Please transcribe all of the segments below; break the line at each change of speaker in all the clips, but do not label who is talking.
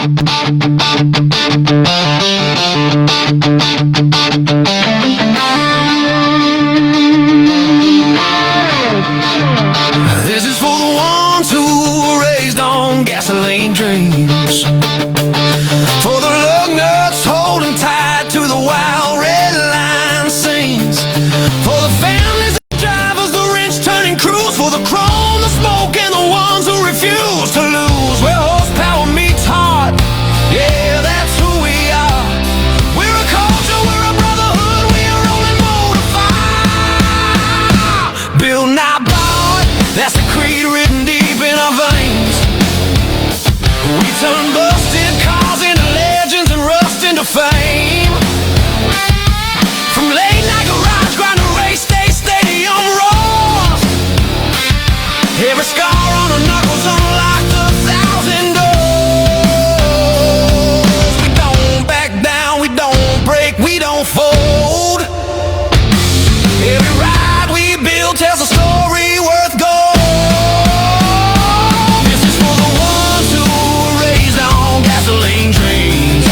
This is for the ones who were raised on gasoline dreams, for the lug nuts holding tight to the wild red line scenes, for the families, the drivers, the wrench turning crews, for the chrome, the smoke, and the ones who refuse to lose. Where horsepower meets heart, yeah, that's who we are. We're a culture, we're a brotherhood, we are rolling motor fire. Build not borrowed, that's the creed written deep in our veins. We turn busted cars into legends and rust into fame. From late night garage grind to race day stadium roars, every scar on our knuckles unlocked 1,000 doors. We don't back down, we don't break, we don't fold. Every ride we build tells a story worth gold. This is for the ones who were raised on gasoline trains,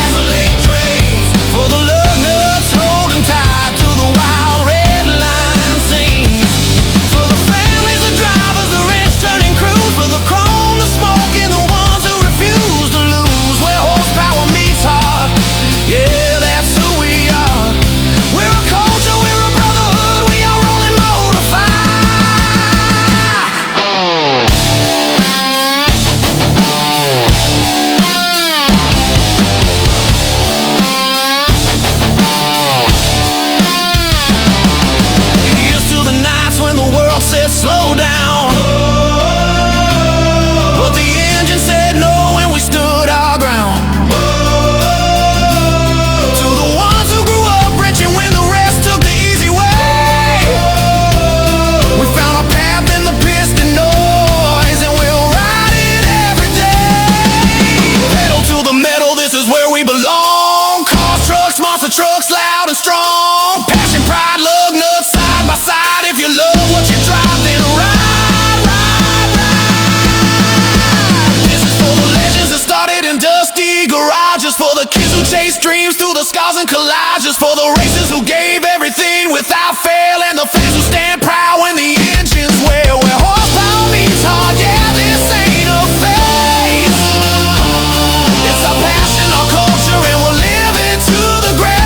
for the lug nuts holding tight to the wild red line scenes, for the families, the drivers, the wrench turning crews, for the chrome, the smoke, and the ones who refuse to lose. Where horsepower meets heart, yeah, that's who we are. We're a culture, we're a brotherhood, we are rolling motor fire. Here's to the nights when the world said slow down, but the engine said no and we stood our ground. To the ones who grew up rich and when the rest took the easy way, we found our path in the piston noise and we'll ride it every day. Pedal to the metal, this is where we belong. Cars, trucks, monster trucks, loud and strong. Passion, pride, lug nuts, side by side. If you love what you drive, then ride, ride, ride. This is for the legends that started in dusty garages, for the kids who chase dreams through the scars and collages, for the racers who gave everything without fail, and the fans who stand proud when the engines wail. Where horsepower meets heart, yeah, this ain't a phase. It's our passion, our culture, and we'll live it to the grave.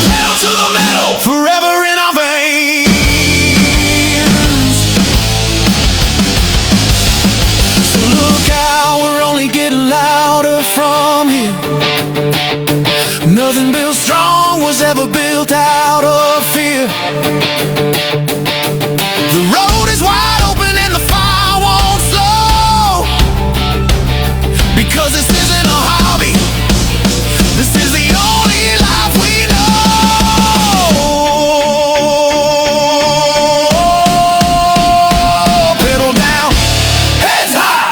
Pedal to the metal, forever in our veins. So look out, we're only getting louder from here. Nothing built strong was ever built out of fear. The road is wide open and the fire won't slow, because this isn't a hobby, this is the only life we know. Pedal down, heads high,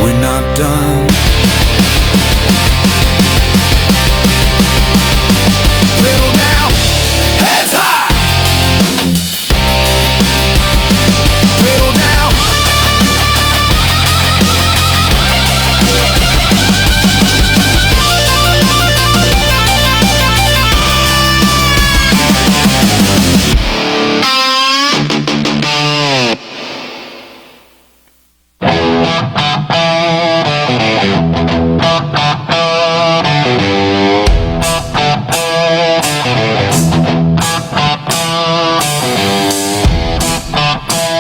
we're not done. Pedal down, heads high, pedal down.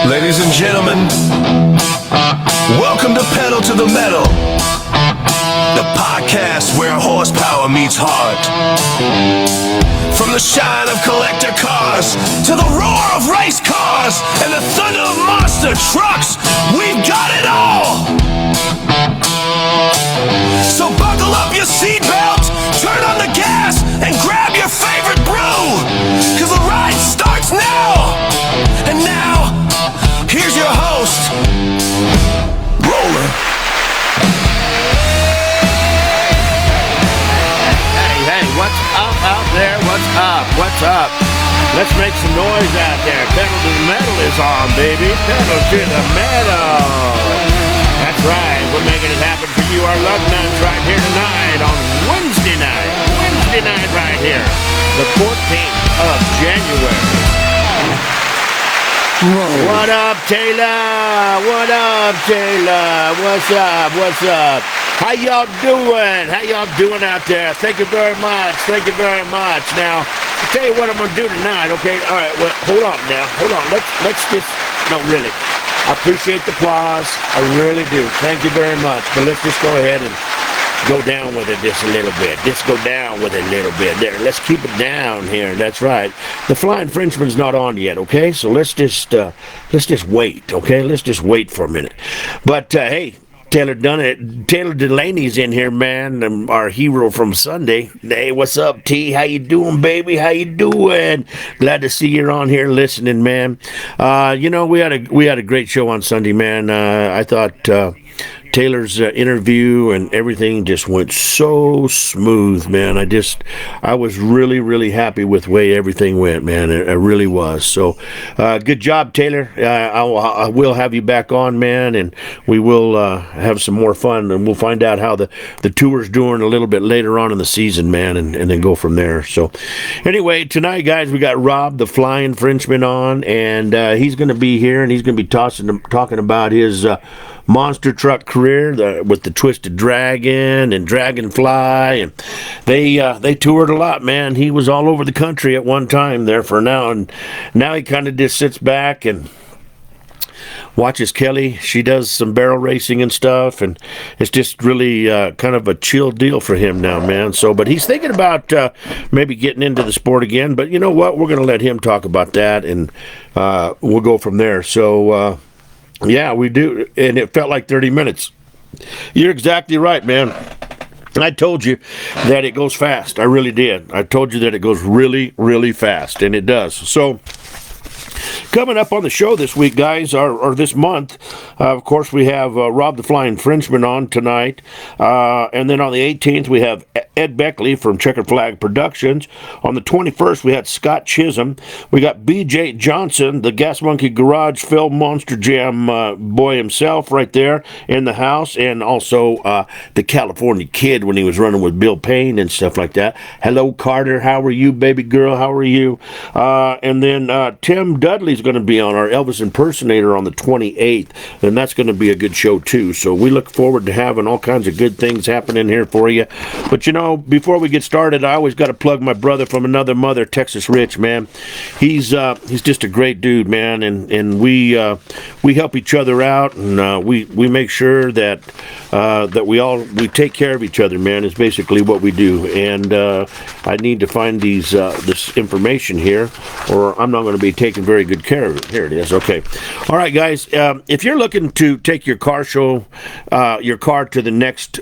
Ladies and gentlemen, welcome to Pedal to the Metal, the podcast where horsepower meets heart. From the shine of collector cars to the roar of race cars and the thunder of monster trucks, we've got it all. So buckle up your seatbelt, turn on the gas, and grab your favorite brew, 'cause the ride starts now. And now, here's your host, Roller.
Hey, what's up out there? What's up? Let's make some noise out there. Pedal to the metal is on, baby. Pedal to the metal. That's right. We're making it happen for you, our love nuts, right here tonight on Wednesday night. Wednesday night right here. The 14th of January. Whoa. What up, Taylor? What up, Taylor? What's up? What's up? How y'all doing? How y'all doing out there? Thank you very much. Thank you very much. Now, I'll tell you what I'm gonna do tonight. Okay. All right. Well, hold on now. Hold on. Let's just. No, really. I appreciate the applause. I really do. Thank you very much. But let's just go ahead and go down with it just a little bit. Just go down with it a little bit. There. Let's keep it down here. That's right. The Flying Frenchman's not on yet. Okay. So let's just wait. Okay. Let's just wait for a minute. But hey. Taylor done it. Taylor Delaney's in here, man. Our hero from Sunday. Hey, what's up, T? How you doing, baby? How you doing? Glad to see you're on here listening, man. You know, we had a great show on Sunday, man. I thought Taylor's interview and everything just went so smooth, man. I was really, really happy with the way everything went, man. It really was. So, good job, Taylor. I will have you back on, man, and we will have some more fun, and we'll find out how the tour's doing a little bit later on in the season, man, and then go from there. So, anyway, tonight, guys, we got Rob, the Flying Frenchman, on, and he's going to be here, and he's going to be talking about his monster truck career with the Twisted Dragon and Dragonfly, and they toured a lot, man. He was all over the country at one time there for now, and now he kind of just sits back and watches Kelly. She does some barrel racing and stuff, and it's just really kind of a chill deal for him now, man. So, but he's thinking about maybe getting into the sport again, but you know what? We're going to let him talk about that, and we'll go from there. So, yeah, we do, and it felt like 30 minutes. You're exactly right, man. I told you that it goes fast. I really did. I told you that it goes really, really fast, and it does. So, coming up on the show this week, guys, or this month, of course, we have Rob the Flying Frenchman on tonight. And then on the 18th, we have Ed Beckley from Checkered Flag Productions. On the 21st, we had Scott Chisholm. We got B.J. Johnson, the Gas Monkey Garage Film Monster Jam boy himself right there in the house. And also the California Kid when he was running with Bill Payne and stuff like that. Hello, Carter. How are you, baby girl? How are you? And then Tim Dudley's going to be on, our Elvis impersonator, on the 28th, and that's going to be a good show too. So we look forward to having all kinds of good things happening here for you. But you know, before we get started, I always got to plug my brother from another mother, Texas Rich, man. He's just a great dude, man, and we help each other out, and we make sure that we take care of each other, man. Is basically what we do. And I need to find this information here, or I'm not going to be taking very good care of it. Here it is. Okay. All right, guys. If you're looking to take your car to the next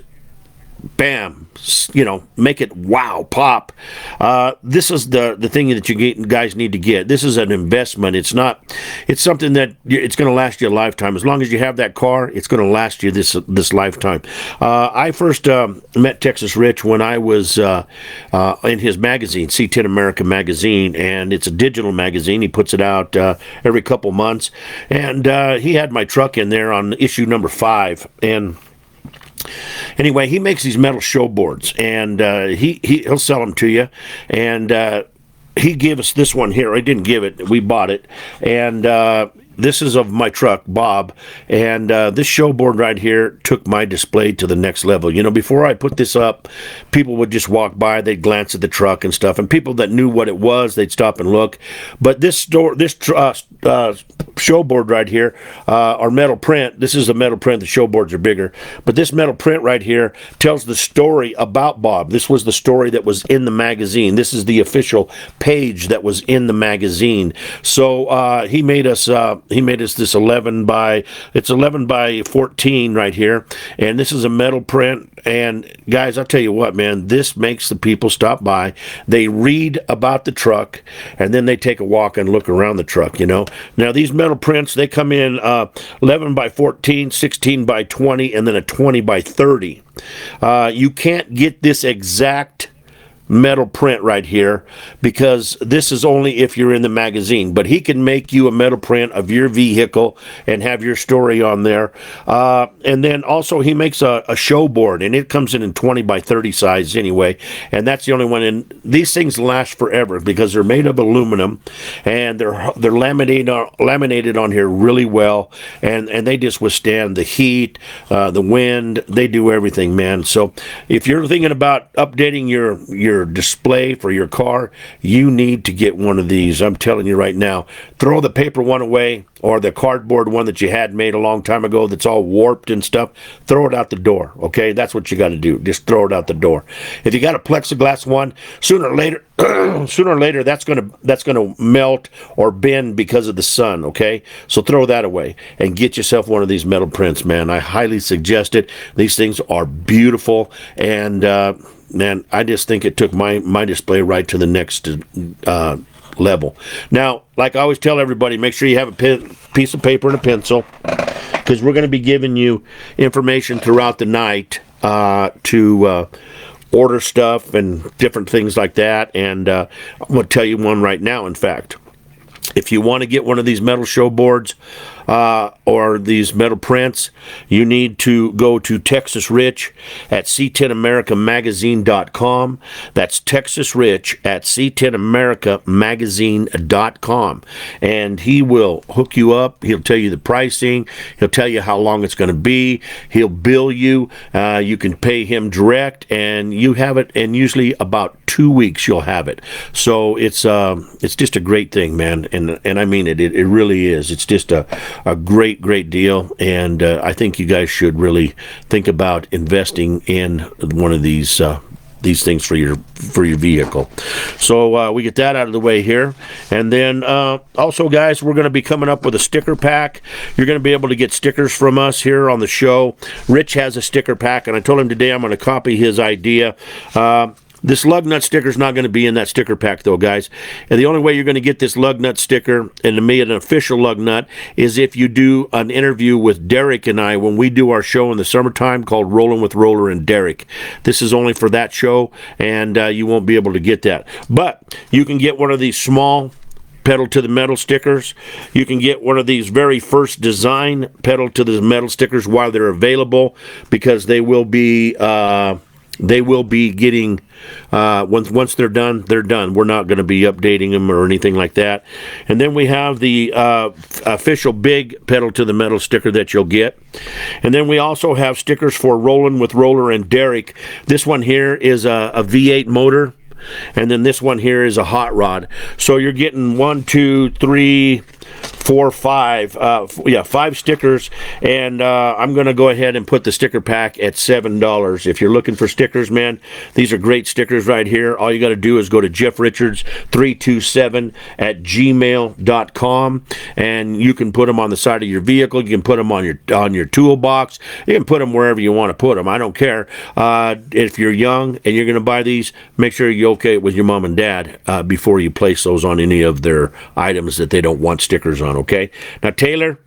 bam, you know, make it wow, pop. This is the thing that you guys need to get. This is an investment. It's something that it's going to last you a lifetime. As long as you have that car, it's going to last you this lifetime. I first met Texas Rich when I was in his magazine, C10 America magazine, and it's a digital magazine. He puts it out every couple months, and he had my truck in there on issue number 5, and anyway, he makes these metal show boards, and he'll sell them to you. And he gave us this one here. I didn't give it. We bought it. And this is of my truck, Bob. And this show board right here took my display to the next level. You know, before I put this up, people would just walk by. They'd glance at the truck and stuff. And people that knew what it was, they'd stop and look. But this show board right here, our metal print, this is a metal print. The show boards are bigger. But this metal print right here tells the story about Bob. This was the story that was in the magazine. This is the official page that was in the magazine. So he made us this 11 by 14 right here, and this is a metal print. And guys, I'll tell you what, man, this makes the people stop by. They read about the truck, and then they take a walk and look around the truck, you know. Now, these metal prints, they come in 11 by 14, 16 by 20, and then a 20 by 30. You can't get this exact metal print right here, because this is only if you're in the magazine, but he can make you a metal print of your vehicle and have your story on there. And then also he makes a show board, and it comes in 20 by 30 size anyway, and that's the only one. And these things last forever because they're made of aluminum, and they're laminated on here really well, and they just withstand the heat, the wind. They do everything, man. So if you're thinking about updating your display for your car, you need to get one of these. I'm telling you right now, throw the paper one away, or the cardboard one that you had made a long time ago that's all warped and stuff. Throw it out the door, okay? That's what you got to do. Just throw it out the door. If you got a plexiglass one, sooner or later that's gonna melt or bend because of the sun, okay? So throw that away and get yourself one of these metal prints, man. I highly suggest it. These things are beautiful, and man, I just think it took my display right to the next level. Now, like I always tell everybody, make sure you have a piece of paper and a pencil, because we're going to be giving you information throughout the night to order stuff and different things like that. And I'm going to tell you one right now, in fact. If you want to get one of these metal show boards or these metal prints, you need to go to Texas Rich at C10AmericaMagazine.com. That's Texas Rich at C10AmericaMagazine.com. And he will hook you up. He'll tell you the pricing. He'll tell you how long it's going to be. He'll bill you. You can pay him direct, and you have it in usually about 2 weeks you'll have it. So it's just a great thing, man. And I mean it really is. It's just a great deal, and I think you guys should really think about investing in one of these things for your vehicle. So we get that out of the way here, and then also, guys, we're going to be coming up with a sticker pack. You're going to be able to get stickers from us here on the show. Rich has a sticker pack, and I told him today I'm going to copy his idea. This lug nut sticker is not going to be in that sticker pack, though, guys. And the only way you're going to get this lug nut sticker, and to me an official lug nut, is if you do an interview with Derek and I when we do our show in the summertime called Rolling with Roller and Derek. This is only for that show, and you won't be able to get that. But you can get one of these small pedal to the metal stickers. You can get one of these very first design pedal to the metal stickers while they're available, because they will be getting once they're done, they're done. We're not going to be updating them or anything like that. And then we have the official big pedal to the metal sticker that you'll get. And then we also have stickers for Rolling with Roller and Derek. This one here is a V8 motor, and then this one here is a hot rod. So you're getting 1, 2, 3, 4, 5 5 stickers, and I'm going to go ahead and put the sticker pack at $7. If you're looking for stickers, man, these are great stickers right here. All you got to do is go to jeffrichards327 at gmail.com, and you can put them on the side of your vehicle. You can put them on your toolbox. You can put them wherever you want to put them. I don't care. If you're young and you're going to buy these, make sure you're okay with your mom and dad before you place those on any of their items that they don't want stickers on, okay? Now, Taylor,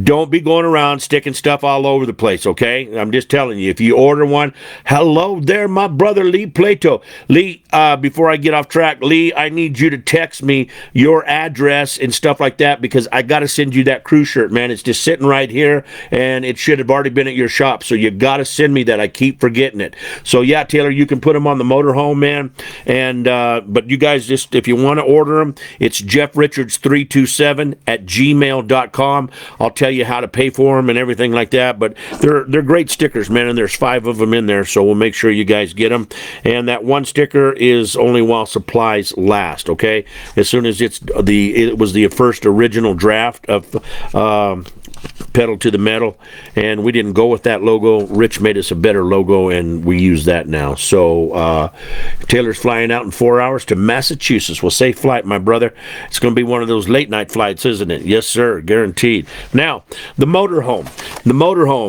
don't be going around sticking stuff all over the place, okay? I'm just telling you, if you order one, hello there, my brother Lee Plato. Lee, before I get off track, Lee, I need you to text me your address and stuff like that, because I got to send you that crew shirt, man. It's just sitting right here, and it should have already been at your shop, so you got to send me that. I keep forgetting it. So, yeah, Taylor, you can put them on the motorhome, man, and but you guys just, if you want to order them, it's jeffrichards327 at gmail.com. I'll tell you how to pay for them and everything like that, but they're great stickers, man, and there's 5 of them in there, so we'll make sure you guys get them. And that one sticker is only while supplies last, okay? As soon as it was the first original draft of pedal to the metal, and we didn't go with that logo. Rich made us a better logo, and we use that now. So Taylor's flying out in 4 hours to Massachusetts. Well, safe flight, my brother. It's going to be one of those late night flights, isn't it? Yes, sir, guaranteed. Now, the motorhome.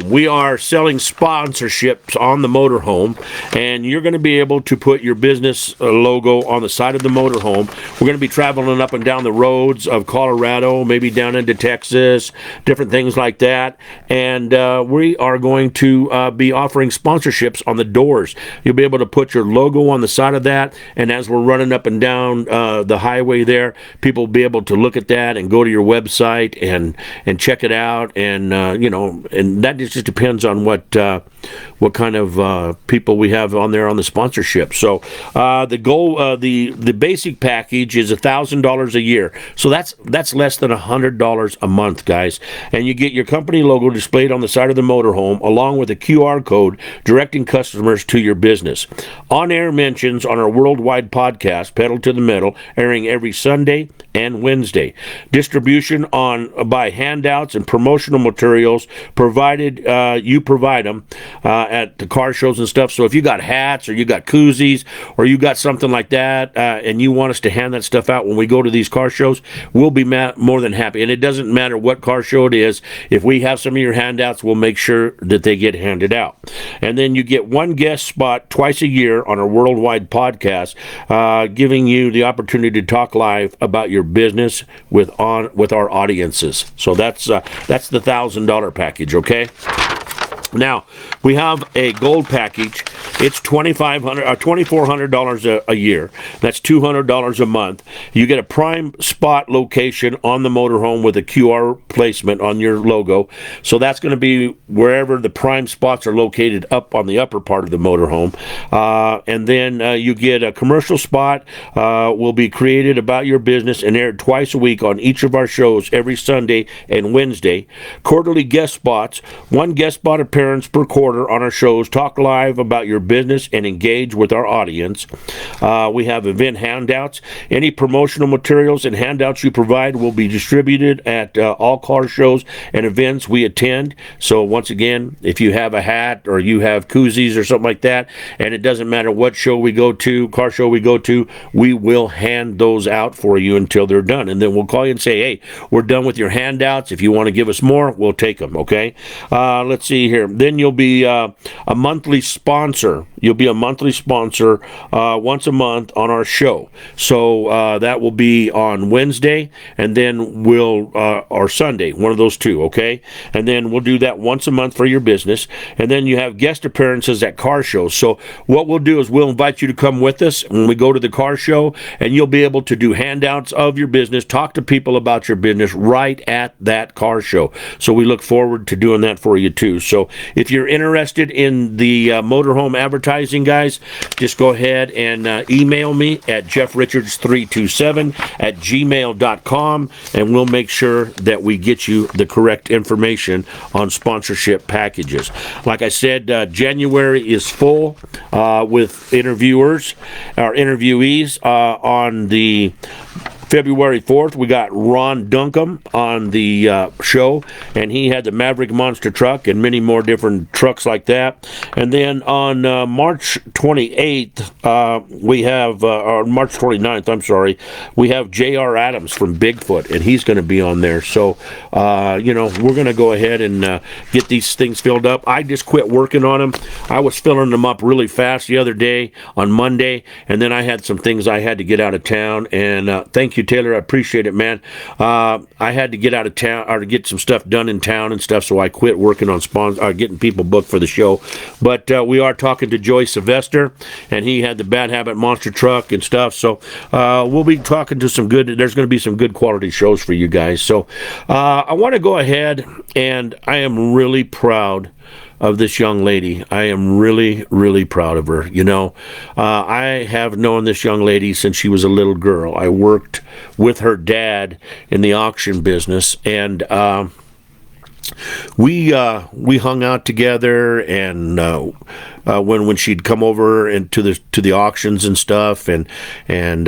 We are selling sponsorships on the motorhome, and you're going to be able to put your business logo on the side of the motorhome. We're going to be traveling up and down the roads of Colorado, maybe down into Texas, different things things like that. And we are going to be offering sponsorships on the doors. You'll be able to put your logo on the side of that, and as we're running up and down the highway there, people will be able to look at that and go to your website and check it out. And and that just depends on what kind of people we have on there on the sponsorship. So the goal, the basic package is $1,000 a year. So that's less than $100 a month, guys. And you get your company logo displayed on the side of the motorhome, along with a QR code directing customers to your business. On-air mentions on our worldwide podcast, Pedal to the Metal, airing every Sunday and Wednesday. Distribution by handouts and promotional materials provided. You provide them at the car shows and stuff. So if you got hats or you got koozies or you got something like that, and you want us to hand that stuff out when we go to these car shows, we'll be more than happy. And it doesn't matter what car show it is. If we have some of your handouts, we'll make sure that they get handed out. And then you get one guest spot twice a year on our worldwide podcast, giving you the opportunity to talk live about your business with our audiences. So that's the $1,000 package. Okay. Now, we have a gold package. It's $2,400 a year. That's $200 a month. You get a prime spot location on the motorhome with a QR placement on your logo. So that's going to be wherever the prime spots are located up on the upper part of the motorhome. And then you get a commercial spot will be created about your business and aired twice a week on each of our shows every Sunday and Wednesday. Quarterly guest spots, one guest spot appearance per quarter on our shows, talk live about your business and engage with our audience. We have event handouts. Any promotional materials and handouts you provide will be distributed at all car shows and events we attend. So once again, if you have a hat or you have koozies or something like that, and it doesn't matter what show we go to, car show we go to, we will hand those out for you until they're done. And then we'll call you and say, hey, we're done with your handouts. If you want to give us more, we'll take them. Okay. Let's see here. Then you'll be a monthly sponsor. You'll be a monthly sponsor once a month on our show. So that will be on Wednesday, and then or Sunday, one of those two, okay? And then we'll do that once a month for your business. And then you have guest appearances at car shows. So what we'll do is we'll invite you to come with us when we go to the car show, and you'll be able to do handouts of your business, talk to people about your business right at that car show. So we look forward to doing that for you too. So if you're interested in the motorhome advertising, guys, just go ahead and email me at jeffrichards327@gmail.com, and we'll make sure that we get you the correct information on sponsorship packages. Like I said, January is full with interviewees on the February 4th, we got Ron Duncombe on the show, and he had the Maverick Monster truck and many more different trucks like that. And then on March 28th, we have, or March 29th, I'm sorry, we have J.R. Adams from Bigfoot, and he's going to be on there. So, we're going to go ahead and get these things filled up. I just quit working on them. I was filling them up really fast the other day on Monday, and then I had some things I had to get out of town, and thank you, Taylor. I appreciate it, man. I had to get out of town or to get some stuff done in town and stuff, so I quit working on getting people booked for the show. But we are talking to Joey Sylvester, and he had the Bad Habit Monster truck and stuff. So we'll be talking to some good. There's going to be some good quality shows for you guys. So I want to go ahead, and I am really proud of this young lady. I am really, really proud of her. I have known this young lady since she was a little girl. I worked with her dad in the auction business, and we hung out together, and when she'd come over and to the auctions and stuff, and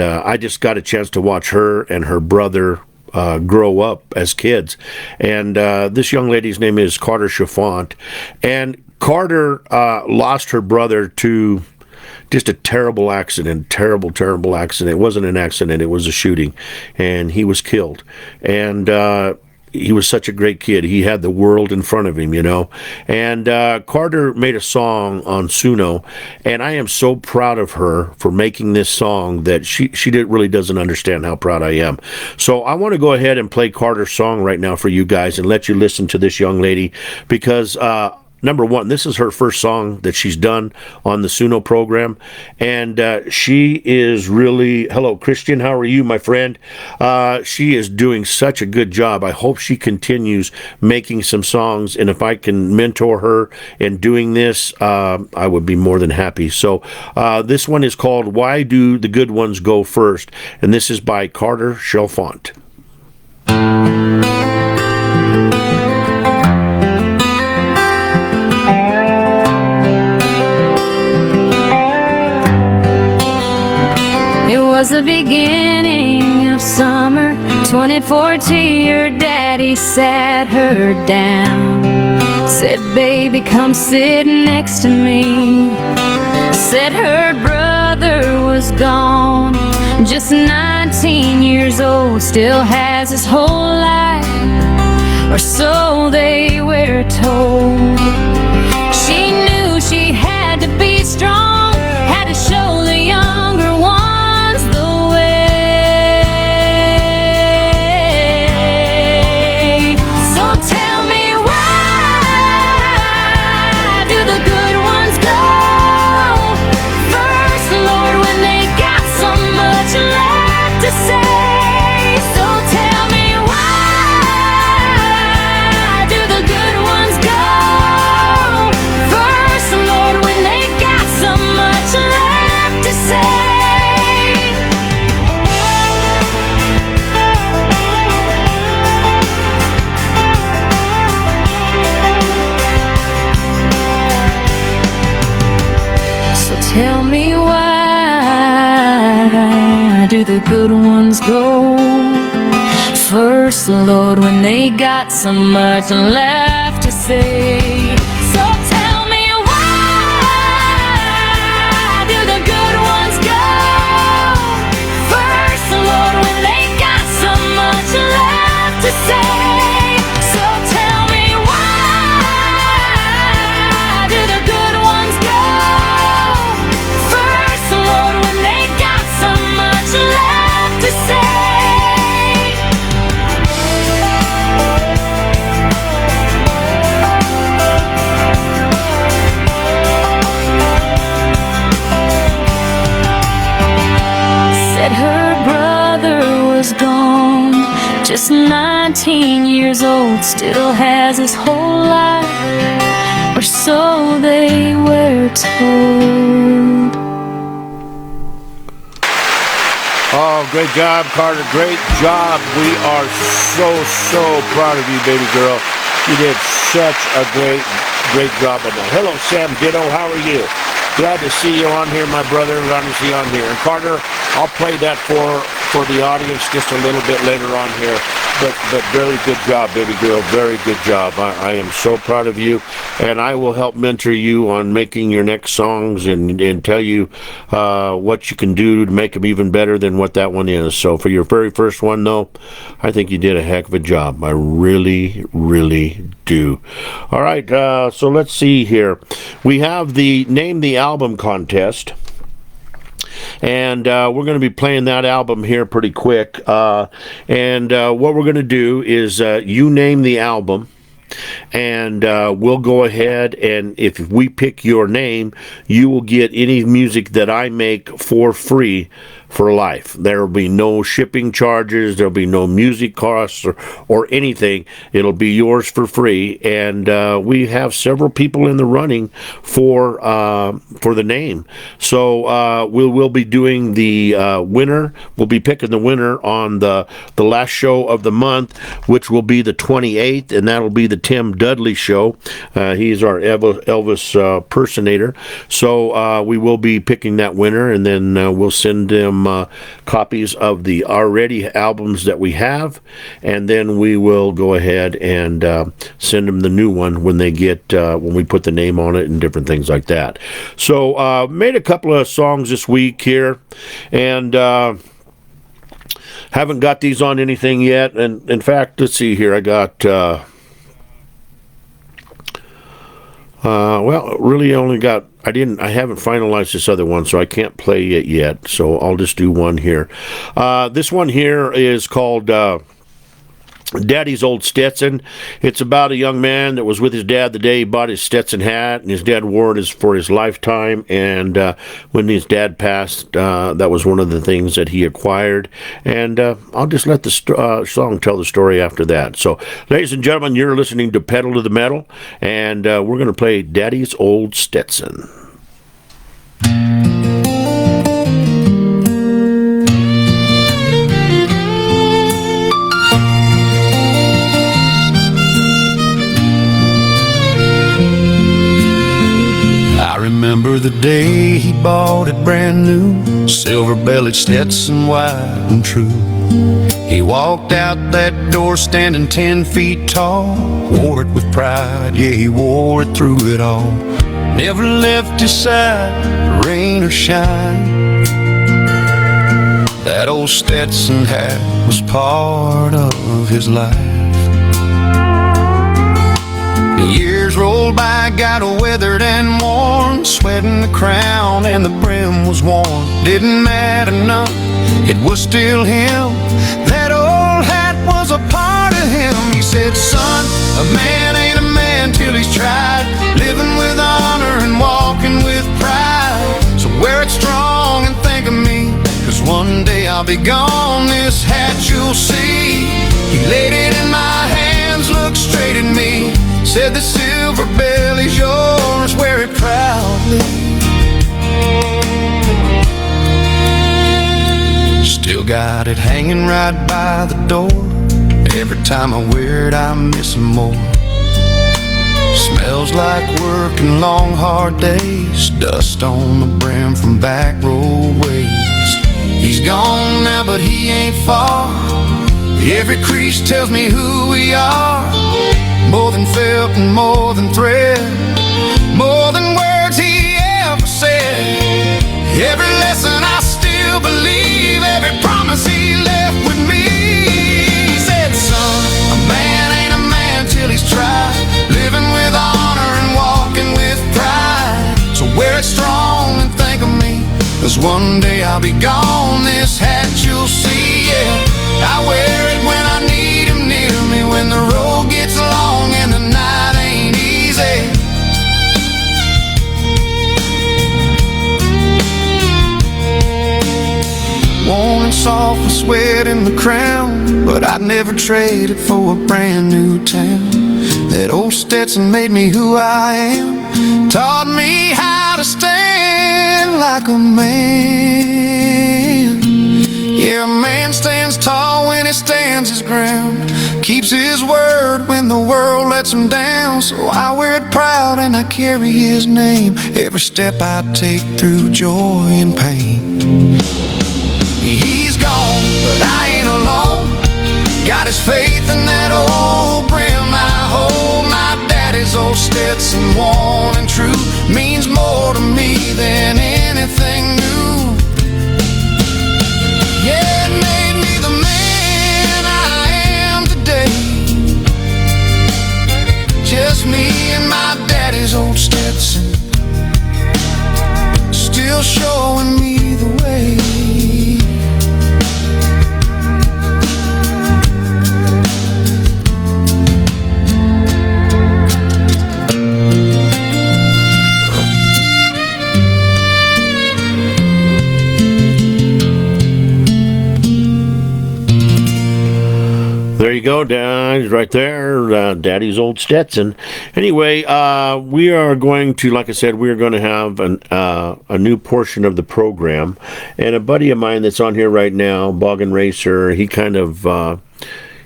I just got a chance to watch her and her brother grow up as kids. And this young lady's name is Carter Chiffont, and Carter lost her brother to just a terrible accident, terrible accident. It wasn't an accident, it was a shooting, and he was killed. And he was such a great kid. He had the world in front of him, you know. And Carter made a song on Suno, and I am so proud of her for making this song that really doesn't understand how proud I am. So I want to go ahead and play Carter's song right now for you guys and let you listen to this young lady because number one, this is her first song that she's done on the Suno program, and she is really, hello, Christian, how are you, my friend? She is doing such a good job. I hope she continues making some songs, and if I can mentor her in doing this, I would be more than happy. So this one is called Why Do the Good Ones Go First, and this is by Carter Chalfant.
Was the beginning of summer 2014. Your daddy sat her down, said, baby, come sit next to me. Said her brother was gone, just 19 years old, still has his whole life, or so they were told. She knew she had to be strong, had to show the younger one Tell me why do the good ones go first, Lord, when they got so much left to say? So tell me why do the good ones go first, Lord, when they got so much left to say? So tell me why do the good ones go first, Lord, when they got so much left to say? Said her brother was gone, just 19 years old, still has his whole life, or so they were told.
Oh, great job, Carter. Great job. We are so proud of you, baby girl. You did such a great job on that. Hello, Sam Ditto. How are you? Glad to see you on here, my brother. Glad to see you on here. And Carter, I'll play that for the audience just a little bit later on here. But very good job, baby girl. Very good job. I am so proud of you, and I will help mentor you on making your next songs and tell you what you can do to make them even better than what that one is. So for your very first one, though, I think you did a heck of a job. I really do. All right, so let's see here. We have the Name the Album contest. And we're going to be playing that album here pretty quick. And what we're going to do is you name the album, and we'll go ahead, and if we pick your name, you will get any music that I make for free for life. There will be no shipping charges. There will be no music costs or anything. It'll be yours for free. And we have several people in the running for the name. So we'll be doing the winner. We'll be picking the winner on the last show of the month, which will be the 28th, and that'll be the Tim Dudley show. He's our Elvis impersonator. So we will be picking that winner, and then we'll send them copies of the already albums that we have, and then we will go ahead and send them the new one when they get when we put the name on it and different things like that. So made a couple of songs this week here, and Haven't got these on anything yet, and in fact, let's see here. I got really only got. I haven't finalized this other one, so I can't play it yet. So I'll just do one here. This one here is called Daddy's Old Stetson. It's about a young man that was with his dad the day he bought his Stetson hat, and his dad wore it for his lifetime. And when his dad passed, that was one of the things that he acquired. And I'll just let the song tell the story after that. So, ladies and gentlemen, you're listening to Pedal to the Metal, and we're going to play Daddy's Old Stetson.
I remember the day he bought it brand new, silver-bellied Stetson, white and true. He walked out that door standing 10 feet tall, wore it with pride, yeah, he wore it through it all. Never left his side, rain or shine. That old Stetson hat was part of his life. Years rolled by, got weathered and worn, sweating the crown and the brim was worn. Didn't matter none, it was still him. That old hat was a part of him. He said, son, a man ain't a man till he's tried, living with honor and walking with pride. So wear it strong and think of me, 'cause one day I'll be gone, this hat you'll see. He laid it in my hands, looked straight at me, said the silver belly's yours, wear it proudly. Still got it hanging right by the door. Every time I wear it, I miss him more. Smells like working long, hard days, dust on the brim from back roadways. He's gone now, but he ain't far. Every crease tells me who we are. More than felt and more than thread, more than words he ever said. Every lesson I still believe, every promise he left with me. He said, son, a man ain't a man till he's tried, living with honor and walking with pride. So wear it strong and think of me, 'cause one day I'll be gone, this hat you'll see, yeah. I wear it when I need him near me, when the road gets long and the night ain't easy. Warm and soft with sweat in the crown, but I'd never trade it for a brand new town. That old Stetson made me who I am, taught me how to stand like a man. Yeah, a man stands tall when he stands his ground, keeps his word when the world lets him down. So I wear it proud and I carry his name every step I take through joy and pain. He's gone, but I ain't alone. Got his faith in that old brim I hold. My daddy's old Stetson, worn and true, means more to me than anything new. Yeah, it made me the man I am today. Just me and my daddy's old Stetson, still showing me the way.
There you go, guys, right there, Daddy's Old Stetson. Anyway, we are going to, like I said, we are going to have a new portion of the program. And a buddy of mine that's on here right now, Boggin Racer, he kind of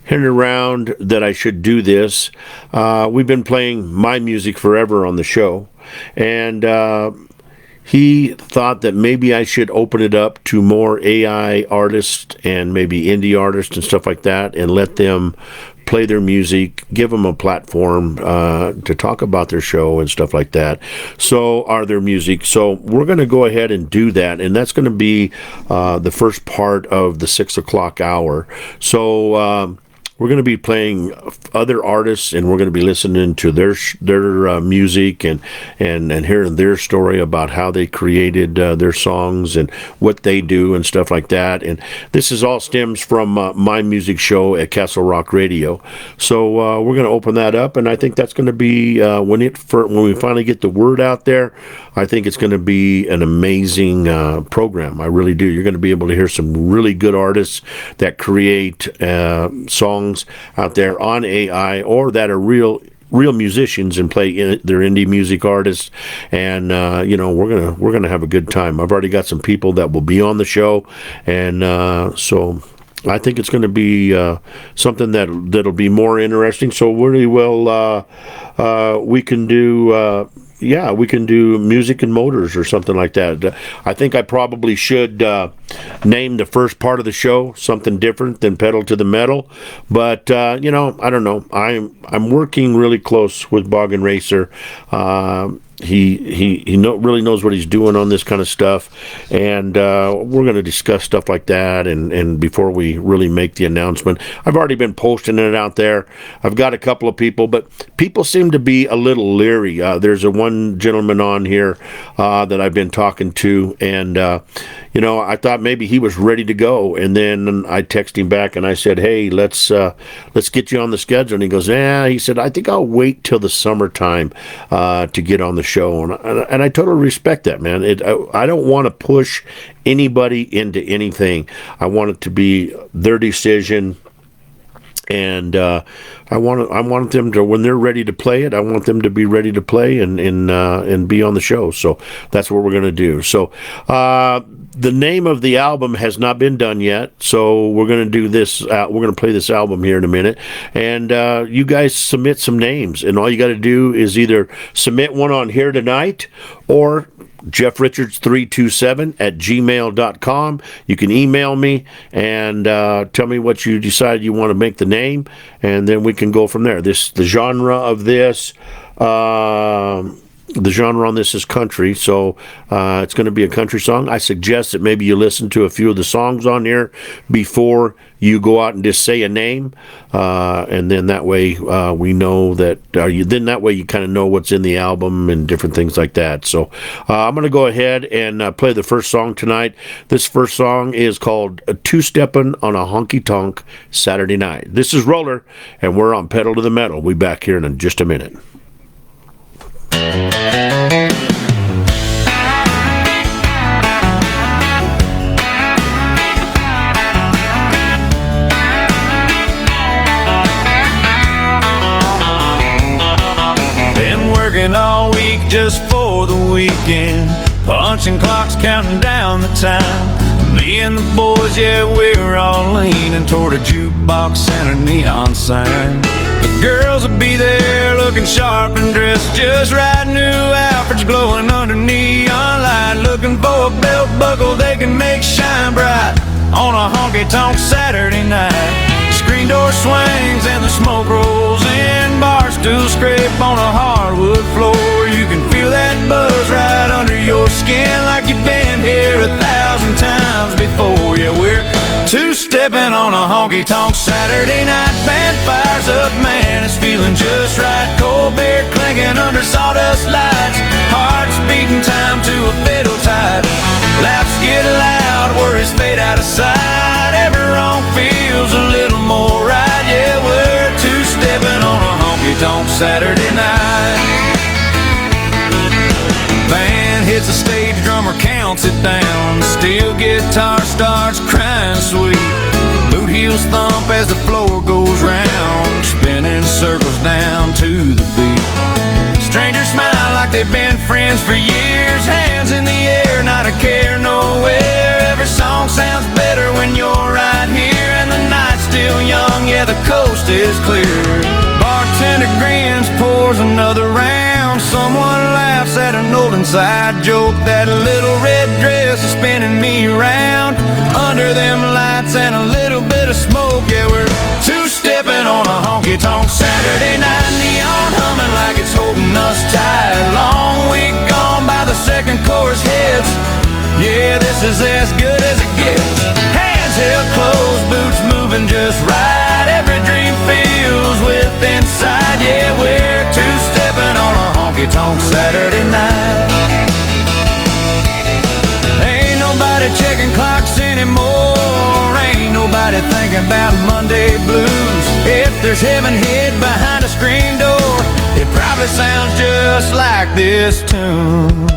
hinted around that I should do this. We've been playing my music forever on the show. And he thought that maybe I should open it up to more AI artists and maybe indie artists and stuff like that, and let them play their music, give them a platform to talk about their show and stuff like that. So, are their music. So, we're going to go ahead and do that, and that's going to be the first part of the 6 o'clock hour. So, we're going to be playing other artists, and we're going to be listening to their music and hearing their story about how they created their songs and what they do and stuff like that. And this is all stems from my music show at Castle Rock Radio. So we're going to open that up, and I think that's going to be when we finally get the word out there. I think it's going to be an amazing program. I really do. You're going to be able to hear some really good artists that create songs out there on AI, or that are real musicians and play their indie music artists. And we're gonna have a good time. I've already got some people that will be on the show, and so I think it's going to be something that'll be more interesting. So really well, we can do. We can do music and motors or something like that. I think I probably should name the first part of the show something different than Pedal to the Metal. But, I don't know. I'm working really close with Boggin Racer. He really knows what he's doing on this kind of stuff, and we're going to discuss stuff like that. And before we really make the announcement, I've already been posting it out there. I've got a couple of people, but people seem to be a little leery. There's one gentleman on here that I've been talking to, and I thought maybe he was ready to go, and then I texted him back and I said, "Hey, let's get you on the schedule." And he goes, "Yeah." He said, "I think I'll wait till the summertime to get on the show," and I totally respect that, man. I don't want to push anybody into anything. I want it to be their decision, and I want them to, when they're ready to play it, I want them to be ready to play and be on the show. So that's what we're going to do. So the name of the album has not been done yet, so we're going to do this. We're going to play this album here in a minute, and you guys submit some names, and all you got to do is either submit one on here tonight, or jeffrichards327@gmail.com. You can email me and tell me what you decide you want to make the name, and then we can go from there. The genre of this, the genre on this is country, so it's going to be a country song. I suggest that maybe you listen to a few of the songs on here before you go out and just say a name, and then that way we know that. Then that way you kind of know what's in the album and different things like that. So I'm going to go ahead and play the first song tonight. This first song is called "Two-Steppin' on a Honky Tonk Saturday Night." This is Roller, and we're on Pedal to the Metal. We'll be back here in just a minute.
Been working all week just for the weekend, punching clocks, counting down the time. Me and the boys, yeah, we're all leaning toward a jukebox and a neon sign. The girls will be there looking sharp and dressed just right. New outfits glowing under neon light, looking for a belt buckle they can make shine bright on a honky-tonk Saturday night. Screen door swings and the smoke rolls in, bar stools scrape on a hardwood floor. You can feel that buzz right under your skin, like you've been here 1,000 times before. Yeah, we're two-stepping on a honky-tonk Saturday night. Band fires up, man, it's feeling just right. Cold beer clinking under sawdust lights, hearts beating time to a fiddle tight. Laughs get loud, worries fade out of sight. Every wrong feels a little more right. Yeah, we're two-stepping on a honky-tonk Saturday night. Band hits the stage, drummer counts it down. Steel guitar starts crying sweet. Boot heels thump as the floor goes round, spinning circles down to the beat. Strangers smile like they've been friends for years. Hands in the air, not a care nowhere. Every song sounds better when you're right here. And the night's still young, yeah, the coast is clear. Bartender grins, pours another round. Someone laughs at an old inside joke. That little red dress is spinning me round. Under them lights and a little bit of smoke, yeah, we're two-stepping on a honky honky-tonk Saturday night. Neon humming like it's holding us tight. Long week gone by, the second chorus hits. Yeah, this is as good as it gets. Hands held close, boots moving just right. Every dream fills with inside. Yeah, we're two-stepping on a honky-tonk Saturday night. Ain't nobody checking clocks anymore. Ain't nobody thinking about Monday blues. If there's heaven hid behind a screen door, it probably sounds just like this tune.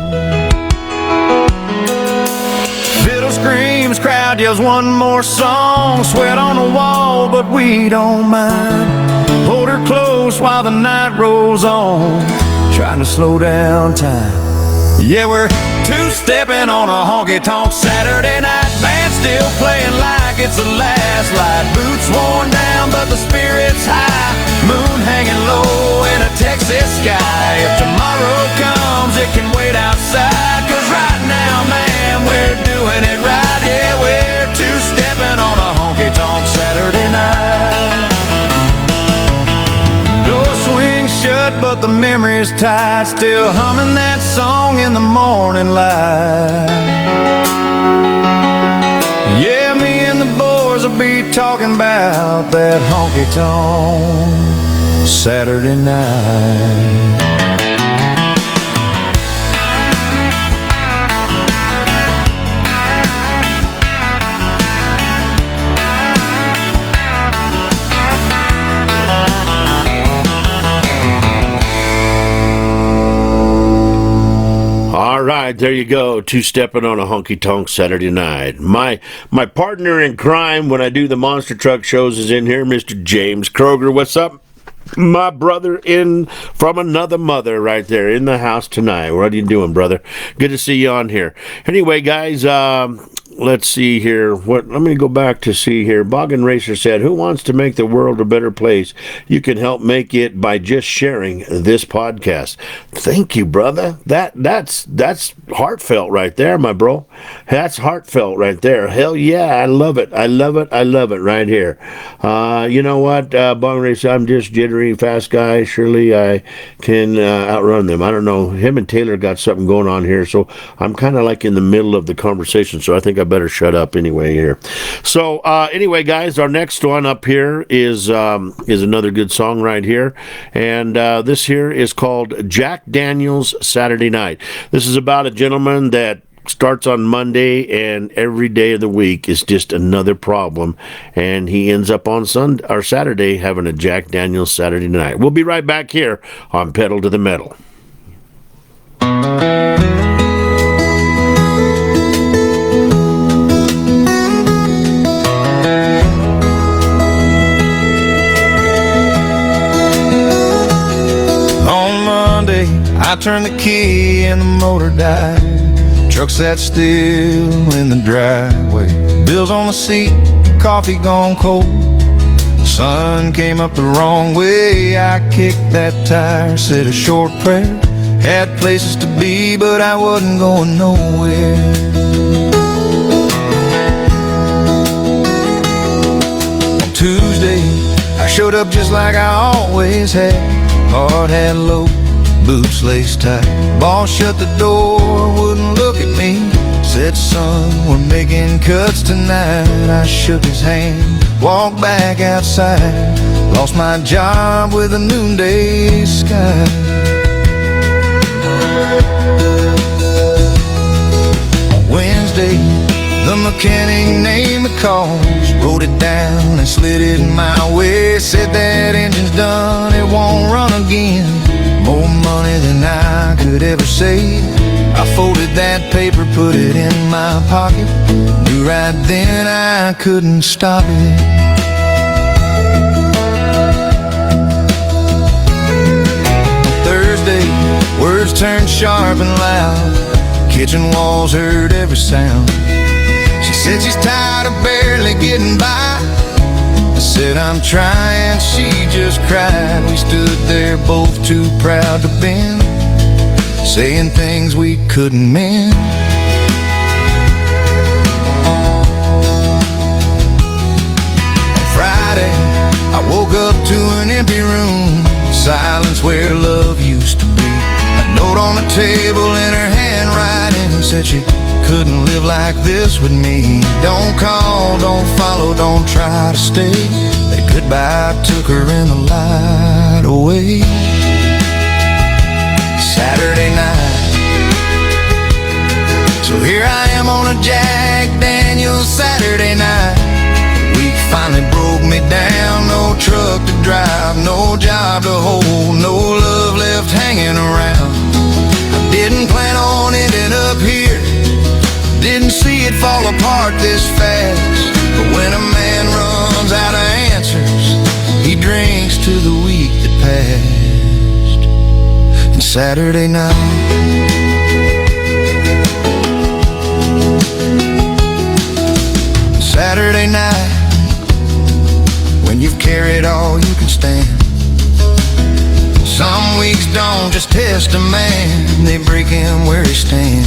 Fiddle screams, crowd yells one more song. Sweat on the wall, but we don't mind. Hold her close while the night rolls on, trying to slow down time. Yeah, we're two-stepping on a honky-tonk Saturday night. Band still playing like it's the last light. Boots worn down, but the spirit's high. Moon hanging low in a Texas sky. If tomorrow comes, it can wait outside. 'Cause right now, man, we're doing it right. Yeah, we're two-stepping on a honky-tonk Saturday night. Door swings shut, but the memory's tight. Still humming that song in the morning light. Yeah, me and the boys will be talking about that honky-tonk Saturday night.
All right, there you go. Two-stepping on a honky-tonk Saturday night. My partner in crime when I do the monster truck shows is in here, Mr. James Kroger. What's up? My brother in from another mother right there in the house tonight. What are you doing, brother? Good to see you on here. Anyway, guys, let's see here. Let me go back to see here. Boggin Racer said, who wants to make the world a better place? You can help make it by just sharing this podcast. Thank you, brother. That's heartfelt right there, my bro. That's heartfelt right there. Hell yeah, I love it. I love it. I love it right here. You know what, Boggin Racer, I'm just jittery fast guy. Surely I can outrun them. I don't know. Him and Taylor got something going on here, so I'm kind of like in the middle of the conversation, so I think I better shut up anyway here. So anyway, guys, our next one up here is another good song right here, and this here is called Jack Daniel's Saturday Night. This is about a gentleman that starts on Monday and every day of the week is just another problem, and he ends up on Sunday or Saturday having a Jack Daniel's Saturday Night. We'll be right back here on Pedal to the Metal.
On Monday, I turned the key and the motor died. Truck sat still in the driveway. Bills on the seat, coffee gone cold. The sun came up the wrong way. I kicked that tire, said a short prayer. Had places to be, but I wasn't going nowhere. On Tuesday, I showed up just like I always had. Heart had low, boots laced tight. Boss shut the door, wouldn't look at me. Said, son, we're making cuts tonight. I shook his hand, walked back outside. Lost my job with a noonday sky. On Wednesday, the mechanic named the cause, wrote it down and slid it my way. Said that engine's done, it won't run again. More money than I could ever save. I folded that paper, put it in my pocket. Knew right then I couldn't stop it. Thursday, words turned sharp and loud. Kitchen walls heard every sound. She said she's tired of barely getting by. I said I'm trying, she just cried. We stood there both too proud to bend, saying things we couldn't mend. On Friday, I woke up to an empty table in her handwriting, said she couldn't live like this with me. Don't call, don't follow, don't try to stay. That goodbye took her in the light away. Saturday night, so here I am on a Jack Daniels Saturday night. Week finally broke me down. No truck to drive, no job to hold, no love left hanging around. I didn't plan on ending up here, didn't see it fall apart this fast. But when a man runs out of answers, he drinks to the week that passed. And Saturday night, Saturday night, when you've carried all you can stand. Some weeks don't just test a man, they break him where he stands.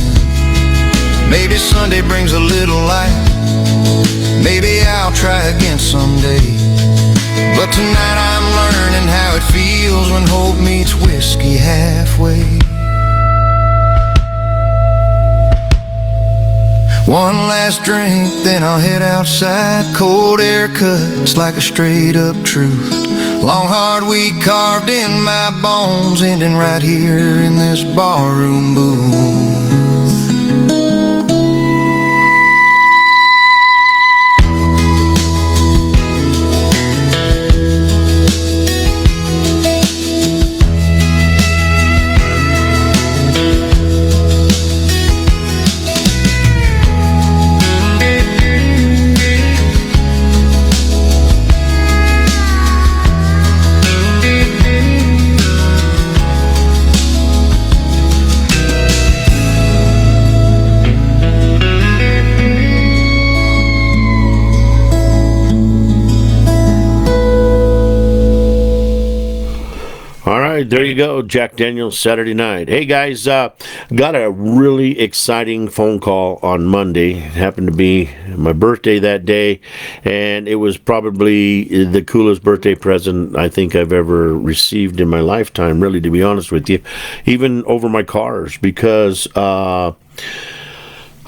Maybe Sunday brings a little light, maybe I'll try again someday. But tonight I'm learning how it feels when hope meets whiskey halfway. One last drink, then I'll head outside. Cold air cuts like a straight up truth. Long hard week carved in my bones, ending right here in this barroom booth.
There you go, Jack Daniels, Saturday night. Hey guys, got a really exciting phone call on Monday. It happened to be my birthday that day, and it was probably the coolest birthday present I think I've ever received in my lifetime, really, to be honest with you, even over my cars, because I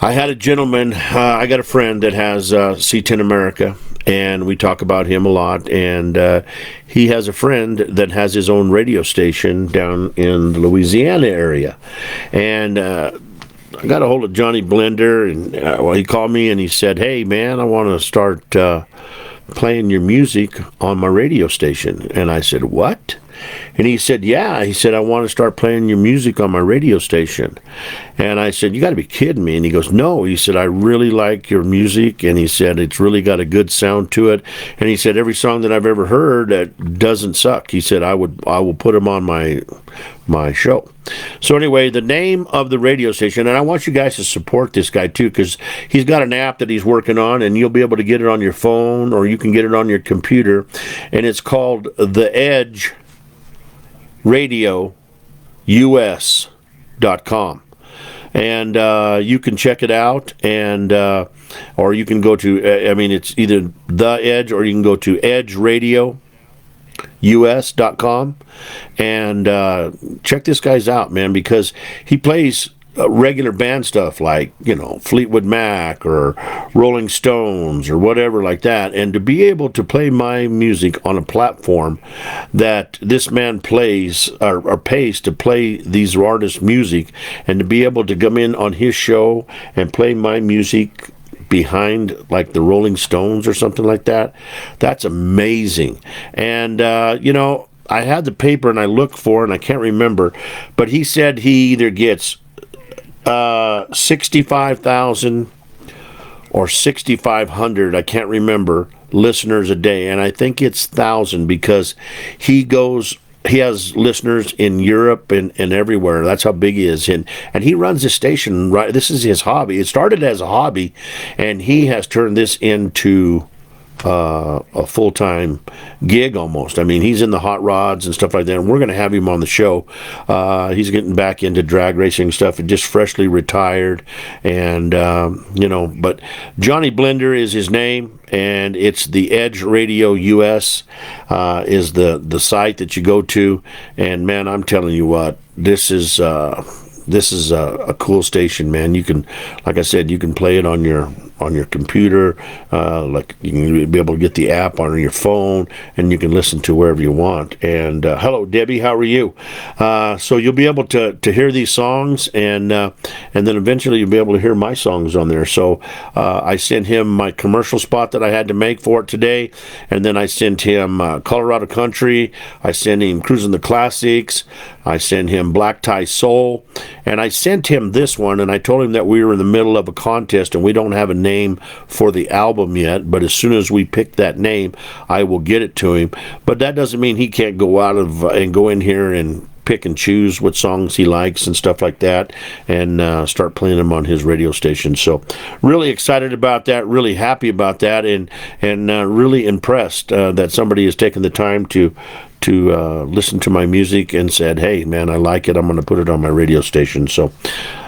had a gentleman, I got a friend that has C10 America, and we talk about him a lot, and he has a friend that has his own radio station down in the Louisiana area, and I got a hold of Johnny Blender, and he called me and he said, hey man, I want to start playing your music on my radio station. And I said, what? And he said, yeah. He said, I want to start playing your music on my radio station. And I said, you got to be kidding me. And he goes, no. He said, I really like your music. And he said, it's really got a good sound to it. And he said, every song that I've ever heard that doesn't suck. He said, I will put them on my show. So anyway, the name of the radio station, and I want you guys to support this guy too, because he's got an app that he's working on, and you'll be able to get it on your phone, or you can get it on your computer, and it's called The Edge Radio US.com, and you can check it out, and or you can go to it's either The Edge, or you can go to edgeradious.com, and check this guy's out, man, because he plays regular band stuff like, Fleetwood Mac or Rolling Stones or whatever like that. And to be able to play my music on a platform that this man plays or pays to play these artists' music, and to be able to come in on his show and play my music behind like the Rolling Stones or something like that, that's amazing. And I had the paper and I looked for it and I can't remember, but he said he either gets 65,000 or 6,500, I can't remember, listeners a day, and I think it's 1,000, because he has listeners in Europe and everywhere. That's how big he is. And he runs this station, right? This is his hobby. It started as a hobby, and he has turned this into a full-time gig almost. I mean, he's in the hot rods and stuff like that, and we're going to have him on the show. He's getting back into drag racing stuff and just freshly retired, and but Johnny Blender is his name, and it's the Edge Radio US is the site that you go to. And man, I'm telling you what, this is this is a cool station, man. You can, like I said, you can play it on your computer, like you can be able to get the app on your phone, and you can listen to wherever you want. And hello, Debbie, how are you? So you'll be able to hear these songs, and then eventually you'll be able to hear my songs on there. So I sent him my commercial spot that I had to make for it today, and then I sent him Colorado Country. I sent him Cruising the Classics. I sent him Black Tie Soul, and I sent him this one, and I told him that we were in the middle of a contest and we don't have a name for the album yet, but as soon as we pick that name, I will get it to him. But that doesn't mean he can't go out and go in here and pick and choose what songs he likes and stuff like that, and start playing them on his radio station. So really excited about that, really happy about that, and really impressed that somebody has taken the time to listen to my music and said, hey man, I like it, I'm going to put it on my radio station. So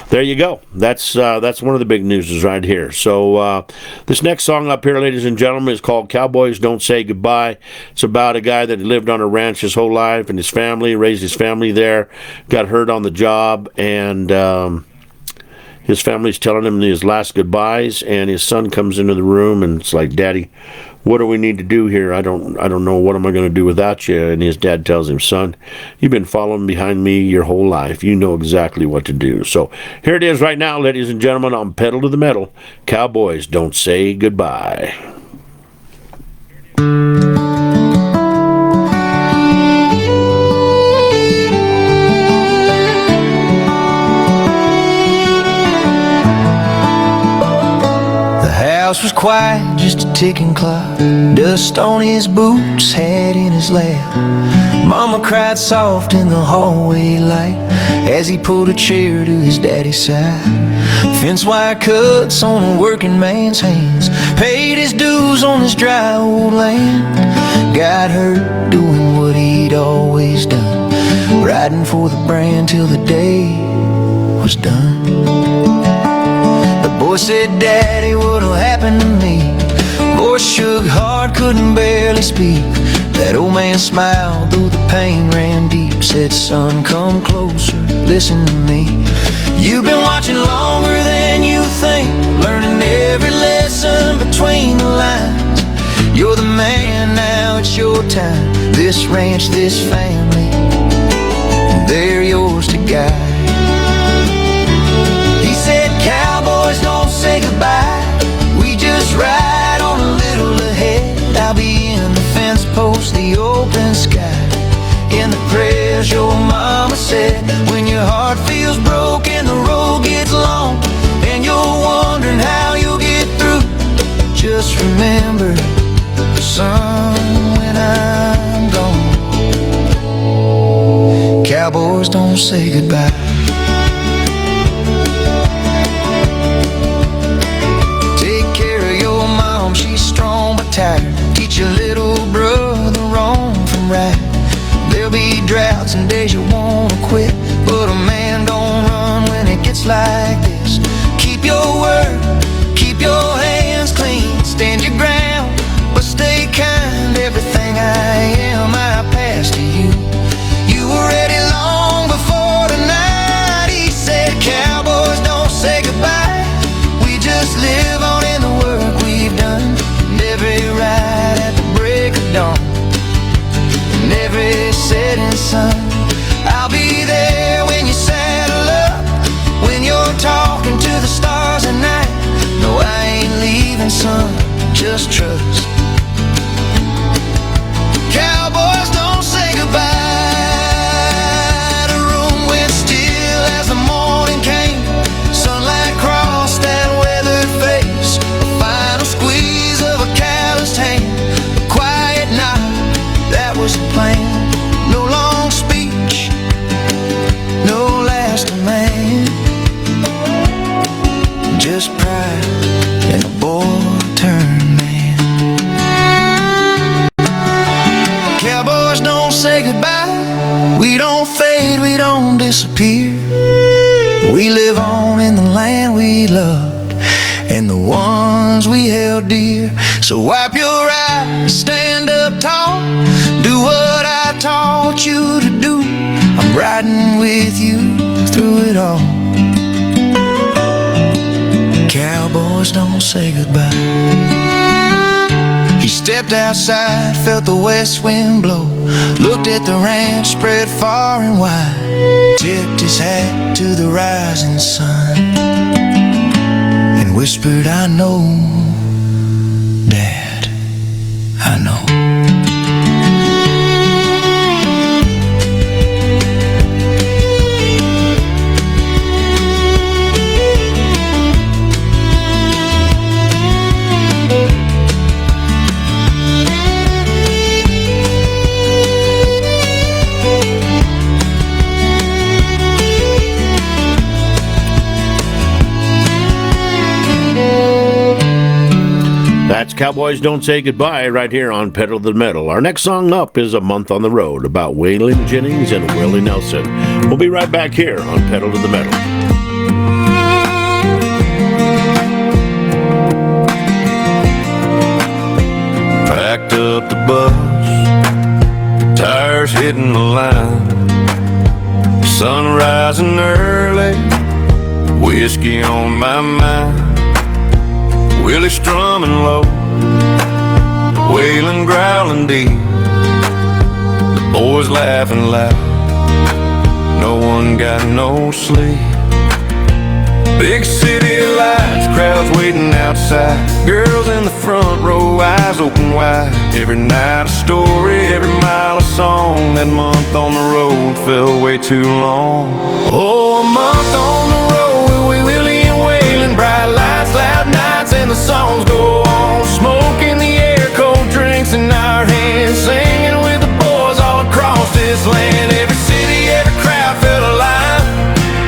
there you go. That's one of the big news right here. So this next song up here, ladies and gentlemen, is called Cowboys Don't Say Goodbye. It's about a guy that lived on a ranch his whole life, and his family, raised his family there, got hurt on the job, and his family's telling him his last goodbyes, and his son comes into the room and it's like, Daddy, what do we need to do here? I don't know, what am I going to do without you? And his dad tells him, son, you've been following behind me your whole life. You know exactly what to do. So here it is right now, ladies and gentlemen, on Pedal to the Metal. Cowboys Don't Say Goodbye.
House was quiet, just a ticking clock. Dust on his boots, hat in his lap. Mama cried soft in the hallway light as he pulled a chair to his daddy's side. Fence wire cuts on a working man's hands, paid his dues on this dry old land. Got hurt doing what he'd always done, riding for the brand till the day was done. Boy said, Daddy, what'll happen to me? Voice shook hard, couldn't barely speak. That old man smiled, though the pain ran deep. Said, son, come closer, listen to me. You've been watching longer than you think, learning every lesson between the lines. You're the man, now it's your time. This ranch, this family, they're yours to guide. He said, cowboys don't say goodbye, we just ride on a little ahead. I'll be in the fence post, the open sky, in the prayers your mama said. When your heart feels broken, the road gets long, and you're wondering how you'll get through, just remember, son, when I'm gone, cowboys don't say goodbye. Teach your little brother wrong from right. There'll be droughts and days you wanna quit, but a man don't run when it gets like this. Keep your word, keep your hands clean, stand your ground, but stay kind. Everything I am, I pass to you. You were ready long before tonight. He said, cowboys don't say goodbye, we just live on in the work we've done. Every ride at the break of dawn, and every setting sun, I'll be there when you saddle up, when you're talking to the stars at night. No, I ain't leaving, son, just trust. Cowboys don't say goodbye. The room went still as the morning came. Sunlight crossed that weathered face, a final squeeze of a calloused hand, a quiet nod, that was the plan. No long speech, no last command, just pride and a boy-turned man. Cowboys don't say goodbye, we don't fade, we don't disappear. We live on in the land we loved and the ones we held dear. So wipe your eyes, stand up tall, do what I taught you to do. I'm riding with you through it all. Cowboys don't say goodbye. He stepped outside, felt the west wind blow, looked at the ranch spread far and wide, tipped his hat to the rising sun, and whispered, I know, Dad, I know.
That's Cowboys Don't Say Goodbye right here on Pedal to the Metal. Our next song up is A Month on the Road about Waylon Jennings and Willie Nelson. We'll be right back here on Pedal to the Metal.
Packed up the bus, tires hitting the line, sun rising early, whiskey on my mind. Willie strumming low, Waylon growling deep, the boys laughing loud, no one got no sleep. Big city lights, crowds waiting outside, girls in the front row, eyes open wide. Every night a story, every mile a song. That month on the road felt way too long. Oh, a month on the road with Willie and Waylon, bright lights, loud nights, and the songs go on. Smoke in the air, cold drinks in our hands, singing with the boys all across this land. Every city, every crowd felt alive.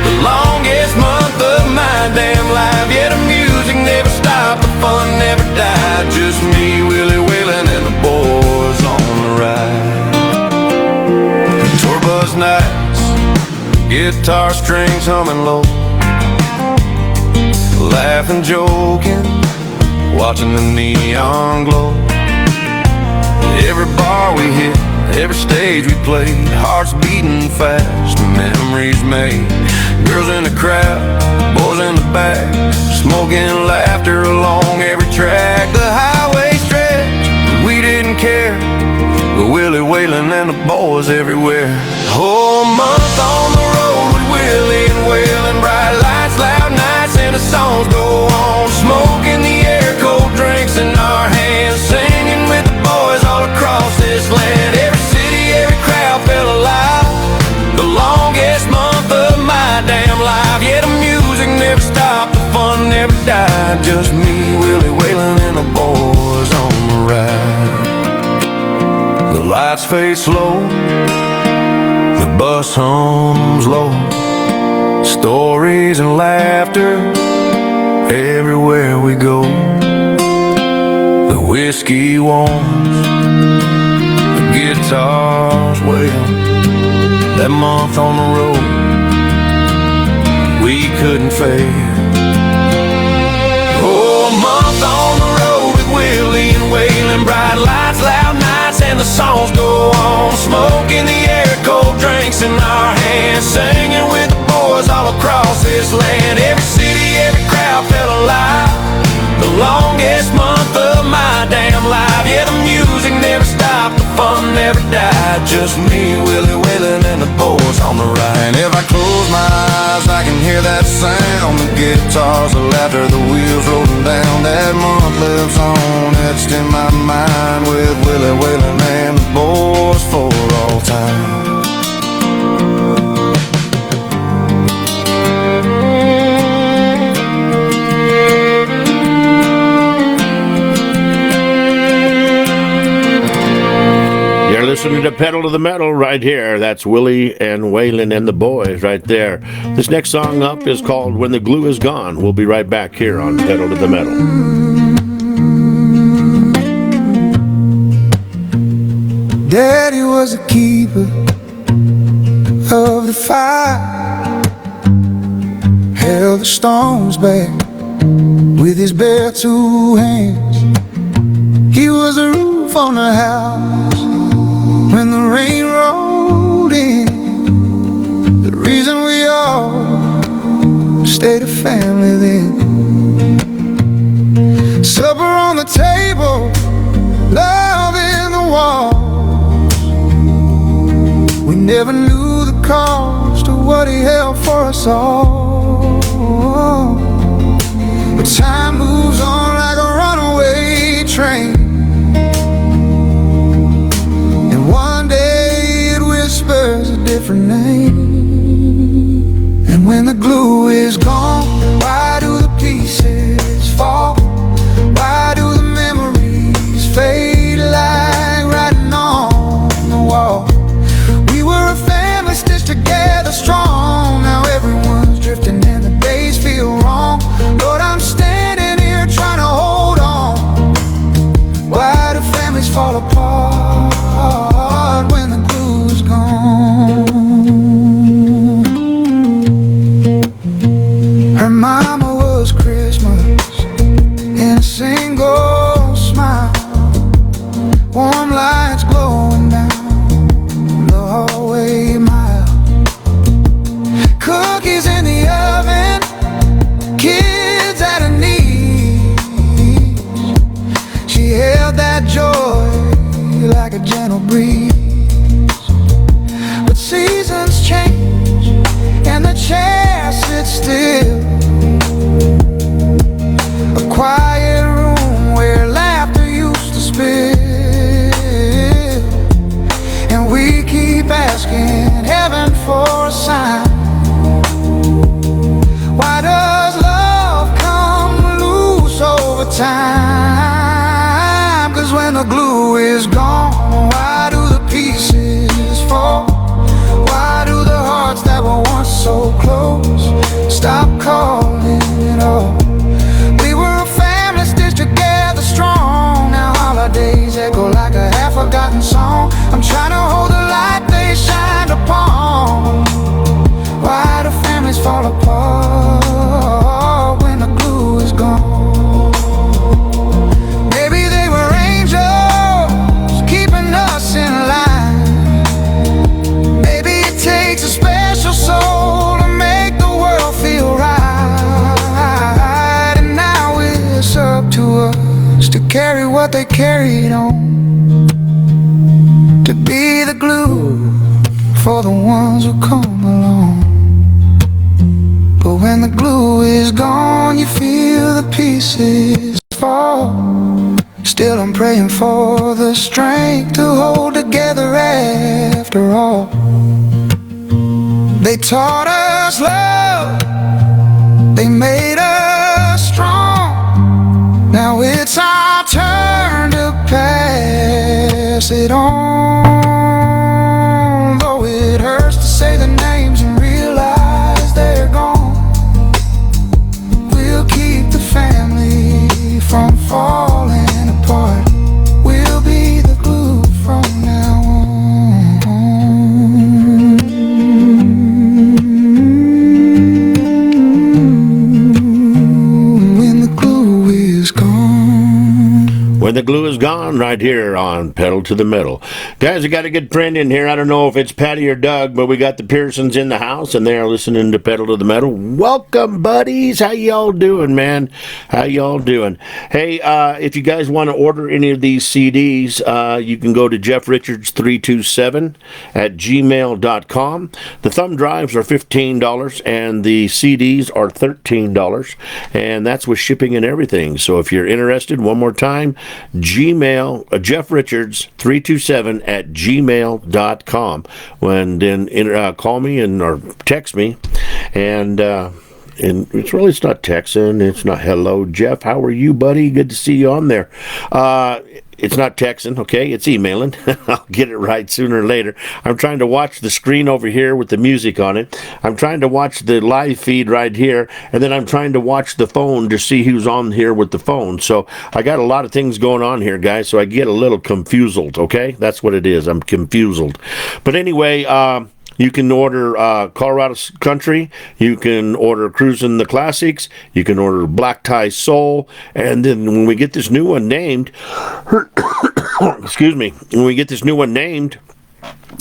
The longest month of my damn life. Yeah, the music never stopped, the fun never died. Just me, Willie, Waylon, and the boys on the ride. Tour bus nights, guitar strings humming low, laughing, joking, watching the neon glow. Every bar we hit, every stage we played, hearts beating fast, memories made. Girls in the crowd, boys in the back, smoking laughter along every track. The highway stretched, we didn't care, but Willie, Waylon, and the boys everywhere. Oh, a month on the road with Willie and Waylon, bright lights, loud nights, and the songs go on. Smoke in the air, cold drinks in our hands, singing with the boys all across this land. Every city, every crowd felt alive. The longest month of my damn life. Yeah, the music never stopped, the fun never died. Just me, Willie, Waylon, and the boys on the ride. The lights fade slow, the bus hums low, stories and laughter everywhere we go. The whiskey warms, the guitars wail. That month on the road, we couldn't fail. Oh, a month on the road with Willie and Waylon, bright lights, loud nights, and the songs go on. Smoke in the air, cold drinks in our hands, singing with the boys all across this land. Every city, every crowd felt alive. The longest month of my damn life. Yeah, the music never stopped, the fun never died. Just me, Willie, Waylon, and the boys on the ride. And if I close my eyes, I can hear that sound. The guitars, the laughter, the wheels rolling down. That month lives on, etched in my mind, with Willie, Waylon, and the boys for all time.
Listening to Pedal to the Metal right here. That's Willie and Waylon and the boys right there. This next song up is called When the Glue Is Gone. We'll be right back here on Pedal to the Metal.
Daddy was a keeper of the fire, held the storms back with his bare two hands. He was a roof on the house when the rain rolled in. The reason we all stayed a family then. Supper on the table, love in the walls. We never knew the cost of what he held for us all. But time moves on like a runaway train, and one day it whispers a different name. And when the glue is gone, why do the pieces fall? Why do the memories fade like writing on the wall? We were a family stitched together strong. Now everyone's drifting and the days feel wrong. Lord, I'm standing here trying to hold on. Why do families fall apart when the glue is gone? Her mama was Christmas in a single smile, warm lights glowing down the hallway mile, cookies in the oven, kids at her knees. She held that joy like a gentle breeze. But seasons change and the chair sits still, a quiet room where laughter used to spill. And we keep asking heaven for a sign. Why does love come loose over time? 'Cause when the glue is gone, why do the pieces fall? Why do the hearts that were once so close stop calling it all? We were a family stitched together strong. Now holidays echo like a half-forgotten song. I'm trying to hold the light they shined upon. Why do families fall apart when the glue is gone? Maybe they were angels keeping us in line. Maybe it takes a special soul to make the world feel right. And now it's up to us to carry what they carried on, to be the glue for the ones who come along. But when the glue is gone, you feel the pieces fall. Still I'm praying for the strength to hold together after all. They taught us love, they made us strong. Now it's our turn to pass it on. Though it hurts to say the names and realize they're gone, we'll keep the family from falling apart. We'll be the glue from now on. When the glue is gone.
When the glue is gone, right here on Pedal to the Metal. Guys, I got a good friend in here. I don't know if it's Patty or Doug, but we got the Pearsons in the house, and they are listening to Pedal to the Metal. Welcome, buddies. How y'all doing, man? How y'all doing? Hey, if you guys want to order any of these CDs, you can go to jeffrichards327 at gmail.com. The thumb drives are $15, and the CDs are $13, and that's with shipping and everything. So if you're interested, one more time, Gmail, jeffrichards327 at gmail.com. Then call me or text me, and it's not texting, it's not hello Jeff, how are you, buddy, good to see you on there. It's not texting, okay? It's emailing. I'll get it right sooner or later. I'm trying to watch the screen over here with the music on it. I'm trying to watch the live feed right here, and then I'm trying to watch the phone to see who's on here with the phone. So I got a lot of things going on here, guys, so I get a little confused, okay? That's what it is. I'm confused. But anyway, you can order Colorado Country. You can order Cruisin' the Classics. You can order Black Tie Soul. And then when we get this new one named, excuse me, when we get this new one named,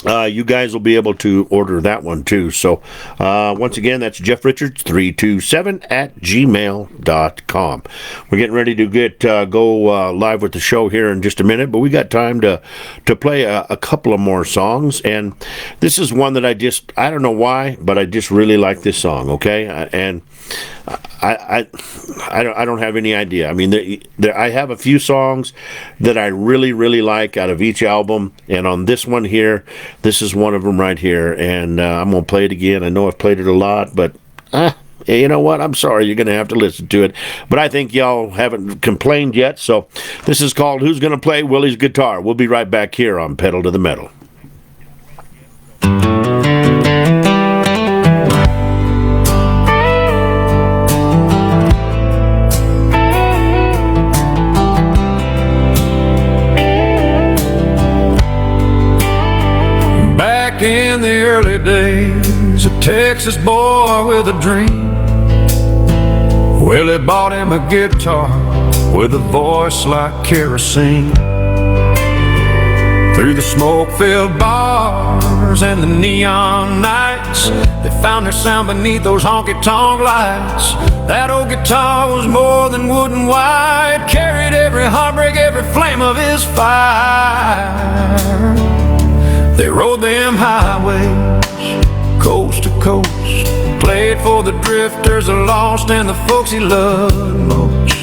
you guys will be able to order that one too. So once again, that's Jeff Richards 327 at gmail.com. We're getting ready to go live with the show here in just a minute, but we got time to play a couple of more songs. And this is one that I don't know why, but I just really like this song. Okay, and I don't have any idea. I mean, I have a few songs that I really, really like out of each album, and on this one here, this is one of them right here, and I'm going to play it again. I know I've played it a lot, but you know what? I'm sorry, you're going to have to listen to it, but I think y'all haven't complained yet, so this is called Who's Gonna Play Willie's Guitar? We'll be right back here on Pedal to the Metal.
In the early days, a Texas boy with a dream, Willie bought him a guitar with a voice like kerosene. Through the smoke-filled bars and the neon nights, they found their sound beneath those honky-tonk lights. That old guitar was more than wood and white, carried every heartbreak, every flame of his fire. They rode them highways, coast to coast, played for the drifters, the lost, and the folks he loved most.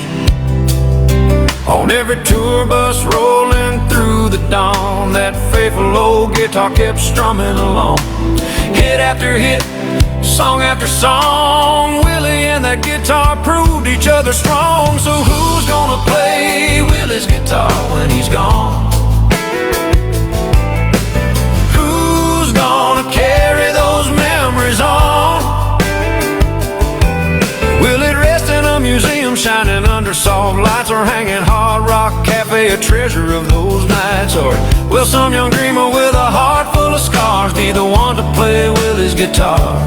On every tour bus rolling through the dawn, that faithful old guitar kept strumming along. Hit after hit, song after song, Willie and that guitar proved each other strong. So who's gonna play Willie's guitar when he's gone? Gonna carry those memories on? Will it rest in a museum shining under soft lights, or hanging Hard Rock Cafe, a treasure of those nights? Or will some young dreamer with a heart full of scars be the one to play Willie's guitar?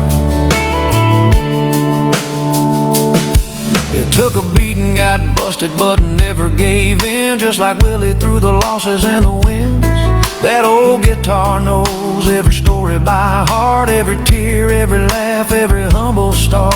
It took a beating, got busted, but never gave in, just like Willie through the losses and the wins. That old guitar knows every story by heart, every tear, every laugh, every humble start.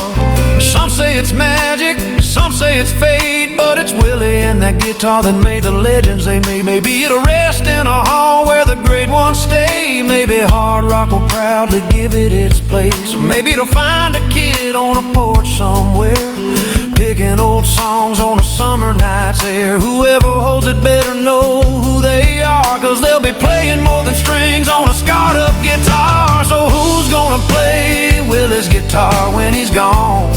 Some say it's magic, some say it's fate, but it's Willie and that guitar that made the legends they made. Maybe it'll rest in a hall where the great ones stay. Maybe Hard Rock will proudly give it its place. Or maybe it'll find a kid on a porch somewhere, picking old songs on a summer night's air. Whoever holds it better know who they are, 'cause they'll be playing more than strings on a scarred up guitar. So who's gonna play Willie's guitar when he's gone?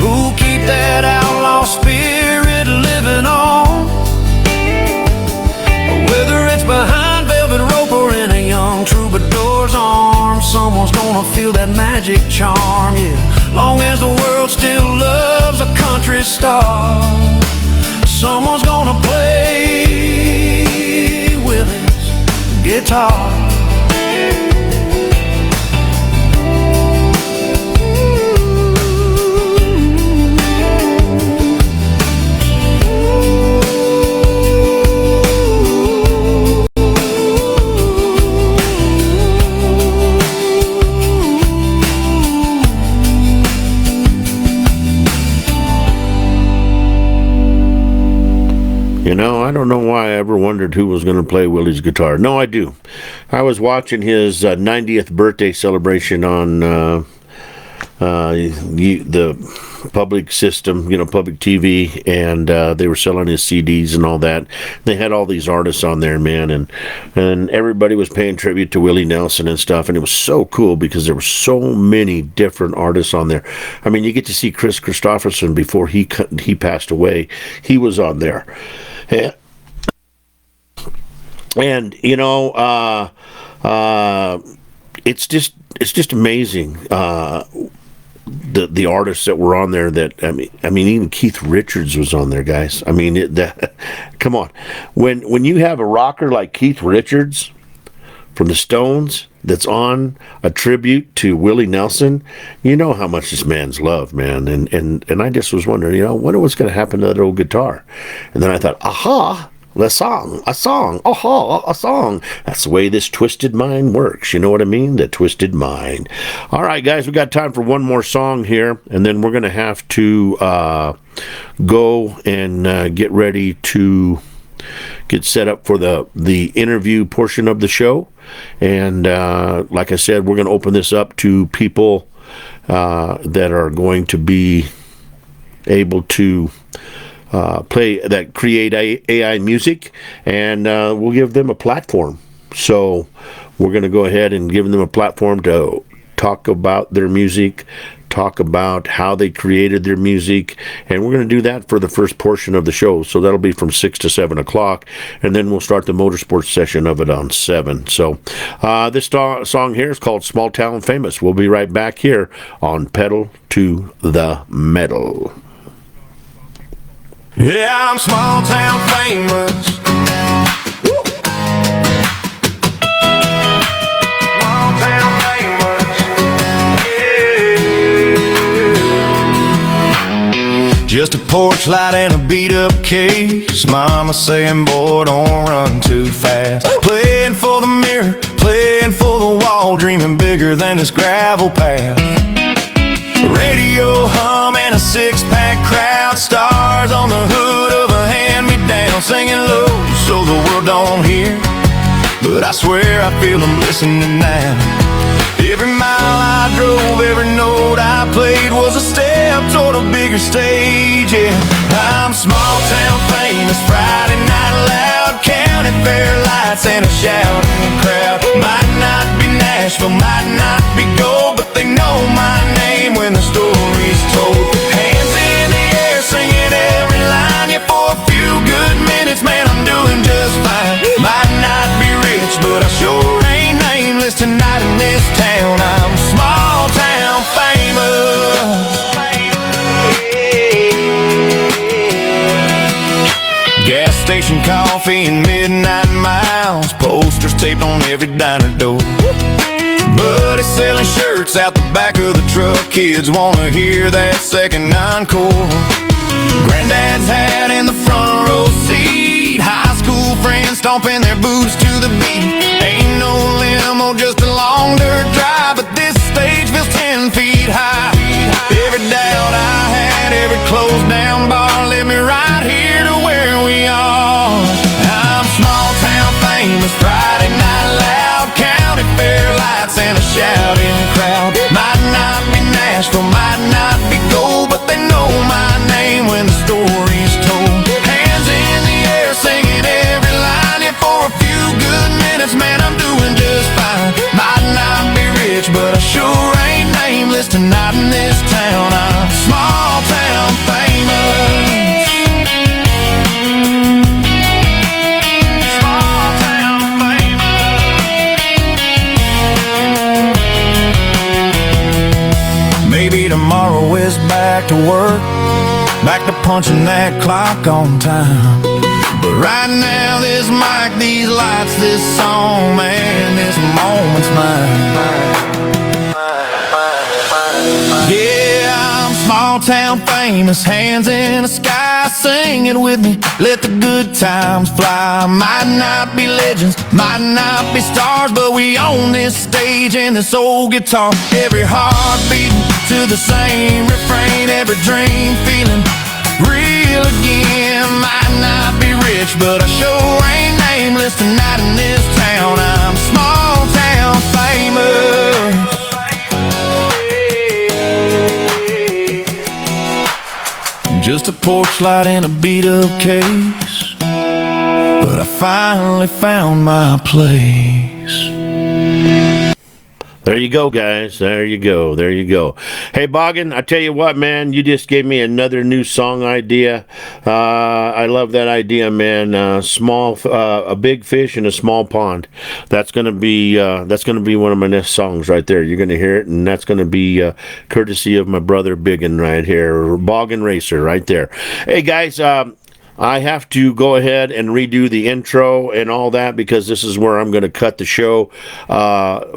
Who'll keep that outlaw spirit living on? Whether it's behind velvet rope or in a young troubadour's arms, someone's gonna feel that magic charm, yeah. Long as the world still loves a country star, someone's gonna play Willie's guitar.
You know, I don't know why I ever wondered who was going to play Willie's guitar. No, I do. I was watching his 90th birthday celebration on the public system, public TV, and they were selling his CDs and all that. They had all these artists on there, man, and everybody was paying tribute to Willie Nelson and stuff, and it was so cool because there were so many different artists on there. I mean, you get to see Chris Christopherson before he passed away. He was on there. And it's just amazing the artists that were on there. That I mean, even Keith Richards was on there, guys. I mean, come on, when you have a rocker like Keith Richards from the Stones that's on a tribute to Willie Nelson, you know how much this man's loved, man. And I just was wondering, what was going to happen to that old guitar? And then I thought, aha, A song. A song. That's the way this twisted mind works. You know what I mean? The twisted mind. All right, guys, we got time for one more song here, and then we're going to have to go and get ready to get set up for the interview portion of the show. And like I said, we're going to open this up to people that are going to be able to create AI music, and we'll give them a platform. So we're going to go ahead and give them a platform to talk about their music, talk about how they created their music, and we're going to do that for the first portion of the show. So that'll be from 6 to 7 o'clock, and then we'll start the motorsports session of it on 7. So this song here is called Small Town Famous. We'll be right back here on Pedal to the Metal.
Yeah, I'm small town famous. Small town famous. Yeah. Just a porch light and a beat up case. Mama saying, boy, don't run too fast. Playing for the mirror, playing for the wall, dreaming bigger than this gravel path. Radio hum and a six-pack crowd, stars on the hood of a hand-me-down, singing low so the world don't hear, but I swear I feel them listening now. Every mile I drove, every note I played was a step toward a bigger stage, yeah. I'm small town famous, Friday night loud, county fair lights and a shouting crowd. Might not be Nashville, might not be gold, but they know my name when the story's told. Hands in the air, singing every line, yeah, for a few good minutes, man, I'm doing just fine. Might not be rich, but I sure ain't nameless tonight in this town. I'm small town famous. Gas station coffee and midnight miles, posters taped on every diner door. Buddy selling shirts out the back of the truck, kids wanna hear that second encore. Granddad's hat in the front row seat, high school friends stomping their boots to the beat. Ain't no limo, just a long dirt drive, but this stage feels 10 feet high. Every doubt I had, every closed down bar led me right here to where we are. I'm small town famous, Friday night loud, county fair lights and a shouting crowd. Might not be Nashville, might not be gold, but they know my name when the story's told. Hands in the air, singing every line, and for a few good minutes, man, I'm doing just fine. Might not be rich, but I sure ain't nameless tonight in this town. I'm small town famous. Maybe tomorrow is back to work, back to punching that clock on time. But right now, this mic, these lights, this song, man, this moment's mine. Yeah, I'm small town famous, hands in the sky, sing it with me, let the good times fly. Might not be legends, might not be stars, but we own this stage and this old guitar. Every heart beating to the same refrain, every dream feeling real again. Might not be rich, but I sure ain't nameless tonight in this town. I'm small town famous. Just a porch light and a beat up case, but I finally found my place.
There you go, guys. There you go. There you go. Hey, Boggin, I tell you what, man, you just gave me another new song idea. I love that idea, man. A big fish in a small pond. That's gonna be one of my next songs right there. You're gonna hear it, and that's gonna be courtesy of my brother Biggin right here, Boggin Racer right there. Hey, guys. I have to go ahead and redo the intro and all that because this is where I'm going to cut the show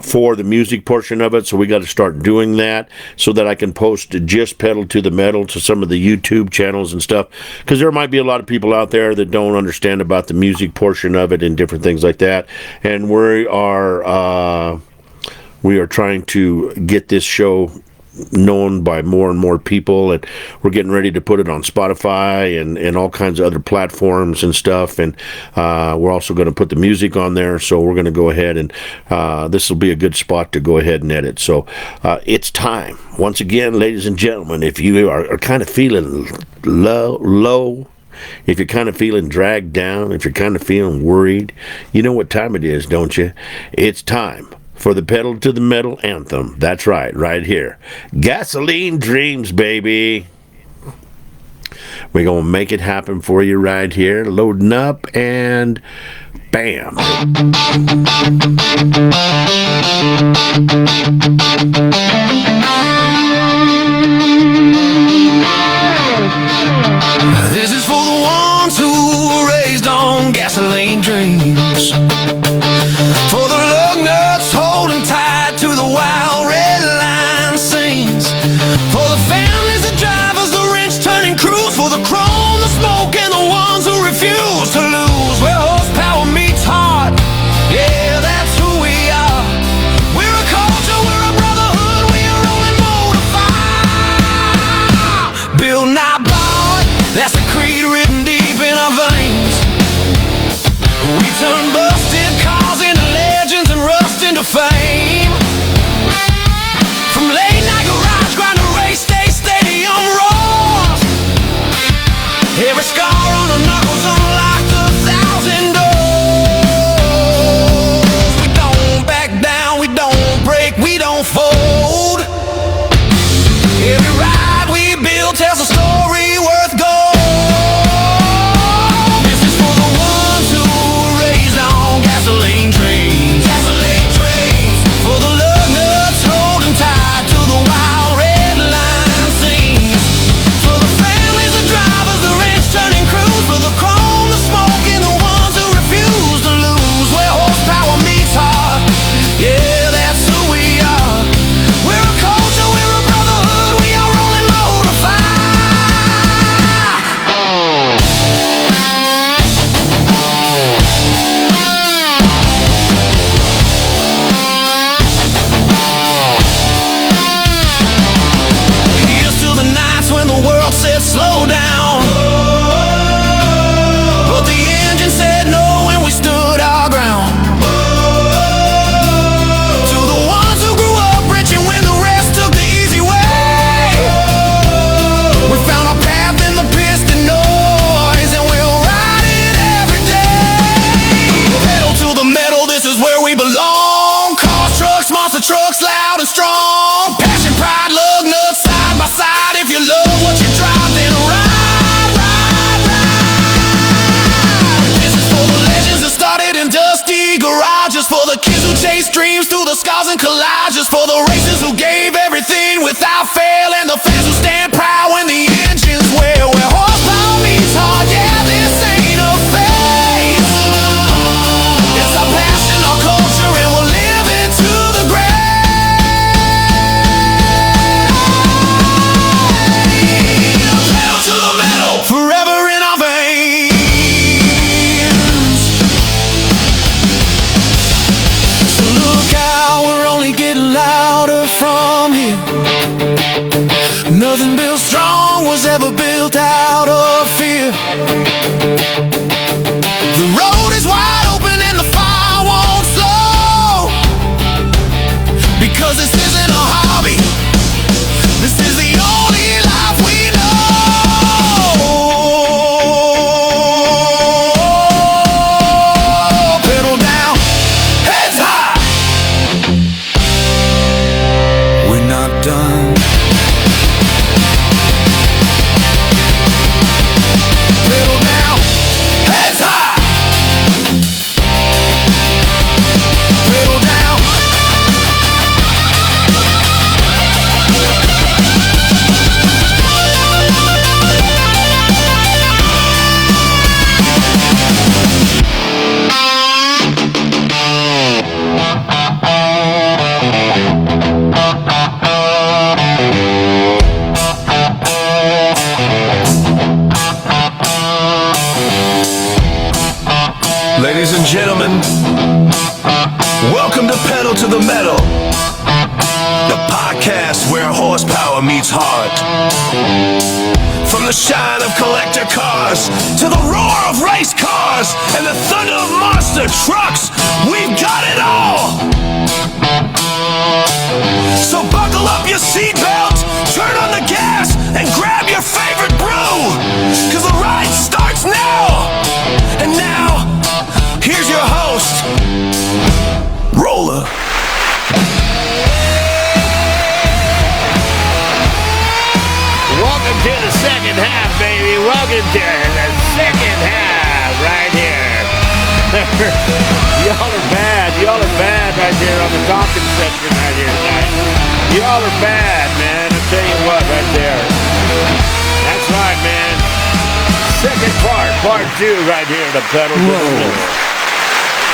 for the music portion of it. So we got to start doing that so that I can post just Pedal to the Metal to some of the YouTube channels and stuff, because there might be a lot of people out there that don't understand about the music portion of it and different things like that. And we are trying to get this show known by more and more people, and we're getting ready to put it on Spotify and all kinds of other platforms and stuff, and we're also going to put the music on there. So we're going to go ahead and this will be a good spot to go ahead and edit. So it's time once again, ladies and gentlemen, if you are kind of feeling low, if you're kind of feeling dragged down, if you're kind of feeling worried, you know what time it is, don't you? It's time for the Pedal to the Metal anthem. That's right here. Gasoline Dreams, baby. We're going to make it happen for you right here. Loading up and bam.
This is for the ones who were raised on gasoline dreams, for the lug nuts holding tight to the wild red line scenes, for the families, the drivers, the wrench turning crews, for the chrome, the smoke, and the ones who refuse to lose. Where horsepower meets heart, yeah, that's who we are. We're a culture, we're a brotherhood, we are rolling motor fire. Bill not bought, that's a creed written deep in our veins. We turn busted cars into legends and rust into fame. From late night garage grind to race day stadium roars, every scar on the knuckles unlocked 1,000 doors. We don't back down, we don't break, we don't fold. Every ride we build tells a story worth gold. This is for the ones who were raised on gasoline trains, for the lug nuts holding tight to the wild red line scenes, for the families, the drivers, the wrench turning crews, for the chrome, the smoke, and the ones who refuse to lose. Where horsepower meets heart, yeah, that's who we are. We're a culture, we're a brotherhood, we are rolling motor fire. Here's to the nights when the world said slow down, but the engine said no and we stood our ground. To the ones who grew up rich and when the rest took the easy way, we found our path in the piston noise and we'll ride it every day. Pedal to the metal, this is where we belong. Cars, trucks, monster trucks, loud and strong. Passion, pride, lug nuts, side by side. If you love what you drive, then ride, ride, ride. This is for the legends that started in dusty garages, for the kids who chase dreams through the scars and collages, for the racers who gave everything without fail, and the fans who stand proud when the engines wail. Where horsepower meets heart, yeah, this ain't a phase. It's our passion, our culture, and we'll live it to the grave. Pedal to the metal, forever in our veins. So look out, we're only getting louder from here. Nothing built strong was ever built out of fear. The road is wide open and the fire won't slow, because this isn't a hobby, this is the only life we know. Pedal down, heads high. We're not done. Pedal
Ladies and gentlemen, welcome to Pedal to the Metal, the podcast where horsepower meets heart. From the shine of collector cars to the roar of race cars and the thunder of monster trucks, we've got it all. So buckle up your seatbelt, turn on the gas, and grab your favorite brew, 'cause the ride starts now. And now, here's your host, Roller.
Welcome to the second half, baby. Welcome to the second half right here. Y'all are bad. Y'all are bad right there on the talking section right here tonight. Y'all are bad, man. I'll tell you what right there. That's right, man. Second part 2 right here, the pedal to the metal.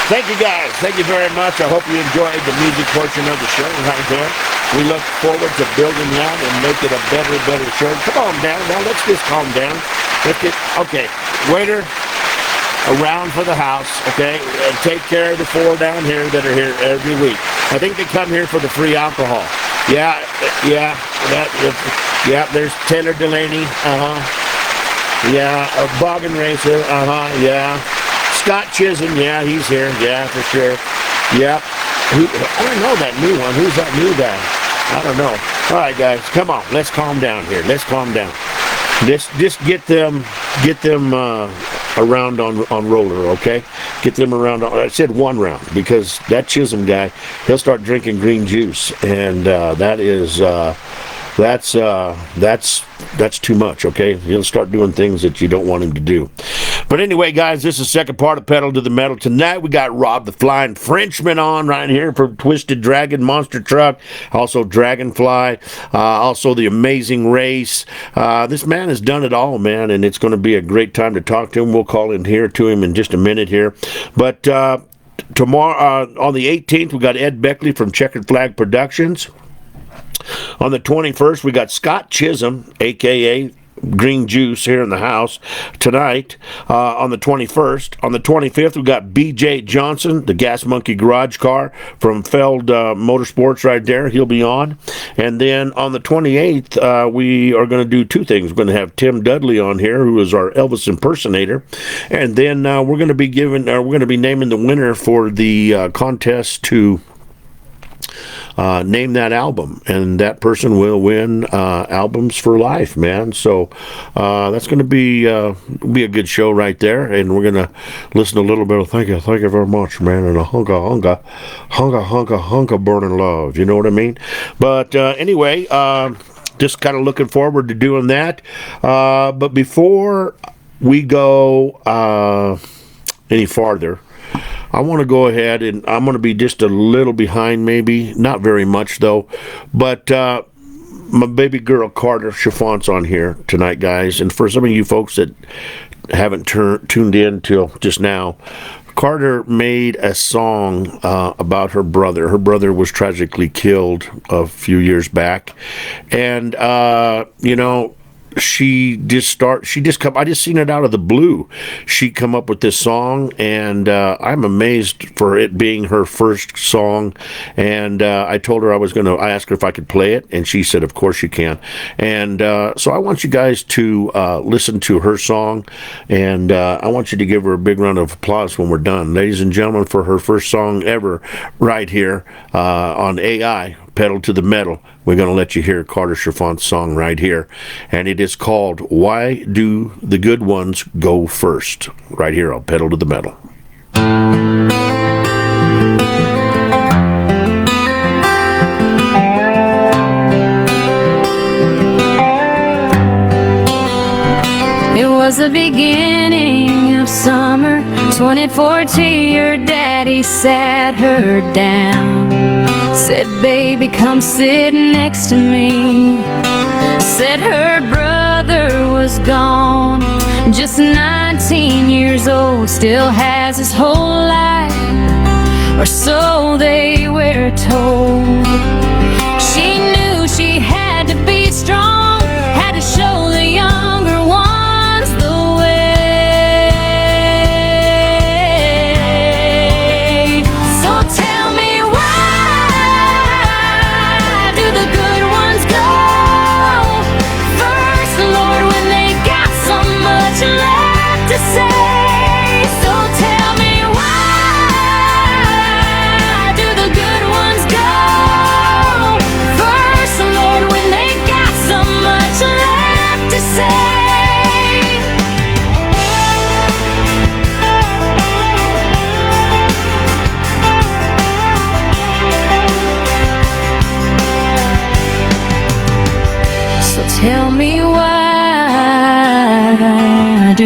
Thank you, guys. Thank you very much. I hope you enjoyed the music portion of the show right there. We look forward to building that and make it a better show. Come on down. Now, let's just calm down. Okay, waiter, around for the house, okay? And take care of the 4 down here that are here every week. I think they come here for the free alcohol. Yeah, there's Taylor Delaney, Yeah, Boggin Racer, yeah. Scott Chisholm, yeah, he's here, yeah, for sure. Yep. I don't know that new one. Who's that new guy? I don't know. All right, guys, come on. Let's calm down here. Let's calm down. Just get them around on roller, okay? Get them around. I said 1 round because that Chisholm guy, he'll start drinking green juice, and that's too much, okay? He'll start doing things that you don't want him to do. But anyway, guys, this is the second part of Pedal to the Metal. Tonight we got Rob the Flying Frenchman on right here for Twisted Dragon Monster Truck, also Dragonfly, also the Amazing Race. This man has done it all, man, and it's going to be a great time to talk to him. We'll call in here to him in just a minute here. But tomorrow, on the 18th, we got Ed Beckley from Checkered Flag Productions. On the 21st, we got Scott Chisholm, a.k.a. Green Juice, here in the house tonight. On the 21st. On the 25th, we got B.J. Johnson, the Gas Monkey Garage Car from Feld Motorsports right there. He'll be on. And then on the 28th, we are going to do 2 things. We're going to have Tim Dudley on here, who is our Elvis impersonator. And then we're going to be naming the winner for the contest to name that album, and that person will win albums for life, man. So that's going to be a good show right there, and we're going to listen to a little bit of thank you very much, man, and a hunka burning love, you know what I mean? But anyway, just kind of looking forward to doing that. But before we go any farther, I want to go ahead, and I'm going to be just a little behind, maybe not very much though, but my baby girl Carter Chiffon's on here tonight, guys. And for some of you folks that haven't tuned in till just now, Carter made a song about her brother. Her brother was tragically killed a few years back, and I just seen it out of the blue. She come up with this song, and I'm amazed for it being her first song. And I told her I asked her if I could play it, and she said, of course you can. And so I want you guys to listen to her song, and I want you to give her a big round of applause when we're done. Ladies and gentlemen, for her first song ever right here on AI, Pedal to the Metal, we're going to let you hear Carter Chiffon's song right here, and it is called Why Do the Good Ones Go First, right here on Pedal to the Metal.
It was the beginning of summer 2014. Your daddy sat her down, said, baby, come sit next to me. Said her brother was gone, just 19 years old, still has his whole life, or so they were told. She knew she had to be strong, had to show the younger ones the way.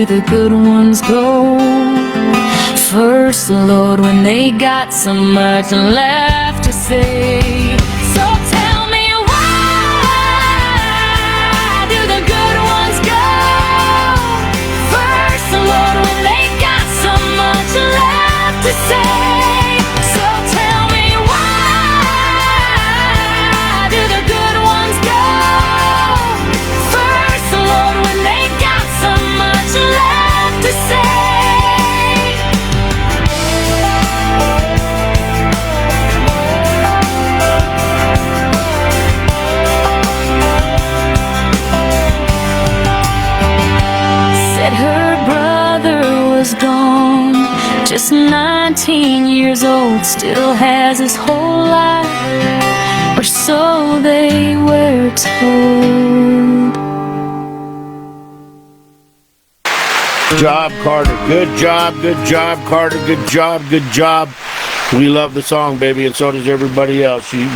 do the good ones go first, Lord, when they got so much left to say? So tell me, why do the good ones go first, Lord, when they got so much left to say? So tell me, why do the good ones go first, Lord, when they got so much left to say? Said her brother was gone, just 19 years old, still has his whole life, or so they were told.
Job, Carter. Good job, Carter. Good job. We love the song, baby, and so does everybody else. You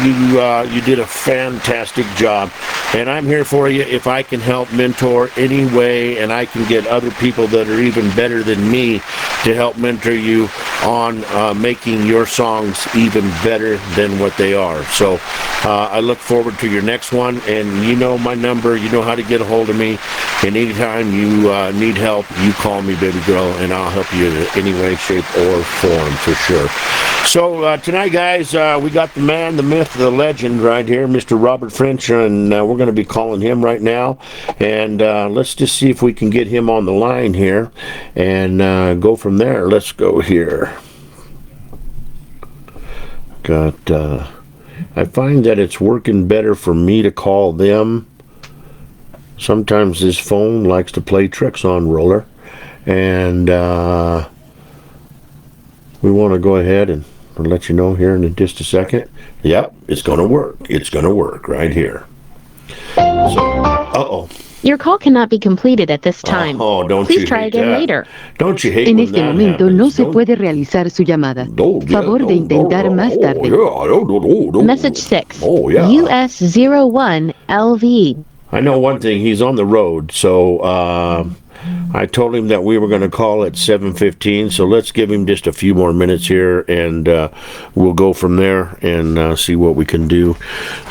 did a fantastic job, and I'm here for you if I can help mentor any way, and I can get other people that are even better than me to help mentor you on making your songs even better than what they are. So I look forward to your next one, and you know my number. You know how to get a hold of me, and anytime you need help, you call me, baby girl, and I'll help you in any way, shape, or form for sure. So tonight, guys, we got the man, the myth, the legend right here, Mr. Robert French, and we're going to be calling him right now. And let's just see if we can get him on the line here and go from there. Let's go here. I find that it's working better for me to call them. Sometimes this phone likes to play tricks on Roller. And we want to go ahead and let you know here in just a second. Yep, it's going to work. It's going to work right here. So,
Your call cannot be completed at this time.
Don't
Please
you
try
hate
again
that?
later.
Don't you hate
En
when
este
that
momento
happens?
no se
Don't-
puede realizar su llamada.
Oh, yeah,
Favor de intentar más tarde.
Message 6.
Oh, yeah.
US01 LV.
I know one thing. He's on the road, so I told him that we were going to call at 7:15. So let's give him just a few more minutes here, and we'll go from there and see what we can do.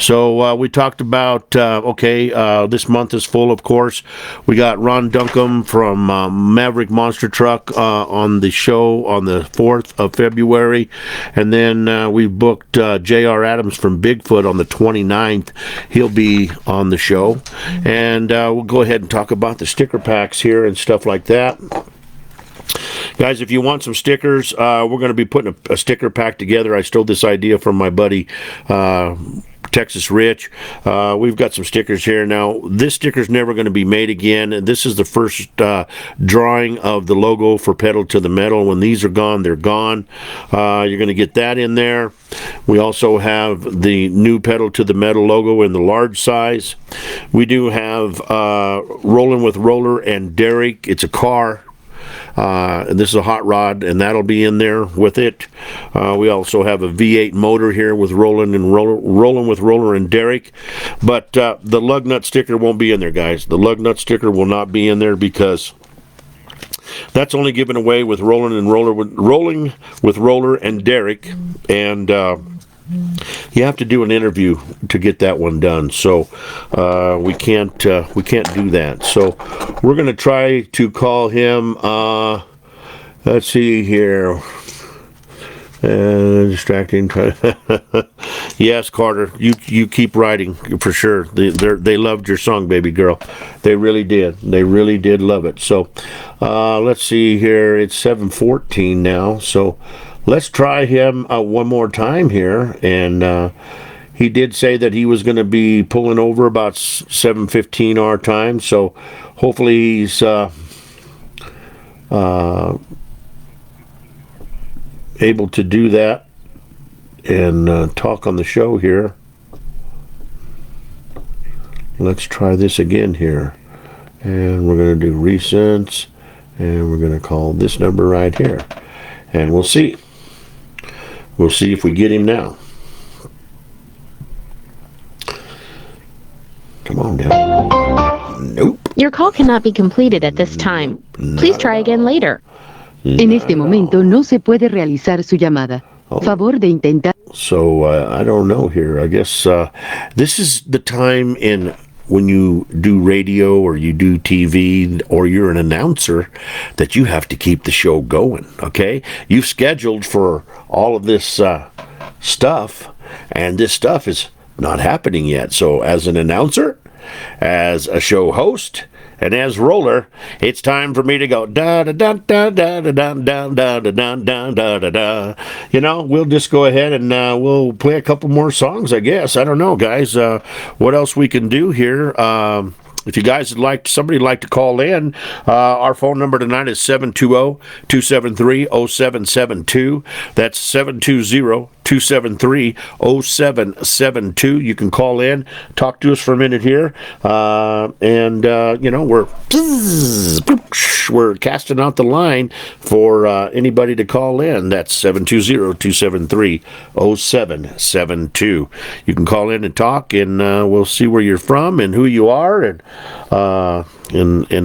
So we talked about this month is full, of course. We got Ron Duncombe from Maverick Monster Truck on the show on the 4th of February, and then we booked J.R. Adams from Bigfoot on the 29th. He'll be on the show. And we'll go ahead and talk about the sticker packs here and stuff like that. Guys, if you want some stickers, we're going to be putting a sticker pack together. I stole this idea from my buddy Texas Rich. We've got some stickers here. Now, this sticker's never going to be made again. This is the first drawing of the logo for Pedal to the Metal. When these are gone, they're gone. You're going to get that in there. We also have the new Pedal to the Metal logo in the large size. We do have Rolling with Roller and Derek. It's a car. And this is a hot rod, and that'll be in there with it. We also have a V8 motor here with Rolling with Roller and Derek. But the lug nut sticker won't be in there, guys. The lug nut sticker will not be in there because that's only given away with Rolling with Roller and Derek, and you have to do an interview to get that one done. So we can't do that. So we're gonna try to call him. Let's see here. Distracting. Yes, Carter, you keep writing for sure. They loved your song, baby girl. They really did. They really did love it. So let's see here. It's 7:14 now. So let's try him one more time here. And he did say that he was going to be pulling over about 7:15 our time. So hopefully he's able to do that and talk on the show here. Let's try this again here, and we're going to do recents, and we're going to call this number right here, and we'll see if we get him now. Come on down. Nope.
Your call cannot be completed at this time. Please try again later.
En este momento no se puede realizar su llamada. Favor de intentar.
So I don't know here. I guess this is the time in when you do radio or you do TV or you're an announcer that you have to keep the show going, okay? You've scheduled for all of this stuff, and this stuff is not happening yet. So as an announcer, as a show host, and as roller, it's time for me to go da da da da da da da da da da da da da da da. You know, we'll just go ahead and we'll play a couple more songs, I guess. I don't know, guys. What else we can do here? If you guys would like, somebody would like to call in, our phone number tonight is 720-273-0772. That's 720-273-0772. You can call in, talk to us for a minute here, and you know, we're casting out the line for anybody to call in. That's 720-273-0772. You can call in and talk, and we'll see where you're from and who you are, and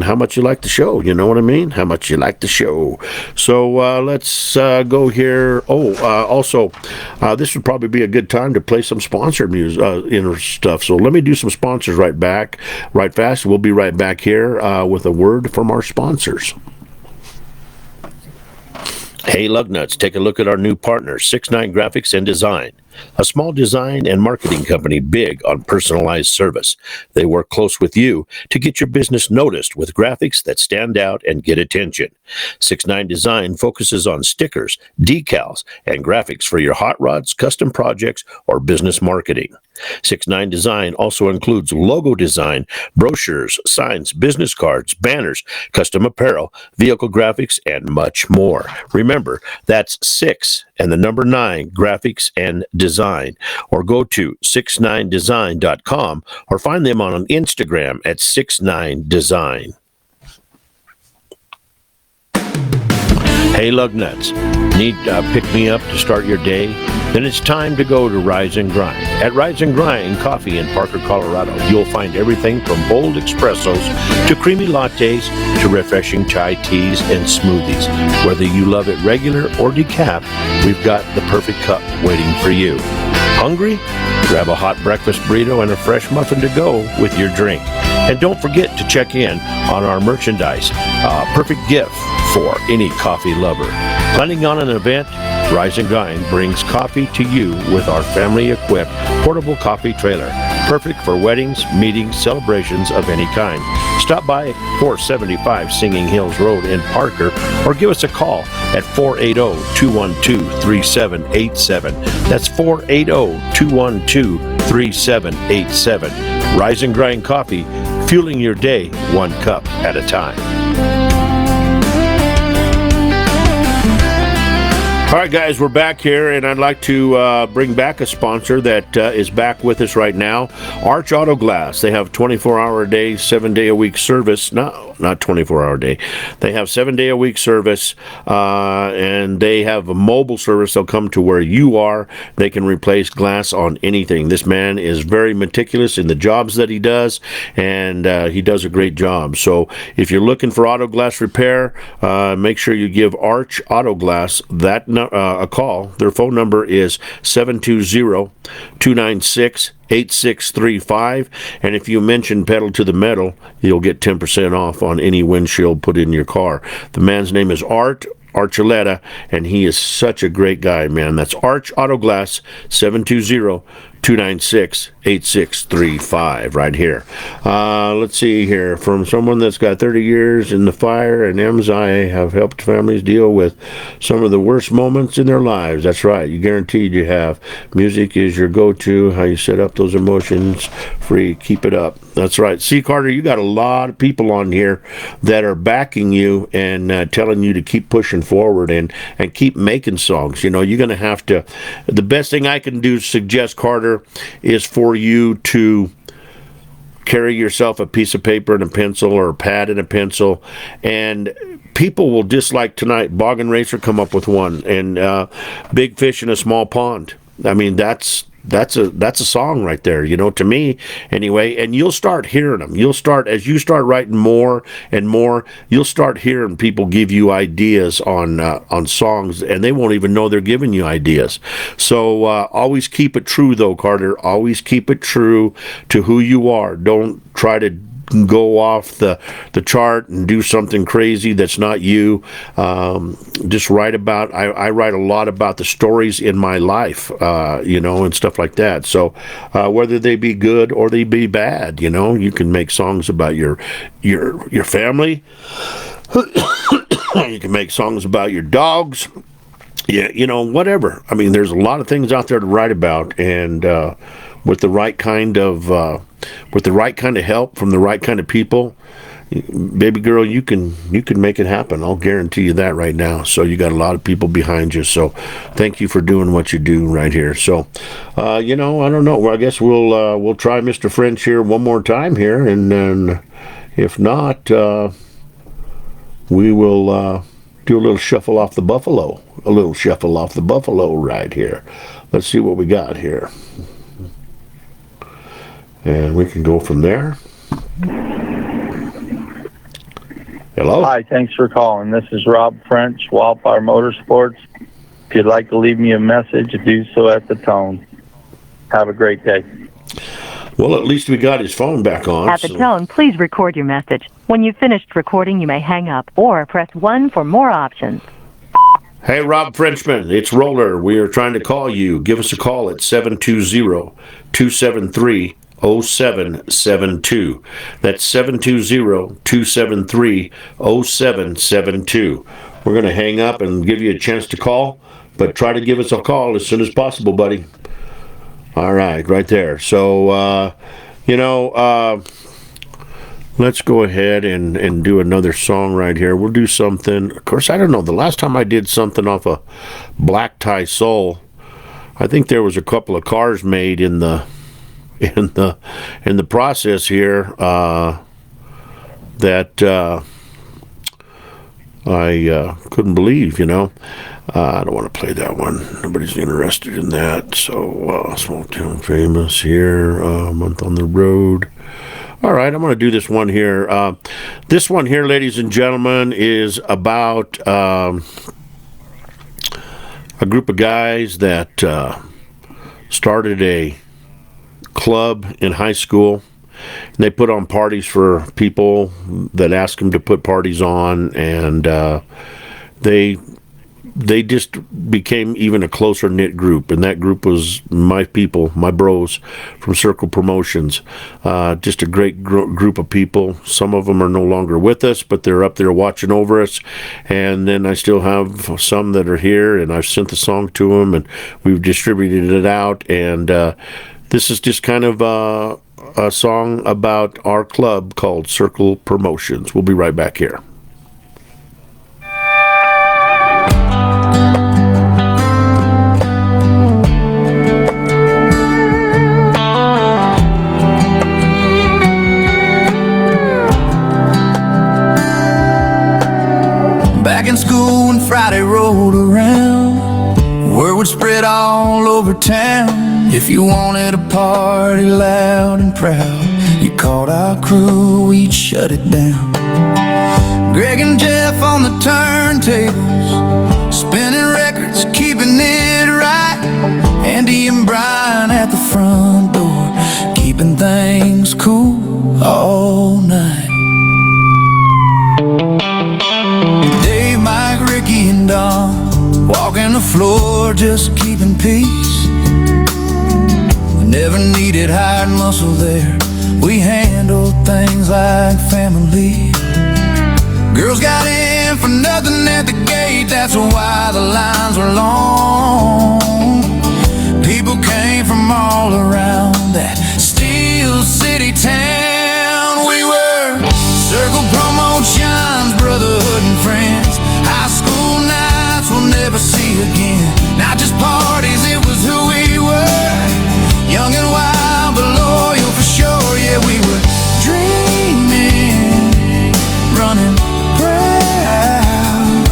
how much you like the show. You know what I mean? How much you like the show. So let's go here. Also, this would probably be a good time to play some sponsored music, stuff. So let me do some sponsors right fast. We'll be right back here with a word from our sponsors. Hey Lugnuts, take a look at our new partner, 69 Graphics and Design, a small design and marketing company big on personalized service. They work close with you to get your business noticed with graphics that stand out and get attention. 69 Design focuses on stickers, decals, and graphics for your hot rods, custom projects, or business marketing. 69 Design also includes logo design, brochures, signs, business cards, banners, custom apparel, vehicle graphics, and much more. Remember, that's 6 and the number 9 graphics and design, or go to 69design.com or find them on Instagram at 69design. Hey Lugnuts, need pick-me-up to start your day? Then it's time to go to Rise and Grind. At Rise and Grind Coffee in Parker, Colorado, you'll find everything from bold espressos to creamy lattes to refreshing chai teas and smoothies. Whether you love it regular or decaf, we've got the perfect cup waiting for you. Hungry? Grab a hot breakfast burrito and a fresh muffin to go with your drink. And don't forget to check in on our merchandise. Perfect gift for any coffee lover. Planning on an event? Rise and Grind brings coffee to you with our family-equipped portable coffee trailer. Perfect for weddings, meetings, celebrations of any kind. Stop by 475 Singing Hills Road in Parker or give us a call at 480-212-3787. That's 480-212-3787. Rise and Grind Coffee, fueling your day one cup at a time. All right, guys, we're back here, and I'd like to bring back a sponsor that is back with us right now, Arch Auto Glass. They have 24-hour-a-day, 7-day-a-week service. No, not 24-hour-a-day. They have 7-day-a-week service, and they have a mobile service. They'll come to where you are. They can replace glass on anything. This man is very meticulous in the jobs that he does, and he does a great job. So if you're looking for auto glass repair, make sure you give Arch Auto Glass a call. Their phone number is 720-296-8635, and if you mention Pedal to the Metal, you'll get 10% off on any windshield put in your car. The man's name is Art Archuleta, and he is such a great guy, man. That's Arch Auto Glass, 720-296-8635 right here. Let's see here. From someone that's got 30 years in the fire and EMS, I have helped families deal with some of the worst moments in their lives. That's right. You guaranteed you have. Music is your go-to, how you set up those emotions free. Keep it up. That's right. See, Carter, you got a lot of people on here that are backing you and telling you to keep pushing forward and keep making songs. You know, you're going to have to. The best thing I can do, suggest, Carter, is for you to carry yourself a piece of paper and a pencil, or a pad and a pencil, and people will, just like tonight, Boggin Racer come up with one, and Big Fish in a Small Pond. I mean, that's that's a song right there, to me anyway. And you'll start hearing them. As you start writing more and more, you'll start hearing people give you ideas on songs, and they won't even know they're giving you ideas. So always keep it true, though, Carter. Always keep it true to who you are. Don't try to go off the chart and do something crazy that's not you. Just write about, I write a lot about the stories in my life, and stuff like that. So whether they be good or they be bad, you can make songs about your family. You can make songs about your dogs. Yeah, whatever. I mean, there's a lot of things out there to write about, and with the right kind of help from the right kind of people, baby girl, you can make it happen. I'll guarantee you that right now. So you got a lot of people behind you. So thank you for doing what you do right here. So I don't know. Well, I guess we'll try Mr. French here one more time here, and then if not, we will do a little shuffle off the buffalo. A little shuffle off the buffalo right here. Let's see what we got here. And we can go from there. Hello?
Hi, thanks for calling. This is Rob French, Wildfire Motorsports. If you'd like to leave me a message, do so at the tone. Have a great day.
Well, at least we got his phone back on.
At the tone, please record your message. When you've finished recording, you may hang up or press 1 for more options.
Hey, Rob Frenchman, it's Roller. We are trying to call you. Give us a call at 720-273-0772. That's 720-273-0772. We're going to hang up and give you a chance to call, but try to give us a call as soon as possible, buddy. All right, right there. So, let's go ahead and do another song right here. We'll do something. Of course, I don't know. The last time I did something off of Black Tie Soul, I think there was a couple of cars made in the process here that I couldn't believe. I don't want to play that one. Nobody's interested in that. So, Small Town Famous here, Month on the Road. All right, I'm going to do this one here. This one here, ladies and gentlemen, is about a group of guys that started a club in high school. And they put on parties for people that asked them to put parties on, and they just became even a closer knit group, and that group was my people, my bros from Circle Promotions. Just a great group of people. Some of them are no longer with us, but they're up there watching over us. And then I still have some that are here, and I've sent the song to them, and we've distributed it out. And this is just kind of a song about our club called Circle Promotions. We'll be right back here.
Back in school when Friday rolled around, word would spread all over town. If you wanted a party loud and proud, you called our crew, we'd shut it down. Greg and Jeff on the turntables, spinning records, keeping it right. Andy and Brian at the front door, keeping things cool all night. Dave, Mike, Ricky, and Don, walking the floor, just keeping peace. We never needed hide muscle there. We handled things like family. Girls got in for nothing at the gate, that's why the lines were long. People came from all around that Steel City town. We were Circle Promotions, brotherhood and friends. High school nights we'll never see again. Not just parties, it was who we were. Young and wild, but loyal for sure. Yeah, we were dreaming, running proud.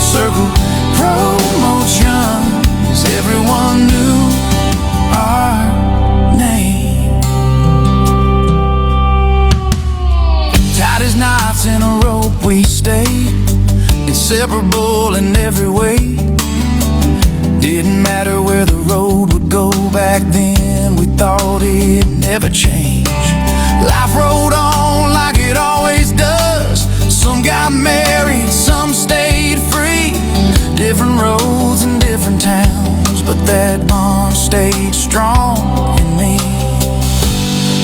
Circle Promotions, everyone knew our inseparable in every way. Didn't matter where the road would go back then, we thought it'd never change. Life rolled on like it always does. Some got married, some stayed free. Different roads and different towns, but that bond stayed strong in me.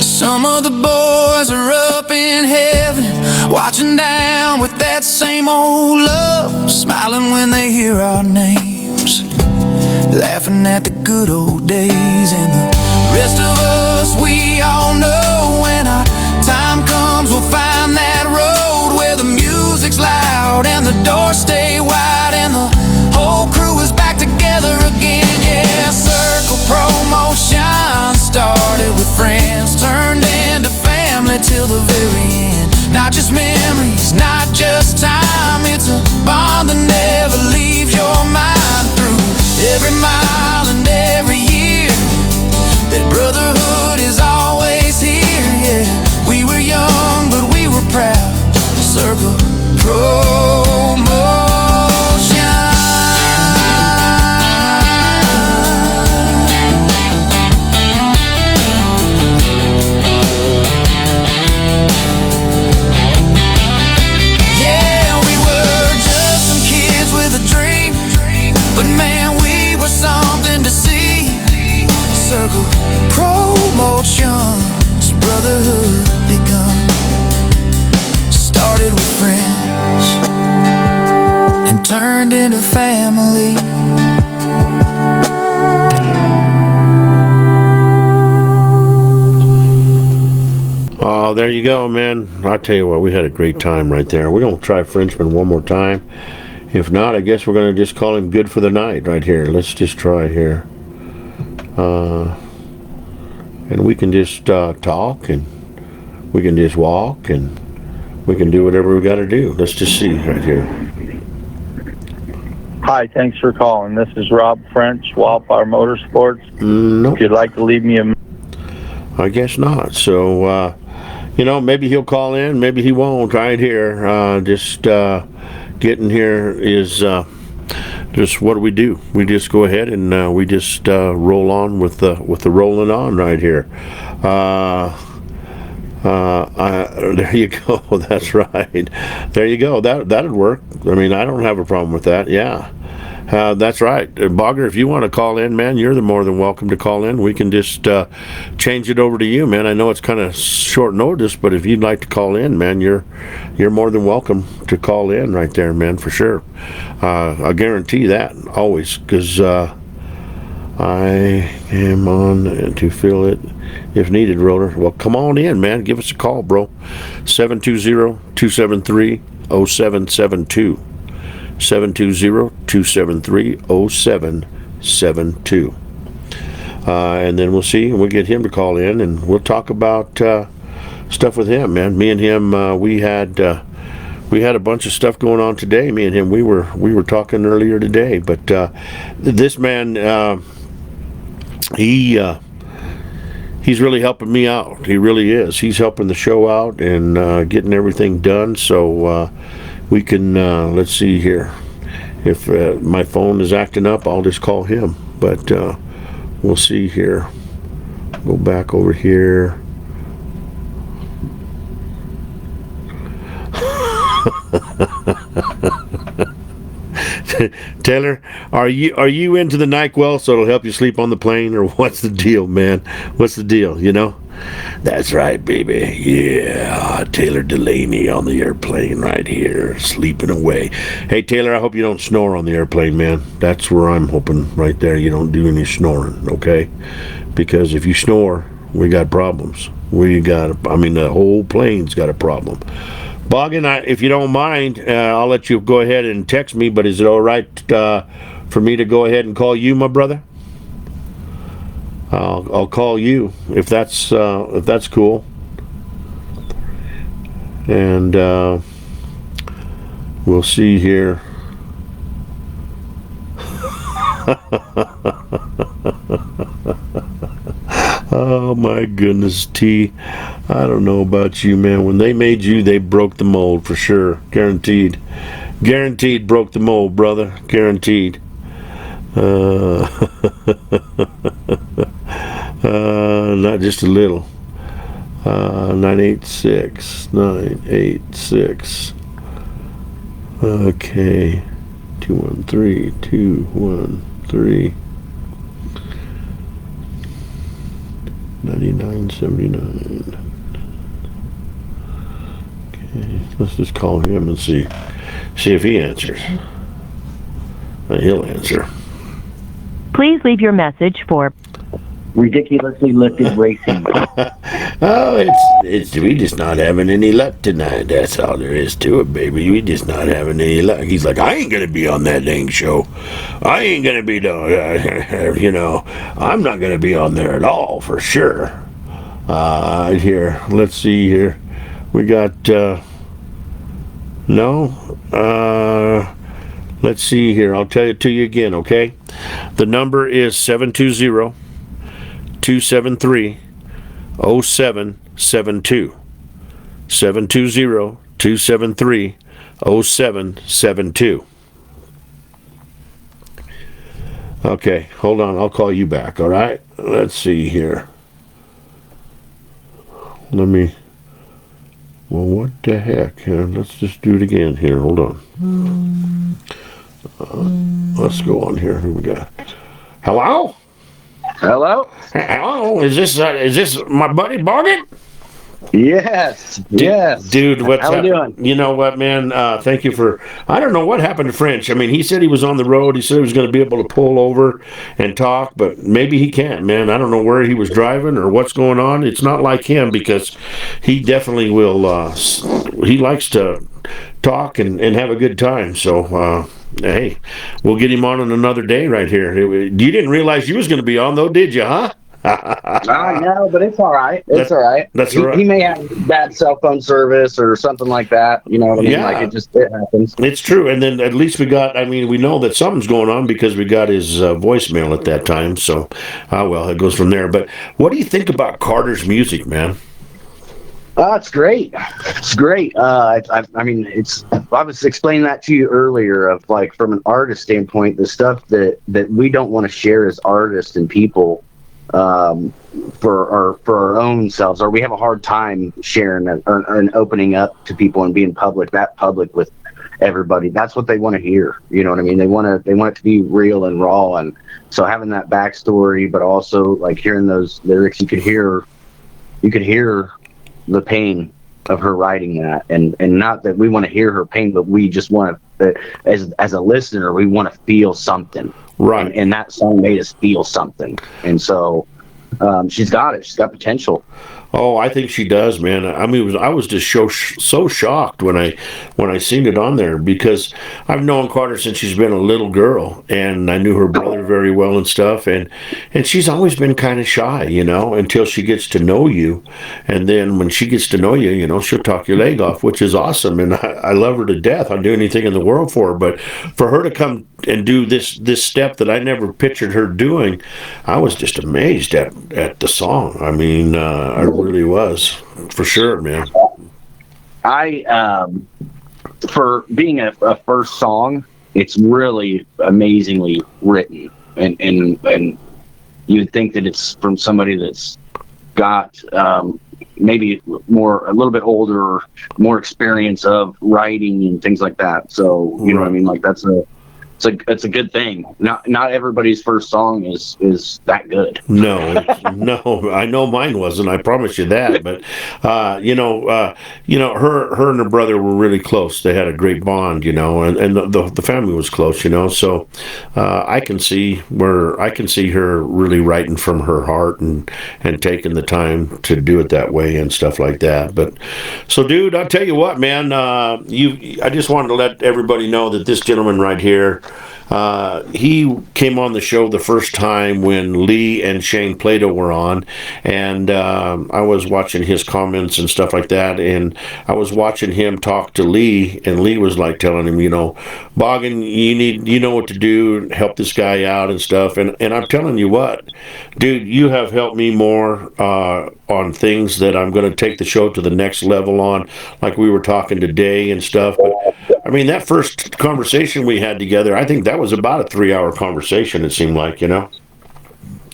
Some of the boys are up in heaven, watching down with that same old love, smiling when they hear our names, laughing at the good old days. And the rest of us, we all know when our time comes, we'll find that road where the music's loud and the doors stay wide and the whole crew is back together again. Yeah, Circle Promotion started with friends, turned into family till the very end. Not just memories, not just time, it's a bond that never leaves your mind. Through every mile and every year, that brotherhood is always here. Yeah, we were young but we were proud. Circle Promotion. But man, we were something to see. Circle Promotions, brotherhood begun. Started with friends and turned into family.
Oh, there you go, man. I tell you what, we had a great time right there. We're going to try Frenchman one more time. If not, I guess we're going to just call him good for the night right here. Let's just try here. And we can just talk, and we can just walk, and we can do whatever we got to do. Let's just see right here.
Hi, thanks for calling. This is Rob French, Wildfire Motorsports.
Nope.
If you'd like to leave me a...
I guess not. So, maybe he'll call in, maybe he won't right here. Getting here is just what do? We just go ahead and we just roll on with the rolling on right here. There you go. That's right. There you go. That'd work. I mean, I don't have a problem with that. Yeah. That's right. Bogger, if you want to call in, man, you're more than welcome to call in. We can just change it over to you, man. I know it's kind of short notice, but if you'd like to call in, man, you're more than welcome to call in right there, man, for sure. I guarantee that, always, because I am on to fill it if needed, Roller. Well, come on in, man. Give us a call, bro. 720-273-0772. 720-273-0772. And then we'll see, and we'll get him to call in, and we'll talk about stuff with him, man. Me and him, we had a bunch of stuff going on today. Me and him, we were talking earlier today, but this man, he's really helping me out. He really is. He's helping the show out and getting everything done. So we can, let's see here. If my phone is acting up, I'll just call him. But we'll see here. Go back over here. Taylor, are you into the NyQuil so it'll help you sleep on the plane, or what's the deal, man? What's the deal, That's right, baby. Yeah, Taylor Delaney on the airplane right here, sleeping away. Hey, Taylor, I hope you don't snore on the airplane, man. That's where I'm hoping right there. You don't do any snoring, okay? Because if you snore, we got problems. The whole plane's got a problem. Boggin, if you don't mind, I'll let you go ahead and text me, but is it all right for me to go ahead and call you, my brother? I'll call you if that's cool. And we'll see here. Oh my goodness, T. I don't know about you, man. When they made you, they broke the mold for sure. Guaranteed. Guaranteed broke the mold, brother. Guaranteed. Not just a little. 986. Okay. 213. 9979. Okay, let's just call him and see if he answers. He'll answer.
Please leave your message for
Ridiculously Lifted Racing.
Oh, it's we just not having any luck tonight. That's all there is to it, baby. We just not having any luck. He's like, I ain't gonna be on that dang show. I ain't gonna be I'm not gonna be on there at all for sure. Here, let's see here. We got let's see here. I'll tell it to you again, okay? The number is 720-273-0772. 720-273-0772. Okay, hold on. I'll call you back, all right? Let's see here. Well, what the heck? Let's just do it again here. Hold on. Let's go on here. Who we got? Hello?
Hello?
Hello? Is this my buddy Boggin?
Yes.
Dude, what's
How
up?
we doing?
You know what, man? Thank you for. I don't know what happened to French. I mean, he said he was on the road. He said he was going to be able to pull over and talk, but maybe he can't, man. I don't know where he was driving or what's going on. It's not like him because he definitely will. He likes to talk and have a good time. So, hey, we'll get him on another day right here. You didn't realize you was going to be on, though, did you, huh?
I know, but it's all right. It's all right.
That's all right.
He may have bad cell phone service or something like that. You know what I mean?
Yeah.
Like it happens.
It's true. And then at least we know that something's going on because we got his voicemail at that time. So, well, it goes from there. But what do you think about Carter's music, man?
It's great. It's great. I mean, I was explaining that to you earlier of like from an artist standpoint, the stuff that we don't want to share as artists and people for our own selves, or we have a hard time sharing and opening up to people and being public with everybody. That's what they want to hear. You know what I mean? They want it to be real and raw. And so having that backstory, but also like hearing those lyrics, you could hear the pain of her writing that, and not that we want to hear her pain, but we just want to, as a listener, we want to feel something.
Right.
And that song made us feel something. And so she's got it. She's got potential.
Oh, I think she does, man. I mean, I was just so shocked when I seen it on there because I've known Carter since she's been a little girl, and I knew her brother very well and stuff, and she's always been kind of shy, until she gets to know you, and then when she gets to know you, she'll talk your leg off, which is awesome, and I love her to death. I'd do anything in the world for her, but for her to come and do this step that I never pictured her doing, I was just amazed at the song. I mean, I really was, for sure, man.
For being a first song, it's really amazingly written, and you'd think that it's from somebody that's got maybe a little bit older, more experience of writing and things like that. So you know what I mean? Like it's a good thing. Not everybo's first song is that good.
No, I know mine wasn't. I promise you that. But her and her brother were really close. They had a great bond, and the family was close, So I can see her really writing from her heart and taking the time to do it that way and stuff like that. But so, dude, I'll tell you what, man. I just wanted to let everybody know that this gentleman right here. He came on the show the first time when Lee and Shane Plato were on, and I was watching his comments and stuff like that, and I was watching him talk to Lee, and Lee was like telling him, Boggin, you know what to do, help this guy out and stuff, and I'm telling you what, dude, you have helped me more on things that I'm going to take the show to the next level on, like we were talking today and stuff, but I mean, that first conversation we had together, I think that was about a 3-hour conversation. It seemed like,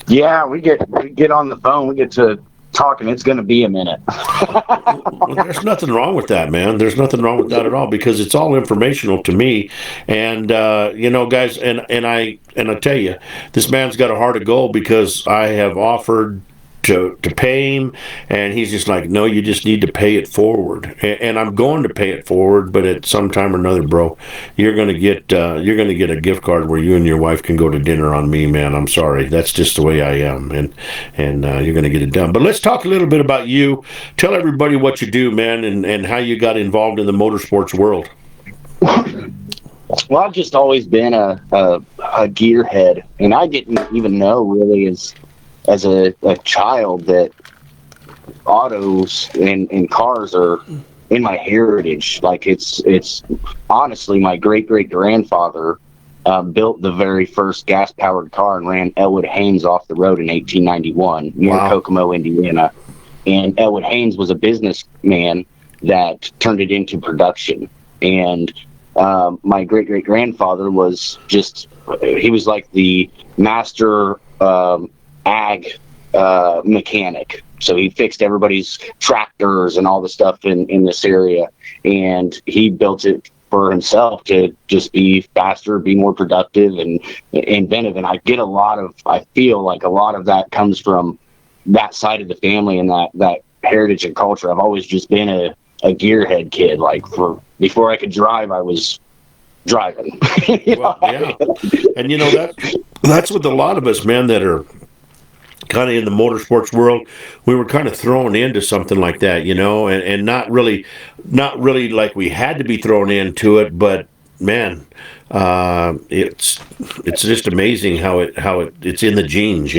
Yeah, we get on the phone, we get to talking. It's going to be a minute.
Well, there's nothing wrong with that, man. There's nothing wrong with that at all because it's all informational to me. And guys, and I tell you, this man's got a heart of gold because I have offered to pay him, and he's just like, no, you just need to pay it forward. And I'm going to pay it forward, but at some time or another, bro, you're gonna get a gift card where you and your wife can go to dinner on me, man. I'm sorry, that's just the way I am, and you're gonna get it done. But let's talk a little bit about you. Tell everybody what you do, man, and how you got involved in the motorsports world.
Well, I've just always been a gearhead, and I didn't even know really as a child that autos and cars are in my heritage. Like it's honestly, my great grandfather built the very first gas powered car and ran Elwood Haynes off the road in 1891 near Kokomo, Indiana. And Elwood Haynes was a businessman that turned it into production. And my great grandfather was he was like the master ag mechanic. So he fixed everybody's tractors and all the stuff in this area, and he built it for himself to just be faster, be more productive and inventive. And I feel like a lot of that comes from that side of the family and that heritage and culture. I've always just been a gearhead kid. Like before I could drive, I was driving.
Well, yeah. And that's with a lot of us, man, that are kind of in the motorsports world. We were kind of thrown into something like that, and not really like we had to be thrown into it, but man, it's just amazing how it's in the genes,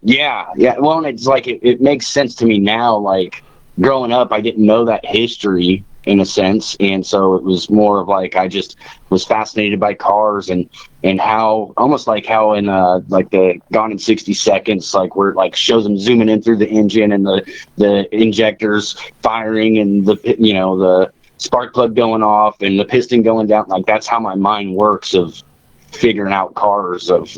Yeah. Well, and it's like it makes sense to me now. Like growing up, I didn't know that history in a sense, and so it was more of like I just was fascinated by cars and how almost like how in like the Gone in 60 Seconds, like where it like shows them zooming in through the engine and the injectors firing and the spark plug going off and the piston going down. Like that's how my mind works of figuring out cars, of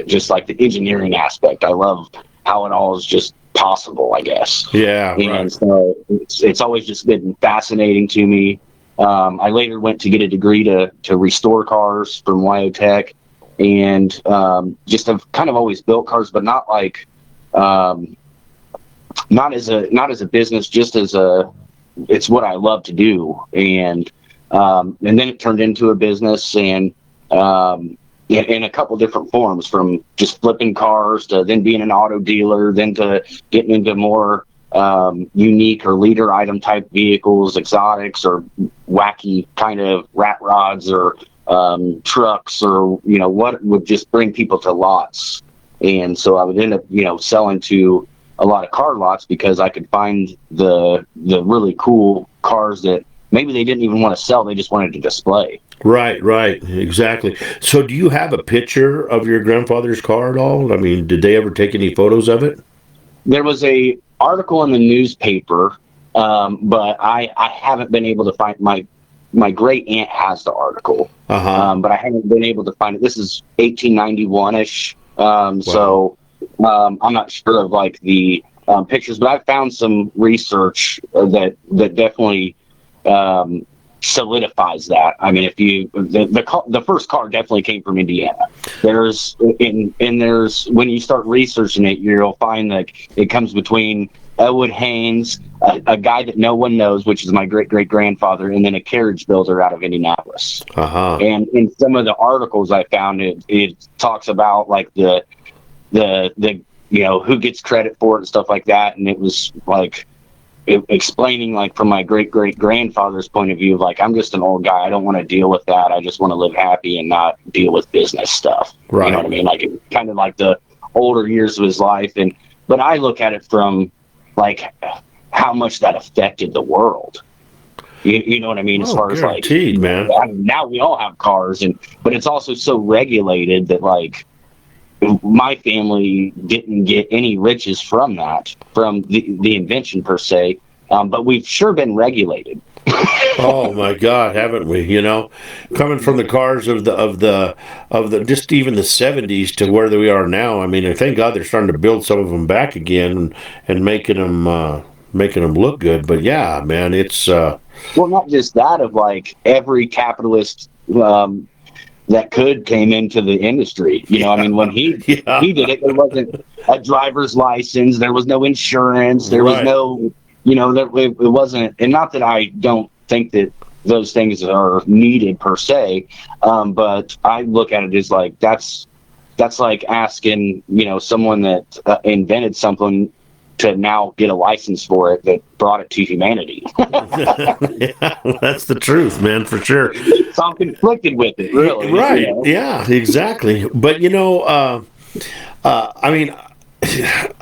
just like the engineering aspect. I love how it all is just possible, I guess.
Yeah.
And
right.
so it's always just been fascinating to me. I later went to get a degree to restore cars from Wyotech, and just have kind of always built cars, but not like not as a business, just as it's what I love to do. And then it turned into a business, and in a couple different forms, from just flipping cars to then being an auto dealer, then to getting into more unique or leader item type vehicles, exotics, or wacky kind of rat rods, or trucks, or what would just bring people to lots. And so I would end up selling to a lot of car lots because I could find the really cool cars that maybe they didn't even want to sell, they just wanted to display.
Right, exactly. So do you have a picture of your grandfather's car at all? I mean, did they ever take any photos of it?
There was a article in the newspaper, but I haven't been able to find. My great aunt has the article, but I haven't been able to find it. This is 1891-ish, wow. So I'm not sure of like the pictures, but I found some research that definitely solidifies that. I mean, if the first car definitely came from Indiana. There's when you start researching it, you'll find that it comes between Elwood Haynes, a guy that no one knows, which is my great grandfather, and then a carriage builder out of Indianapolis. And in some of the articles I found, it talks about like the who gets credit for it and stuff like that, and it was like explaining like from my great grandfather's point of view, like I'm just an old guy, I don't want to deal with that, I just want to live happy and not deal with business stuff. Right. You know what I mean? Like it kind of like the older years of his life, but I look at it from like how much that affected the world. You know what I mean? As far as like,
man.
I mean, now we all have cars, but it's also so regulated that like my family didn't get any riches from the invention per se, but we've sure been regulated.
Oh my God, haven't we? You know, coming from the cars of the just even the '70s to where we are now. I mean, thank God they're starting to build some of them back again and making them look good. But yeah, man, it's
Well, not just that, of like every capitalist that could came into the industry. You know, I mean, when
yeah,
he did it, there wasn't a driver's license, there was no insurance, there was
right.
no, it wasn't. And not that I don't think that those things are needed per se, but I look at it as like that's like asking someone that invented something to now get a license for it that brought it to humanity.
Yeah, that's the truth, man, for sure.
So I'm conflicted with it, really.
Right? Yeah, exactly. But I mean,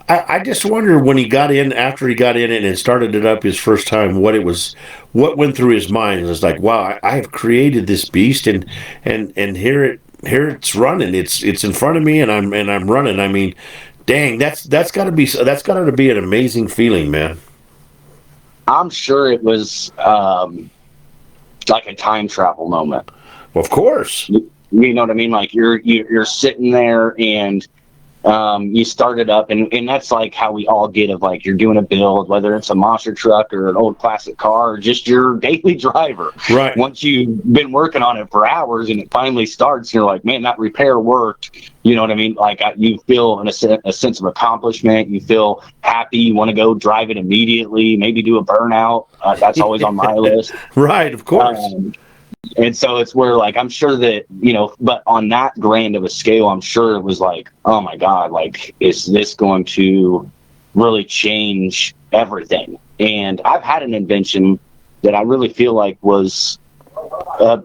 I just wonder when he got in, after he got in it and started it up his first time, what went through his mind. It was like, wow, I have created this beast, and here it's running. It's in front of me, and I'm running. I mean, dang, that's got to be an amazing feeling, man.
I'm sure it was like a time travel moment.
Of course.
You know what I mean? Like you're sitting there and you start it up, and that's like how we all get of like you're doing a build, whether it's a monster truck or an old classic car or just your daily driver.
Right.
Once you've been working on it for hours and it finally starts, you're like, man, that repair worked. You know what I mean? Like you feel a sense of accomplishment. You feel happy. You want to go drive it immediately. Maybe do a burnout. That's always on my list.
Right. Of course.
And so it's where, like, I'm sure that, but on that grand of a scale, I'm sure it was like, oh my God, like, is this going to really change everything? And I've had an invention that I really feel like was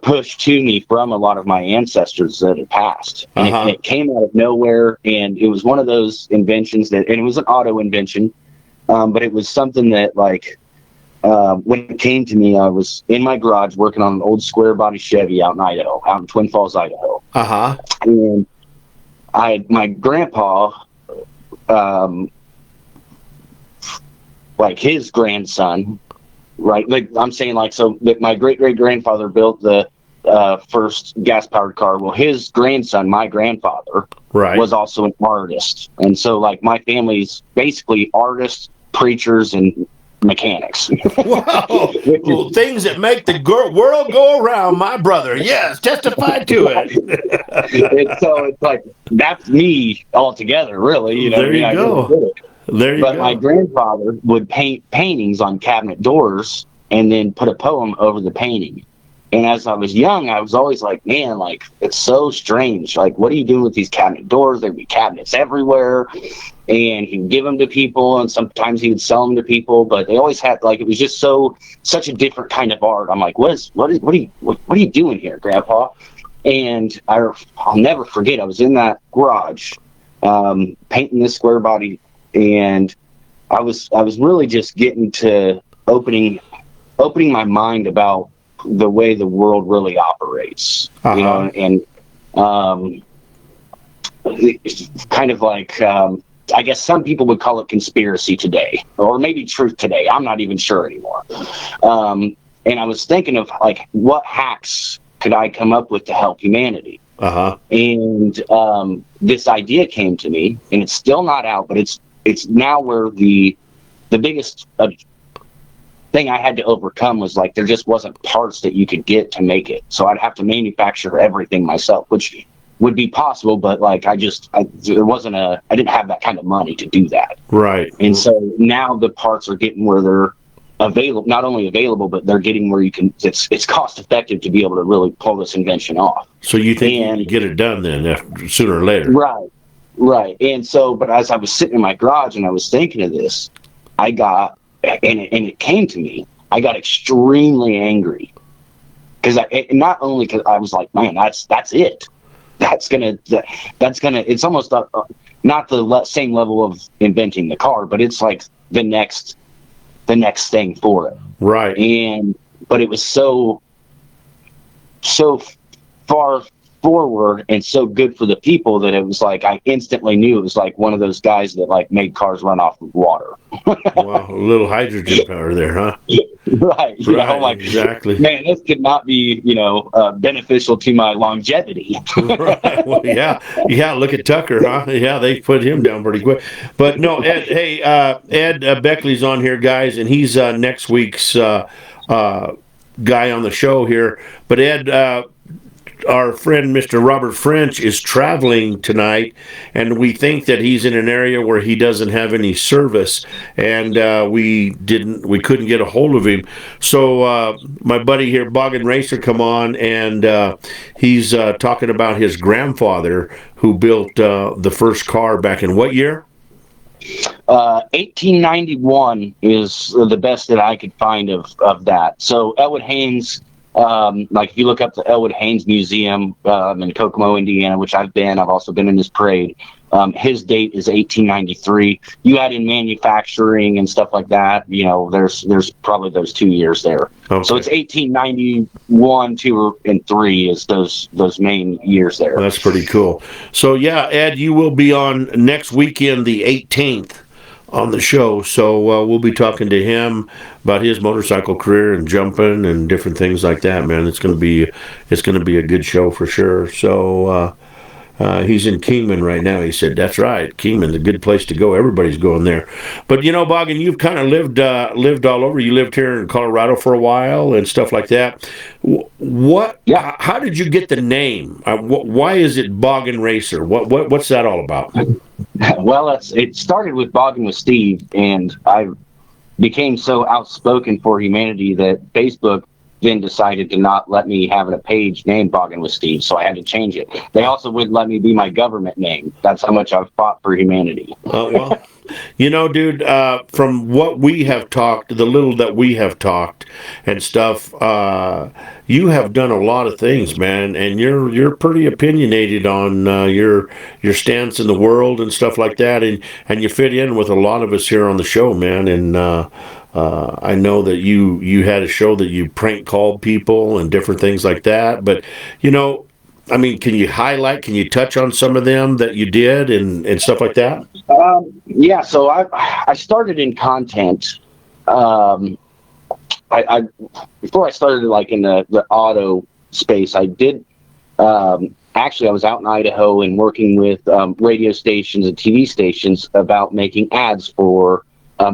pushed to me from a lot of my ancestors that had passed. And it came out of nowhere. And it was one of those inventions and it was an auto invention, but it was something that, like, when it came to me, I was in my garage working on an old square body Chevy out in Twin Falls, Idaho. And my grandpa, like his grandson, right? Like I'm saying, like, so that my great grandfather built the first gas powered car. Well, his grandson, my grandfather, was also an artist. And so, like, my family's basically artists, preachers, and mechanics.
Wow. Well, things that make the world go around, my brother. Yes, testify to it.
And so it's like, that's me altogether, really.
There you go.
But my grandfather would paint paintings on cabinet doors and then put a poem over the painting. And as I was young, I was always like, man, like, it's so strange. Like, what are you doing with these cabinet doors? There'd be cabinets everywhere. And he'd give them to people, and sometimes he would sell them to people. But they always had, like, it was just such a different kind of art. I'm like, what are you doing here, Grandpa? And I'll never forget, I was in that garage painting this square body, and I was really just getting to opening my mind about the way the world really operates, and kind of like, I guess some people would call it conspiracy today, or maybe truth today. I'm not even sure anymore. And I was thinking of, like, what hacks could I come up with to help humanity? And this idea came to me, and it's still not out, but it's now where the biggest thing I had to overcome was, like, there just wasn't parts that you could get to make it. So I'd have to manufacture everything myself, which would be possible, but, like, I didn't have that kind of money to do that.
Right.
And so now the parts are getting where they're available, not only available, but they're getting where it's cost effective to be able to really pull this invention off.
So you think you can get it done then, sooner or later?
Right. And so, but as I was sitting in my garage and I was thinking of this, it came to me, I got extremely angry. Not only because I was like, man, that's it. That's gonna. It's almost not the same level of inventing the car, but it's like the next thing for it.
Right.
But it was so far forward and so good for the people that it was like I instantly knew it was like one of those guys that like made cars run off of water.
Wow, a little hydrogen power there, huh?
Right.
Right,
Like,
exactly.
man, this could not be, beneficial to my longevity.
Right. Well, yeah. Look at Tucker, huh? Yeah, they put him down pretty quick. But no, Ed. Hey, Ed Beckley's on here, guys, and he's next week's guy on the show here. But Ed, our friend Mr. Robert French is traveling tonight, and we think that he's in an area where he doesn't have any service, and we couldn't get a hold of him. So my buddy here, Boggin Racer, come on, and he's talking about his grandfather who built the first car back in what year?
1891 is the best that I could find of that. So Elwood Haynes. Like if you look up the Elwood Haynes Museum in Kokomo, Indiana, which I've also been in his parade. His date is 1893. You add in manufacturing and stuff like that, there's probably those 2 years there.
Okay.
So it's 1891, 2, and 3 is those main years there.
Well, that's pretty cool. So yeah, Ed, you will be on next weekend, the 18th. On the show, so we'll be talking to him about his motorcycle career and jumping and different things like that. Man, it's going to be a good show for sure. So he's in Kingman right now. He said, "That's right, Kingman's a good place to go. Everybody's going there." But Boggin, you've kind of lived all over. You lived here in Colorado for a while and stuff like that. What?
Yeah.
How did you get the name? Why is it Boggin Racer? What's that all about?
Well, it started with Boggin with Steve, and I became so outspoken for humanity that Facebook then decided to not let me have a page named Boggin with Steve, so I had to change it. They also wouldn't let me be my government name. That's how much I've fought for humanity.
Well, dude, from what we have talked, the little that we have talked and stuff, you have done a lot of things, man, and you're pretty opinionated on your stance in the world and stuff like that, and you fit in with a lot of us here on the show, man, and I know that you had a show that you prank called people and different things like that, but can you touch on some of them that you did and stuff like that?
Yeah, so I started in content. I before I started like in the auto space, I did actually I was out in Idaho and working with radio stations and TV stations about making ads for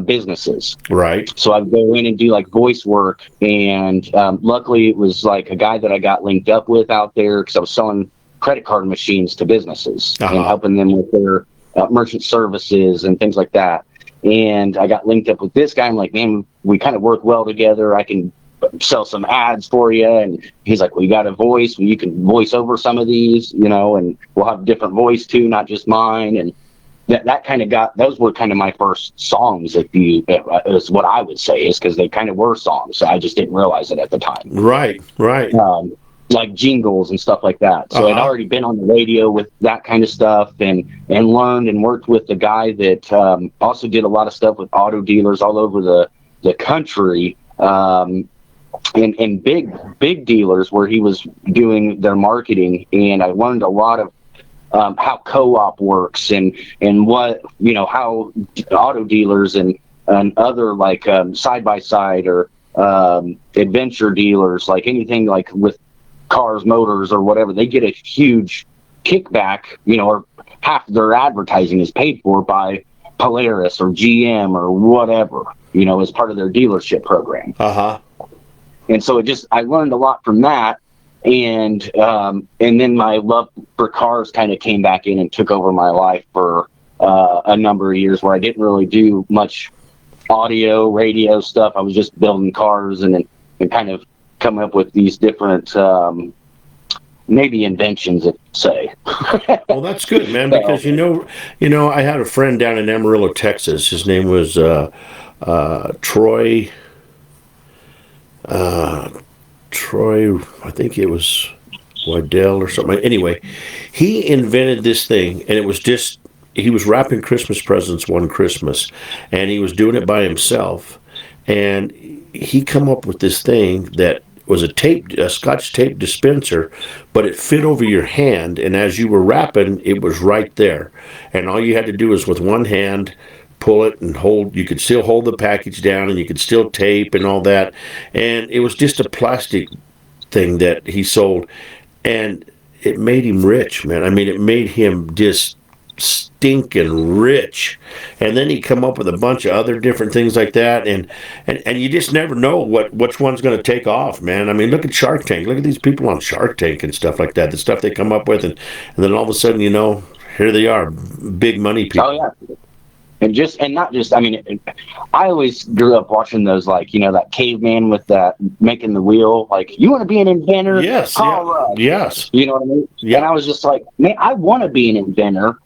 businesses.
Right.
So I'd go in and do like voice work, and luckily it was like a guy that I got linked up with out there because I was selling credit card machines to businesses and helping them with their merchant services and things like that. And I got linked up with this guy. I'm like, man, we kind of work well together. I can sell some ads for you. And he's like, well, you got a voice. Well, you can voice over some of these, and we'll have a different voice too, not just mine. And that kind of those were kind of my first songs, is what I would say, is because they kind of were songs. I just didn't realize it at the time.
Right.
Like jingles and stuff like that. So I'd already been on the radio with that kind of stuff and learned and worked with the guy that also did a lot of stuff with auto dealers all over the country, and big dealers where he was doing their marketing. And I learned a lot of how co-op works and what, how auto dealers and other like side-by-side or adventure dealers, like anything like with cars, motors, or whatever, they get a huge kickback, or half their advertising is paid for by Polaris or GM or whatever, as part of their dealership program. And so I learned a lot from that. And then my love for cars kind of came back in and took over my life for a number of years, where I didn't really do much audio, radio stuff. I was just building cars and kind of coming up with these different maybe inventions, if say.
Well, that's good, man, because I had a friend down in Amarillo, Texas. His name was Troy. Troy, I think it was Waddell or something. Anyway, he invented this thing, and it was just, he was wrapping Christmas presents one Christmas, and he was doing it by himself, and he come up with this thing that was a Scotch tape dispenser, but it fit over your hand, and as you were wrapping, it was right there, and all you had to do was with one hand pull it and hold. You could still hold the package down, and you could still tape and all that, and it was just a plastic thing that he sold, and it made him rich, man. I mean, it made him just stinking rich. And then he come up with a bunch of other different things like that, and you just never know which one's going to take off, man. I mean, look at Shark Tank. Look at these people on Shark Tank and stuff like that. The stuff they come up with, and then all of a sudden, you know, here they are, big money people.
Oh yeah. And not just, I mean, I always grew up watching those, like, you know, that caveman with that making the wheel, like, you want to be an inventor?
Yes. Yes.
You know what I mean? Yeah. And I was just like, man, I want to be an inventor.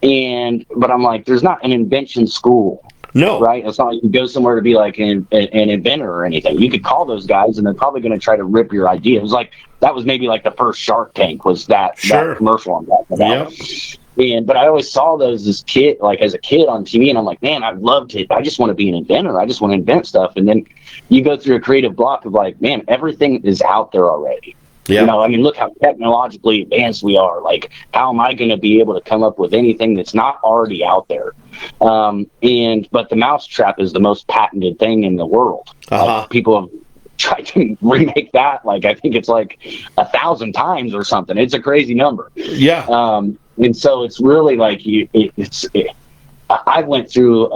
But I'm like, there's not an invention school.
No.
Right? It's not like you go somewhere to be like an inventor or anything. You could call those guys and they're probably going to try to rip your idea. It was like, that was maybe like the first Shark Tank was that commercial I'm talking about. Yep. But I always saw those as a kid on TV, and I'm like, man, I'd love to. I just want to be an inventor. I just want to invent stuff. And then you go through a creative block of like, man, everything is out there already. Yeah. You know, I mean, look how technologically advanced we are. Like, how am I going to be able to come up with anything that's not already out there? But the mousetrap is the most patented thing in the world. Like, people have tried to remake that. Like, I think it's like 1,000 times or something. It's a crazy number.
Yeah.
And so it's really like I went through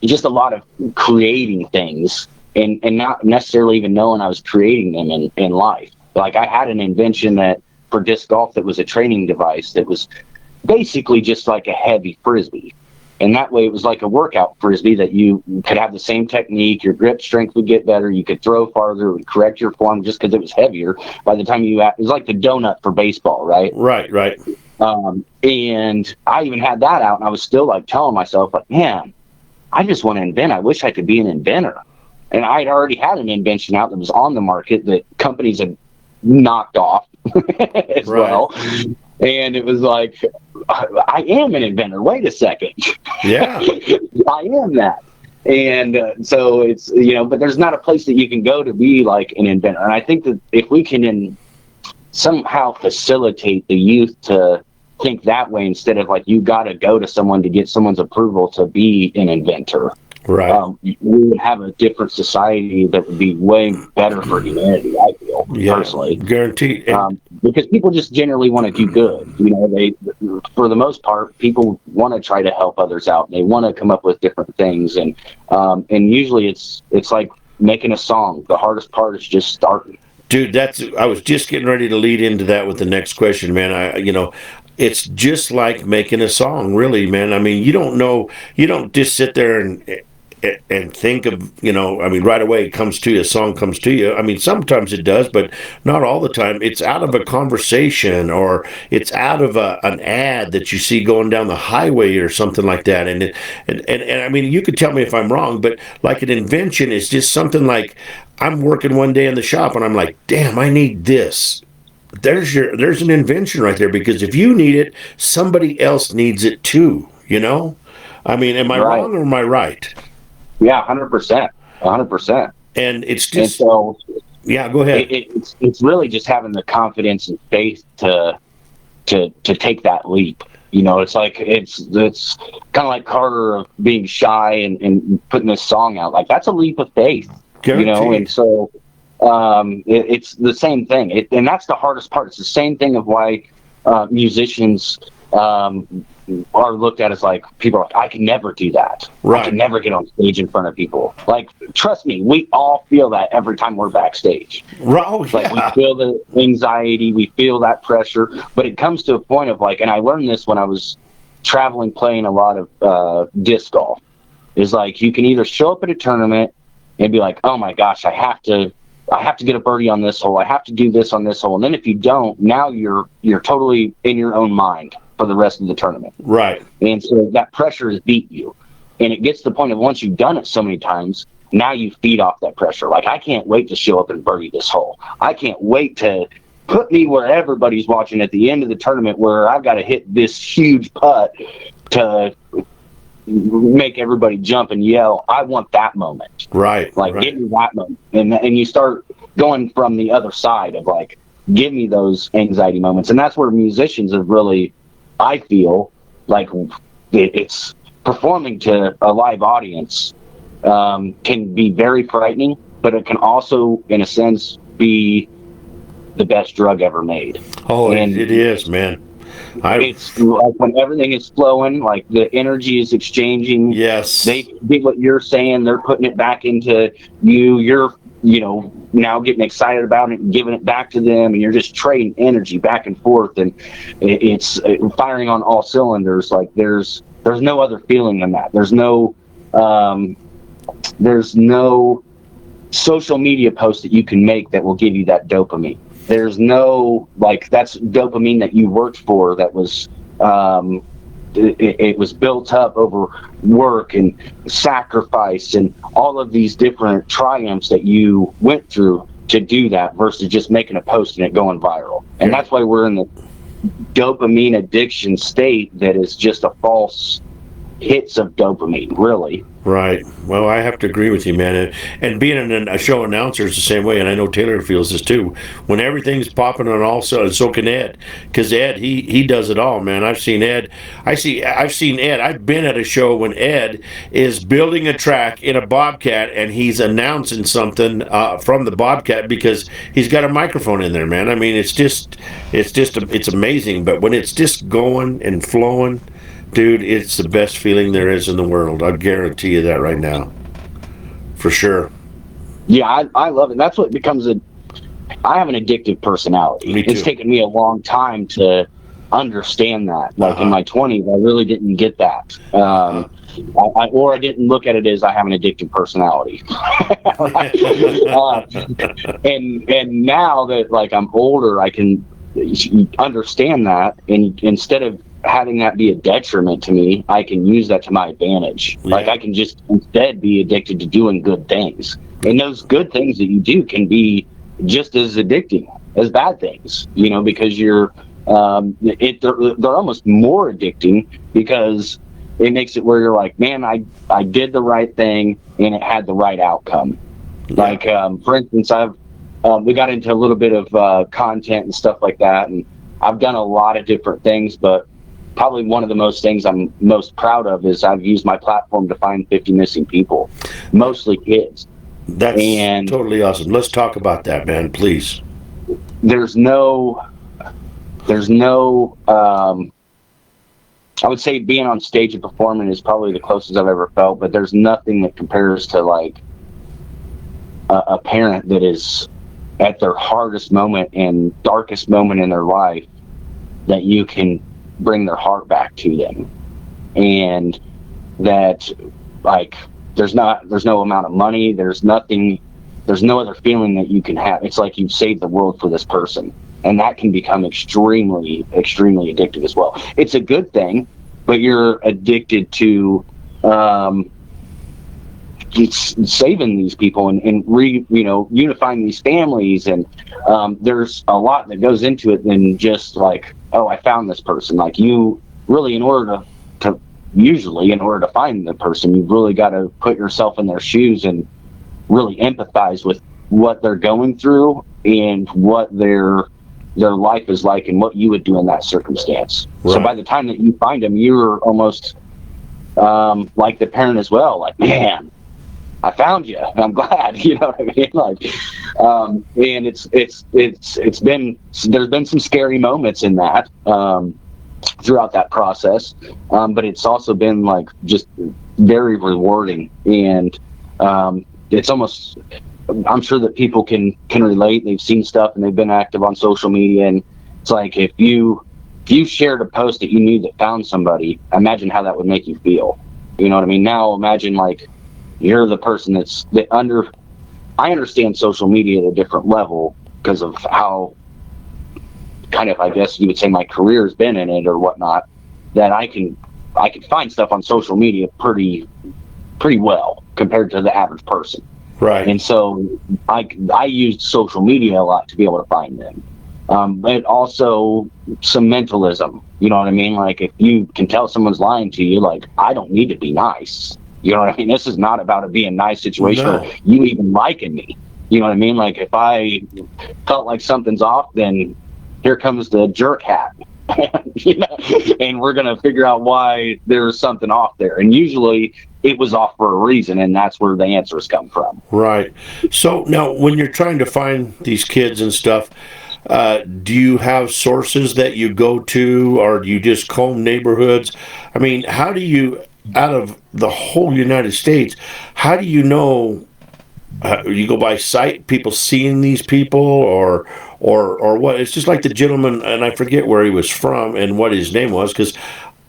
just a lot of creating things and not necessarily even knowing I was creating them in life. Like, I had an invention that for disc golf that was a training device that was basically just like a heavy frisbee. And that way it was like a workout frisbee that you could have the same technique. Your grip strength would get better. You could throw farther. It would correct your form just because it was heavier. By the time it was like the donut for baseball, right?
Right.
And I even had that out, and I was still like telling myself, like, man, I just want to invent. I wish I could be an inventor. And I'd already had an invention out that was on the market that companies had knocked off as well. And it was like, I am an inventor. Wait a second.
Yeah.
I am that. And so it's, you know, but there's not a place that you can go to be like an inventor. And I think that if we can somehow facilitate the youth to think that way instead of like, you got to go to someone to get someone's approval to be an inventor.
Right.
We would have a different society that would be way better for humanity, I feel, personally.
Guaranteed.
Because people just generally want to do good. You know, they, for the most part, people want to try to help others out. And they want to come up with different things. And usually it's like making a song. The hardest part is just starting.
Dude, I was just getting ready to lead into that with the next question, man. It's just like making a song, really, man. I mean, you don't just sit there and think of, right away a song comes to you. I mean, sometimes it does, but not all the time. It's out of a conversation, or it's out of an ad that you see going down the highway or something like that. And I mean, you could tell me if I'm wrong, but like an invention is just something like, I'm working one day in the shop and I'm like, damn, I need this. There's an invention right there, because if you need it, somebody else needs it too, I mean, am I wrong or am I right?
Yeah, 100%.
And it's just, yeah, go ahead.
It's really just having the confidence and faith to take that leap. It's like, it's kind of like Carter being shy and putting this song out. Like, that's a leap of faith,
Guaranteed.
And so it's the same thing. And that's the hardest part. It's the same thing of why musicians are looked at as like, people are like, I can never do that.
Right.
I can never get on stage in front of people. Like, trust me, we all feel that every time we're backstage.
Oh, yeah.
Like, we feel the anxiety, we feel that pressure, but it comes to a point of like, and I learned this when I was traveling, playing a lot of disc golf, is like, you can either show up at a tournament and be like, oh my gosh, I have to get a birdie on this hole. I have to do this on this hole. And then if you don't, now you're totally in your own mind for the rest of the tournament.
Right.
And so that pressure has beat you. And it gets to the point of, once you've done it so many times, now you feed off that pressure. Like, I can't wait to show up and birdie this hole. I can't wait to put me where everybody's watching at the end of the tournament, where I've got to hit this huge putt to make everybody jump and yell, I want that moment.
Right.
Like, give me that moment. And you start going from the other side of, like, give me those anxiety moments. And that's where musicians have really, I feel, like, it's performing to a live audience can be very frightening, but it can also, in a sense, be the best drug ever made.
Oh,
and
it is, man.
It's like when everything is flowing, like the energy is exchanging.
Yes.
They get what you're saying, they're putting it back into you. You're, now getting excited about it and giving it back to them, and you're just trading energy back and forth, and it's firing on all cylinders. Like there's no other feeling than that. There's no social media post that you can make that will give you that dopamine. There's no, like, that's dopamine that you worked for, that was it was built up over work and sacrifice and all of these different triumphs that you went through to do that, versus just making a post and it going viral. And that's why we're in the dopamine addiction state that is just a false hits of dopamine, really.
Right. Well, I have to agree with you, man. And being a show announcer is the same way, and I know Taylor feels this too. When everything's popping on all sides, so can Ed, because Ed, he does it all, man. I've seen Ed. I've seen Ed. I've been at a show when Ed is building a track in a Bobcat, and he's announcing something from the Bobcat because he's got a microphone in there, man. I mean, it's amazing. But when it's just going and flowing, dude, it's the best feeling there is in the world. I guarantee you that right now. For sure.
Yeah, I love it. That's what becomes I have an addictive personality.
Me too.
It's taken me a long time to understand that. Like in my 20s, I really didn't get that. I didn't look at it as I have an addictive personality. And now that, like, I'm older, I can understand that, and instead of having that be a detriment to me, I can use that to my advantage.
Yeah.
Like, I can just instead be addicted to doing good things, and those good things that you do can be just as addicting as bad things, because you're they're almost more addicting, because it makes it where you're like, man, I did the right thing and it had the right outcome. Yeah. Like, for instance, we got into a little bit of content and stuff like that, and I've done a lot of different things, but probably one of the most things I'm most proud of is I've used my platform to find 50 missing people, mostly kids.
That's totally awesome. Let's talk about that, man, please.
There's no I would say being on stage and performing is probably the closest I've ever felt, but there's nothing that compares to, like, a parent that is at their hardest moment and darkest moment in their life, that you can bring their heart back to them. And that, like, there's no amount of money, there's no other feeling that you can have. It's like you've saved the world for this person. And that can become extremely, extremely addictive as well. It's a good thing, but you're addicted to saving these people and unifying these families. And there's a lot that goes into it than just like, oh, I found this person. Like, you really, in order to find the person, you've really got to put yourself in their shoes and really empathize with what they're going through and what their life is like and what you would do in that circumstance. Right. So by the time that you find them, you're almost like the parent as well. Like, man, I found you. I'm glad. You know what I mean? Like, and there's been some scary moments in that throughout that process, but it's also been, like, just very rewarding. And it's almost, I'm sure that people can relate. They've seen stuff and they've been active on social media, and it's like, if you shared a post that you knew that found somebody, imagine how that would make you feel. You know what I mean? Now imagine, like, you're the person I understand social media at a different level because of how, kind of, I guess you would say, my career has been in it or whatnot, that I can find stuff on social media pretty well compared to the average person.
Right.
And so I used social media a lot to be able to find them. but also some mentalism. You know what I mean? Like, if you can tell someone's lying to you, like, I don't need to be nice. You know what I mean? This is not about it being a nice situation or you even liking me. You know what I mean? Like, if I felt like something's off, then here comes the jerk hat. You know? And we're going to figure out why there's something off there. And usually it was off for a reason, and that's where the answers come from.
Right. So now, when you're trying to find these kids and stuff, do you have sources that you go to, or do you just comb neighborhoods? I mean, how do you, out of the whole United States, how do you know? You go by sight, people seeing these people, or what? It's just like the gentleman, and I forget where he was from and what his name was, because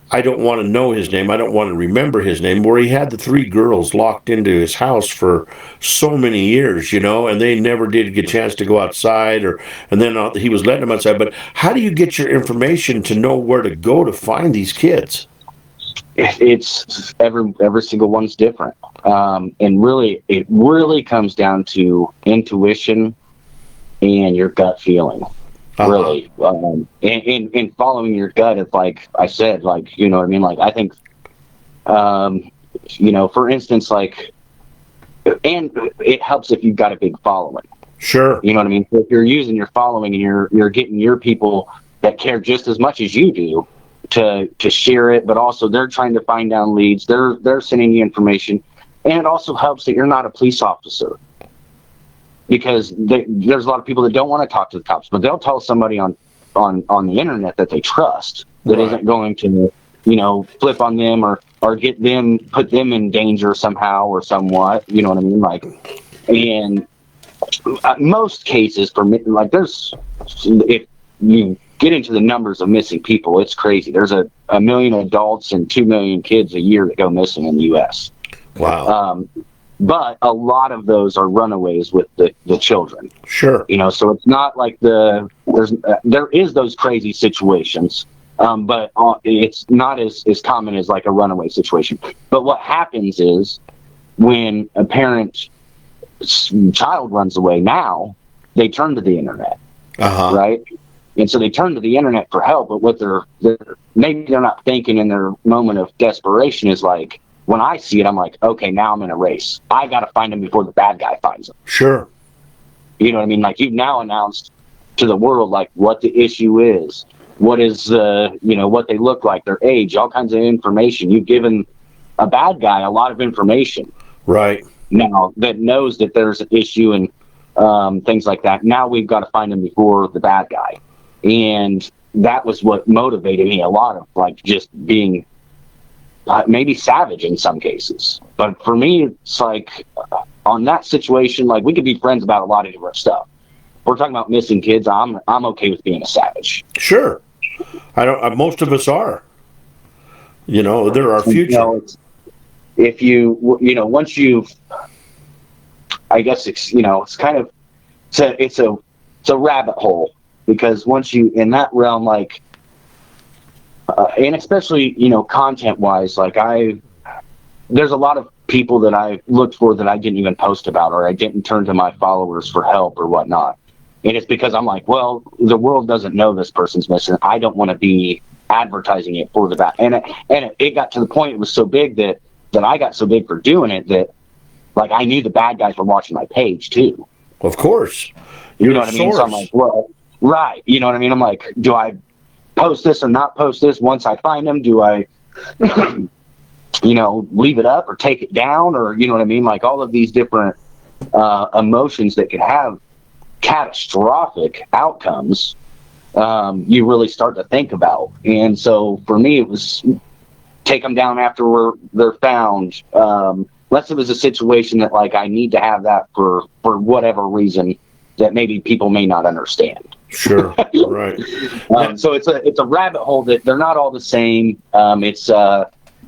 I don't want to know his name. I don't want to remember his name, where he had the 3 girls locked into his house for so many years, and they never did get a chance to go outside, and then he was letting them outside. But how do you get your information to know where to go to find these kids?
It's every single one's different. And really, it really comes down to intuition and your gut feeling. Really, in following your gut, it's like I said, like, you know what I mean? Like, I think, for instance, like, and it helps if you've got a big following.
Sure.
You know what I mean? So if you're using your following and you're getting your people that care just as much as you do to share it, but also they're trying to find down leads. They're sending you information, and it also helps that you're not a police officer. Because there's a lot of people that don't want to talk to the cops, but they'll tell somebody on the internet that they trust that isn't going to, flip on them or put them in danger somehow or somewhat. You know what I mean? Like, and most cases for me, like, if you get into the numbers of missing people, it's crazy. There's a million adults and 2 million kids a year that go missing in the U.S.
Wow.
But a lot of those are runaways with the children.
Sure.
So it's not like there is those crazy situations, but it's not as common as like a runaway situation. But what happens is when a parent's child runs away, now they turn to the internet, right? And so they turn to the internet for help. But what maybe they're not thinking in their moment of desperation is like, when I see it, I'm like, okay, now I'm in a race. I got to find him before the bad guy finds him.
Sure.
You know what I mean? Like, you've now announced to the world, like, what the issue is, what is, what they look like, their age, all kinds of information. You've given a bad guy a lot of information.
Right.
Now that knows that there's an issue and things like that. Now we've got to find him before the bad guy. And that was what motivated me a lot of, like, just being maybe savage in some cases. But for me, it's like, on that situation, like, we could be friends about a lot of different stuff. We're talking about missing kids. I'm okay with being a savage.
Sure. I don't. Most of us are. They're our future.
If you, once you've, I guess it's kind of, it's a rabbit hole, because once you in that realm, like. And especially, content-wise, like, there's a lot of people that I looked for that I didn't even post about, or I didn't turn to my followers for help or whatnot. And it's because I'm like, well, the world doesn't know this person's missing. I don't want to be advertising it for the back. And it got to the point, it was so big that I got so big for doing it that, like, I knew the bad guys were watching my page too.
Of course.
You know what I mean? So I'm like, well, right. You know what I mean? I'm like, do I post this or not post this? Once I find them, do I, leave it up or take it down, or, you know what I mean? Like, all of these different emotions that could have catastrophic outcomes, you really start to think about. And so for me, it was take them down after they're found. Unless it was a situation that, like, I need to have that for whatever reason that maybe people may not understand.
Sure. Right.
So it's a rabbit hole that they're not all the same. But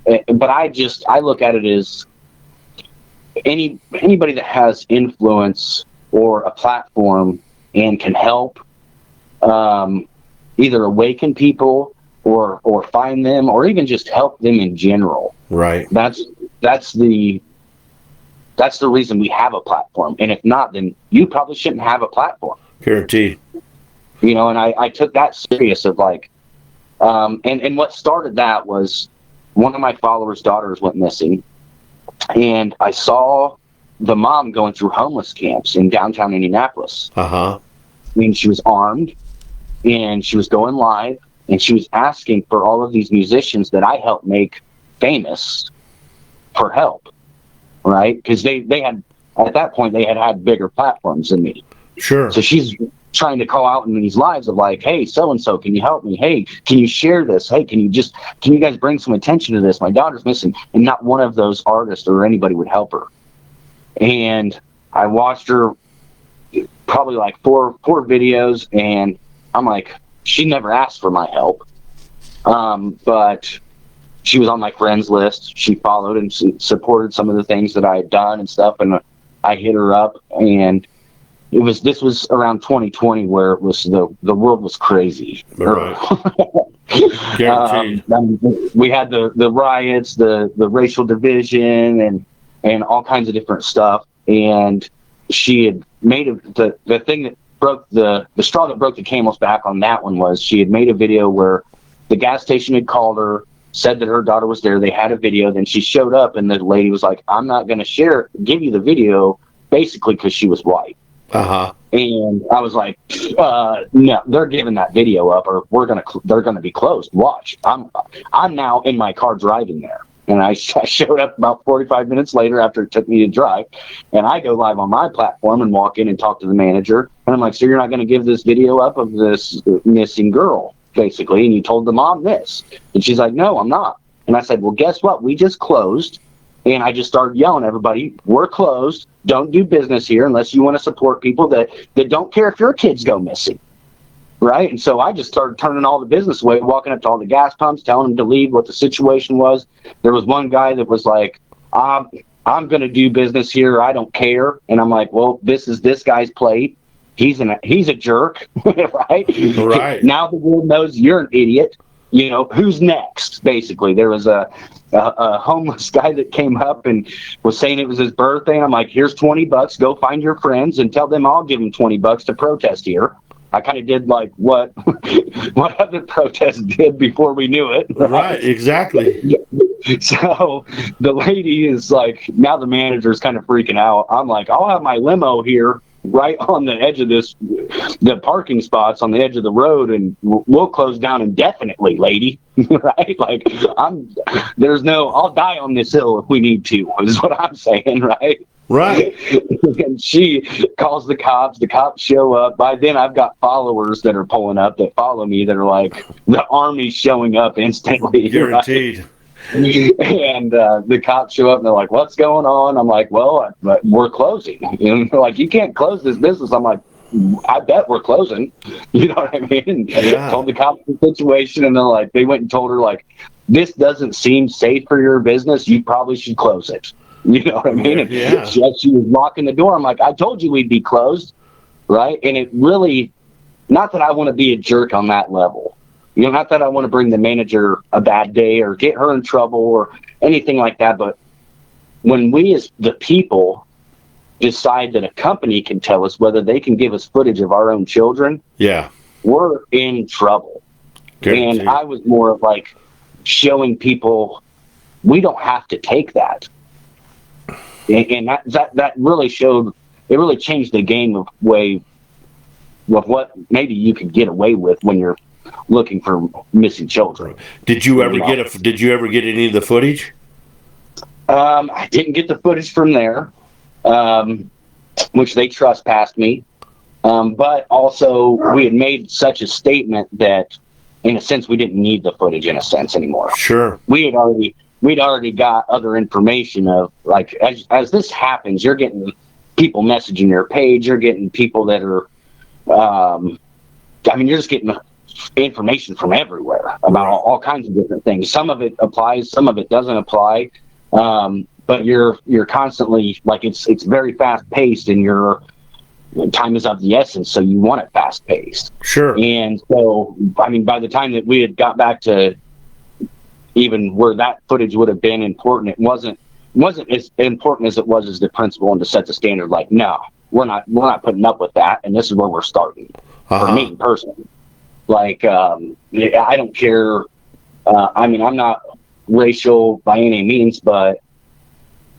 I look at it as anybody that has influence or a platform and can help either awaken people or find them, or even just help them in general.
Right.
That's the reason we have a platform. And if not, then you probably shouldn't have a platform.
Guaranteed.
you know, and I took that serious of like, and what started that was one of my followers' daughters went missing, and I saw the mom going through homeless camps in downtown Indianapolis.
Uh-huh.
I mean, she was armed, and she was going live, and she was asking for all of these musicians that I helped make famous for help, right? Because they had, at that point, they had bigger platforms than me.
Sure.
So she's trying to call out in these lives of like, hey, so-and-so, can you help me? Hey, can you share this? Hey, can you guys bring some attention to this? My daughter's missing. And not one of those artists or anybody would help her. And I watched her probably like four videos, and I'm like, she never asked for my help. But she was on my friends list. She followed and supported some of the things that I had done and stuff. And I hit her up, and this was around 2020 where it was the world was crazy.
Right. Guaranteed.
We had the riots, the racial division, and all kinds of different stuff. And she had made the thing that broke the straw that broke the camel's back on that one was she had made a video where the gas station had called her, said that her daughter was there. They had a video. Then she showed up, and the lady was like, I'm not going to give you the video, basically because she was white.
Uh-huh.
And I was like, no, they're giving that video up, or they're gonna be closed. Watch. I'm now in my car driving there, and I showed up about 45 minutes later after it took me to drive, and I go live on my platform and walk in and talk to the manager, and I'm like, so you're not going to give this video up of this missing girl, basically, and you told the mom this, and she's like, no, I'm not. And I said, well, guess what? We just closed. And I just started yelling at everybody, we're closed. Don't do business here unless you want to support people that don't care if your kids go missing. Right? And so I just started turning all the business away, walking up to all the gas pumps, telling them to leave, what the situation was. There was one guy that was like, I'm going to do business here. I don't care. And I'm like, well, this is this guy's plate. He's a jerk. Right?
Right.
Now the world knows you're an idiot. You know, who's next? Basically, there was a homeless guy that came up and was saying it was his birthday. And I'm like, here's $20. Go find your friends and tell them I'll give them $20 to protest here. I kind of did like what other protests did before we knew it.
Right, exactly.
So the lady is like, now the manager's kind of freaking out. I'm like, I'll have my limo here right on the edge of the parking spots on the edge of the road, and we'll close down indefinitely, lady. Right? Like, I'll die on this hill if we need to, is what I'm saying, right?
Right.
And she calls the cops show up. By then I've got followers that are pulling up that follow me that are like, the army's showing up instantly.
Guaranteed.
Right? And the cops show up and they're like, what's going on? I'm like, well, we're closing. And they're like, you can't close this business. I'm like, I bet we're closing. You know what I mean?
Yeah.
Told the cops the situation, and they're like, they went and told her, like, this doesn't seem safe for your business. You probably should close it. You know what I mean? And
yeah.
she was locking the door. I'm like, I told you we'd be closed. Right? And it really, not that I want to be a jerk on that level. You know, not that I want to bring the manager a bad day or get her in trouble or anything like that, but when we as the people decide that a company can tell us whether they can give us footage of our own children,
yeah, we're
in trouble.
Guaranteed.
And I was more of like showing people we don't have to take that. And that really showed, it really changed the game of what maybe you could get away with when you're looking for missing children.
Did you ever get any of the footage?
I didn't get the footage from there, which they trespassed me. But also we had made such a statement that in a sense we didn't need the footage in a sense anymore.
Sure.
We'd already got other information of, like, as this happens, you're getting people messaging your page, you're getting people that are you're just getting information from everywhere about all kinds of different things. Some of it applies, some of it doesn't apply. But you're constantly, like, it's very fast paced, and your time is of the essence, so you want it fast paced.
Sure.
And so, I mean, by the time that we had got back to even where that footage would have been important, it wasn't as important as it was as the principal and to set the standard. Like, no, we're not putting up with that, and this is where we're starting. for me personally. Like, I don't care. I mean, I'm not racial by any means, but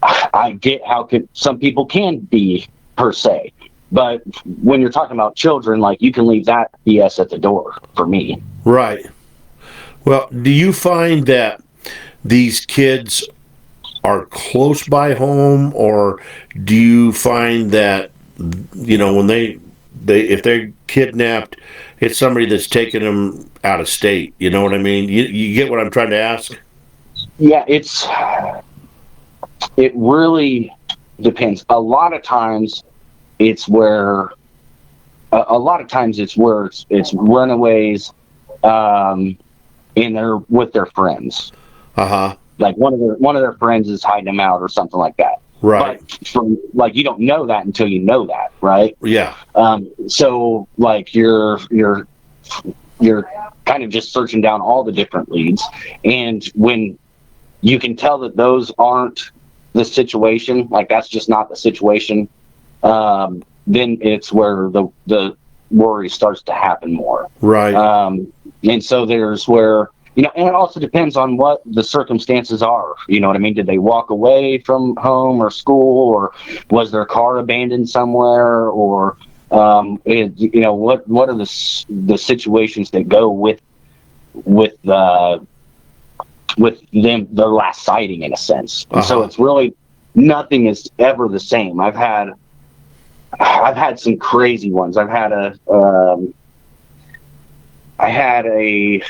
I get how some people can be per se. But when you're talking about children, like, you can leave that BS at the door for me.
Right. Well, do you find that these kids are close by home, or do you find that, you know, when they if they're kidnapped, it's somebody that's taking them out of state? You know what I mean? You get what I'm trying to ask?
Yeah, it really depends. A lot of times it's where it's runaways, and they're with their friends. Like one of their friends is hiding them out or something like that.
Right.
But from, like, you don't know that until you know that, right?
Yeah.
So like you're kind of just searching down all the different leads, and when you can tell that those aren't the situation, like that's just not the situation, then it's where the worry starts to happen more.
Right.
And so there's where, you know, and it also depends on what the circumstances are. You know what I mean? Did they walk away from home or school, or was their car abandoned somewhere, or you know, what are the situations that go with them, their last sighting, in a sense. And so it's really, nothing is ever the same. I've had some crazy ones. I had a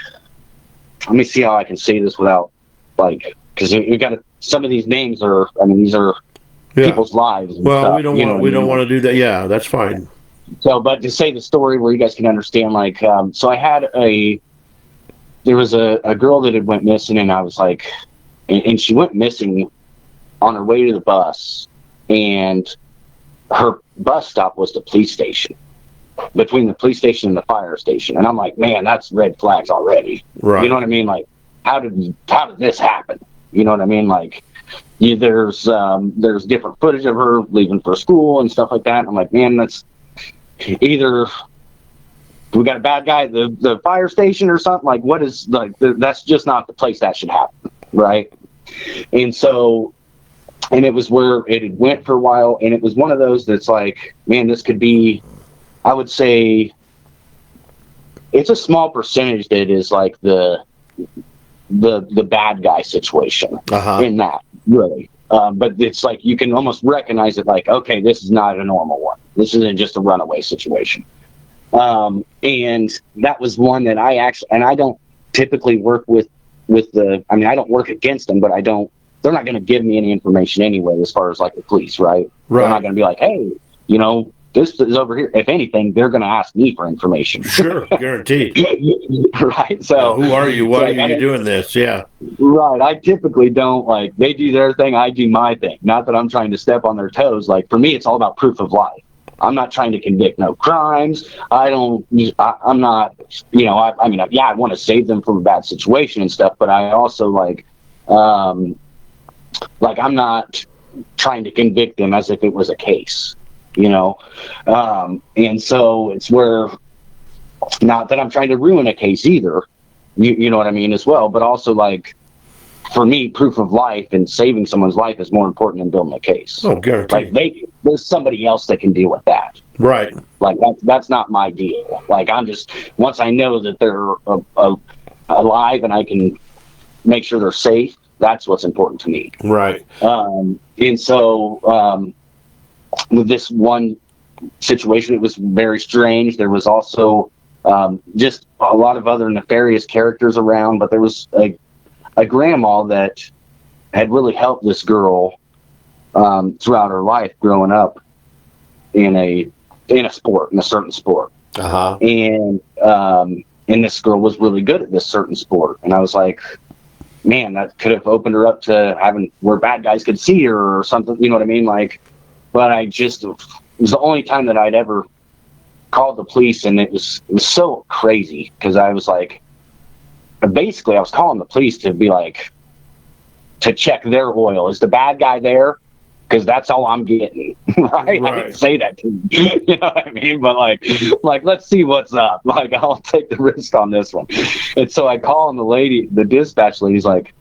let me see how I can say this without, like, because you got to, some of these names are, I mean, these are people's lives.
Well,
stuff,
we don't want to do that. Yeah, that's fine.
So, but to say the story where you guys can understand, like, so I had there was a girl that had went missing, and I was like, and she went missing on her way to the bus, and her bus stop was the police station, between the police station and the fire station. And I'm like, man, that's red flags already.
Right.
You know what I mean? Like, how did this happen? You know what I mean? Like, there's different footage of her leaving for school and stuff like that. And I'm like, man, that's either we got a bad guy at the fire station or something. Like, what is, like, that's just not the place that should happen, right? And so, and it was where it had went for a while, and it was one of those that's like, man, this could be, I would say it's a small percentage that is like the bad guy situation in that, really. But it's like, you can almost recognize it, like, okay, this is not a normal one. This isn't just a runaway situation. And that was one that I don't typically work with I mean, I don't work against them, but they're not going to give me any information anyway, as far as like the police, right? They're not going to be like, hey, you know, this is over here. If anything, they're going to ask me for information.
Sure, guaranteed.
Right. So
who are you? Why are you doing this? Yeah.
Right. I typically don't, like, they do their thing, I do my thing. Not that I'm trying to step on their toes. Like, for me, it's all about proof of life. I'm not trying to convict no crimes. I'm not, you know, I mean, yeah, I want to save them from a bad situation and stuff, but I also like I'm not trying to convict them as if it was a case, you know? And so it's where, not that I'm trying to ruin a case either, you know what I mean, as well, but also, like, for me, proof of life and saving someone's life is more important than building a case.
Oh, guaranteed.
Like, there's somebody else that can deal with that.
Right.
Like, that's not my deal. Like, I'm just, once I know that they're alive and I can make sure they're safe, that's what's important to me.
Right.
And so, with this one situation, it was very strange. There was also just a lot of other nefarious characters around, but there was a grandma that had really helped this girl throughout her life growing up in a certain sport. And this girl was really good at this certain sport. And I was like, man, that could have opened her up to having where bad guys could see her or something, you know what I mean? Like, but it was the only time that I'd ever called the police, and it was so crazy, because I was like, basically I was calling the police to be like, to check their oil. Is the bad guy there? because that's all I'm getting. Right? I didn't say that to you. You know what I mean? But like, let's see what's up. Like, I'll take the risk on this one. And so I call him, the dispatch lady's like,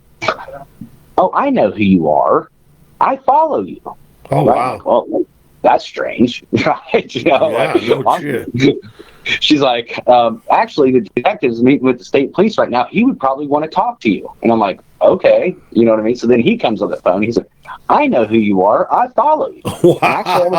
"Oh, I know who you are. I follow you."
Oh,
right?
wow.
Well, that's strange, right? You know,
Yeah, no shit.
She's like, actually, the detective's meeting with the state police right now. He would probably want to talk to you. And I'm like, okay, you know what I mean? So then he comes on the phone. He's like, "I know who you are. I follow you."
Wow.
Actually,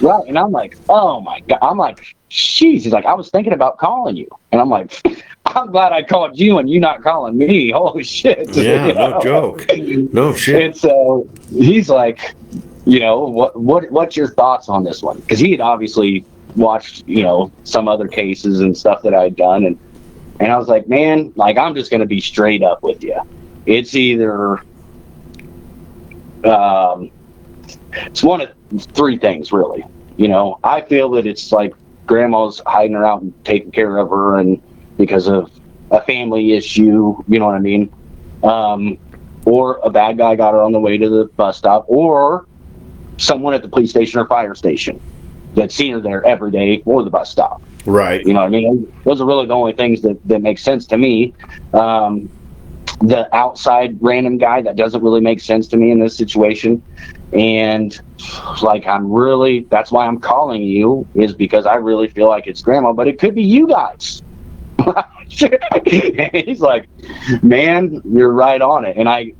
right. And I'm like, oh my God. I'm like, jeez. He's like, "I was thinking about calling you." And I'm like, I'm glad I called you and you not calling me. Holy shit.
Yeah,
You know?
no joke. No shit.
And so he's like, you know, what's your thoughts on this one? Because he had obviously watched, you know, some other cases and stuff that I'd done, and I was like, man, like, I'm just gonna be straight up with you. It's either it's one of three things, really. You know, I feel that it's like grandma's hiding her out and taking care of her, and because of a family issue, you know what I mean? Or a bad guy got her on the way to the bus stop, or someone at the police station or fire station that's seen her there every day or the bus stop.
Right.
You know what I mean? Those are really the only things that make sense to me. The outside random guy, that doesn't really make sense to me in this situation. And like, that's why I'm calling you, is because I really feel like it's grandma, but it could be you guys. He's like, "Man, you're right on it." And I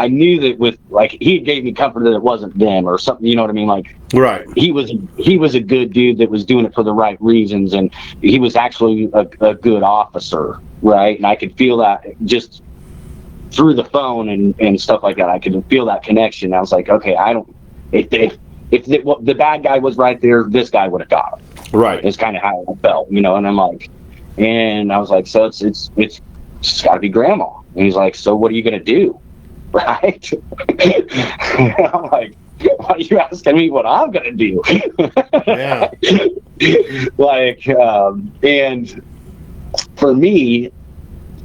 knew that with, like, he gave me comfort that it wasn't them or something, you know what I mean? Like,
right.
He was a good dude that was doing it for the right reasons, and he was actually a good officer, right? And I could feel that just through the phone and stuff like that. I could feel that connection. I was like, okay, if the bad guy was right there, this guy would have got him.
Right.
It's kind of how I felt, you know. And I was like, so it's got to be grandma. And he's like, "So what are you gonna do?" Right? I'm like, "Why are you asking me what I'm gonna do?"
Yeah.
Like, and for me,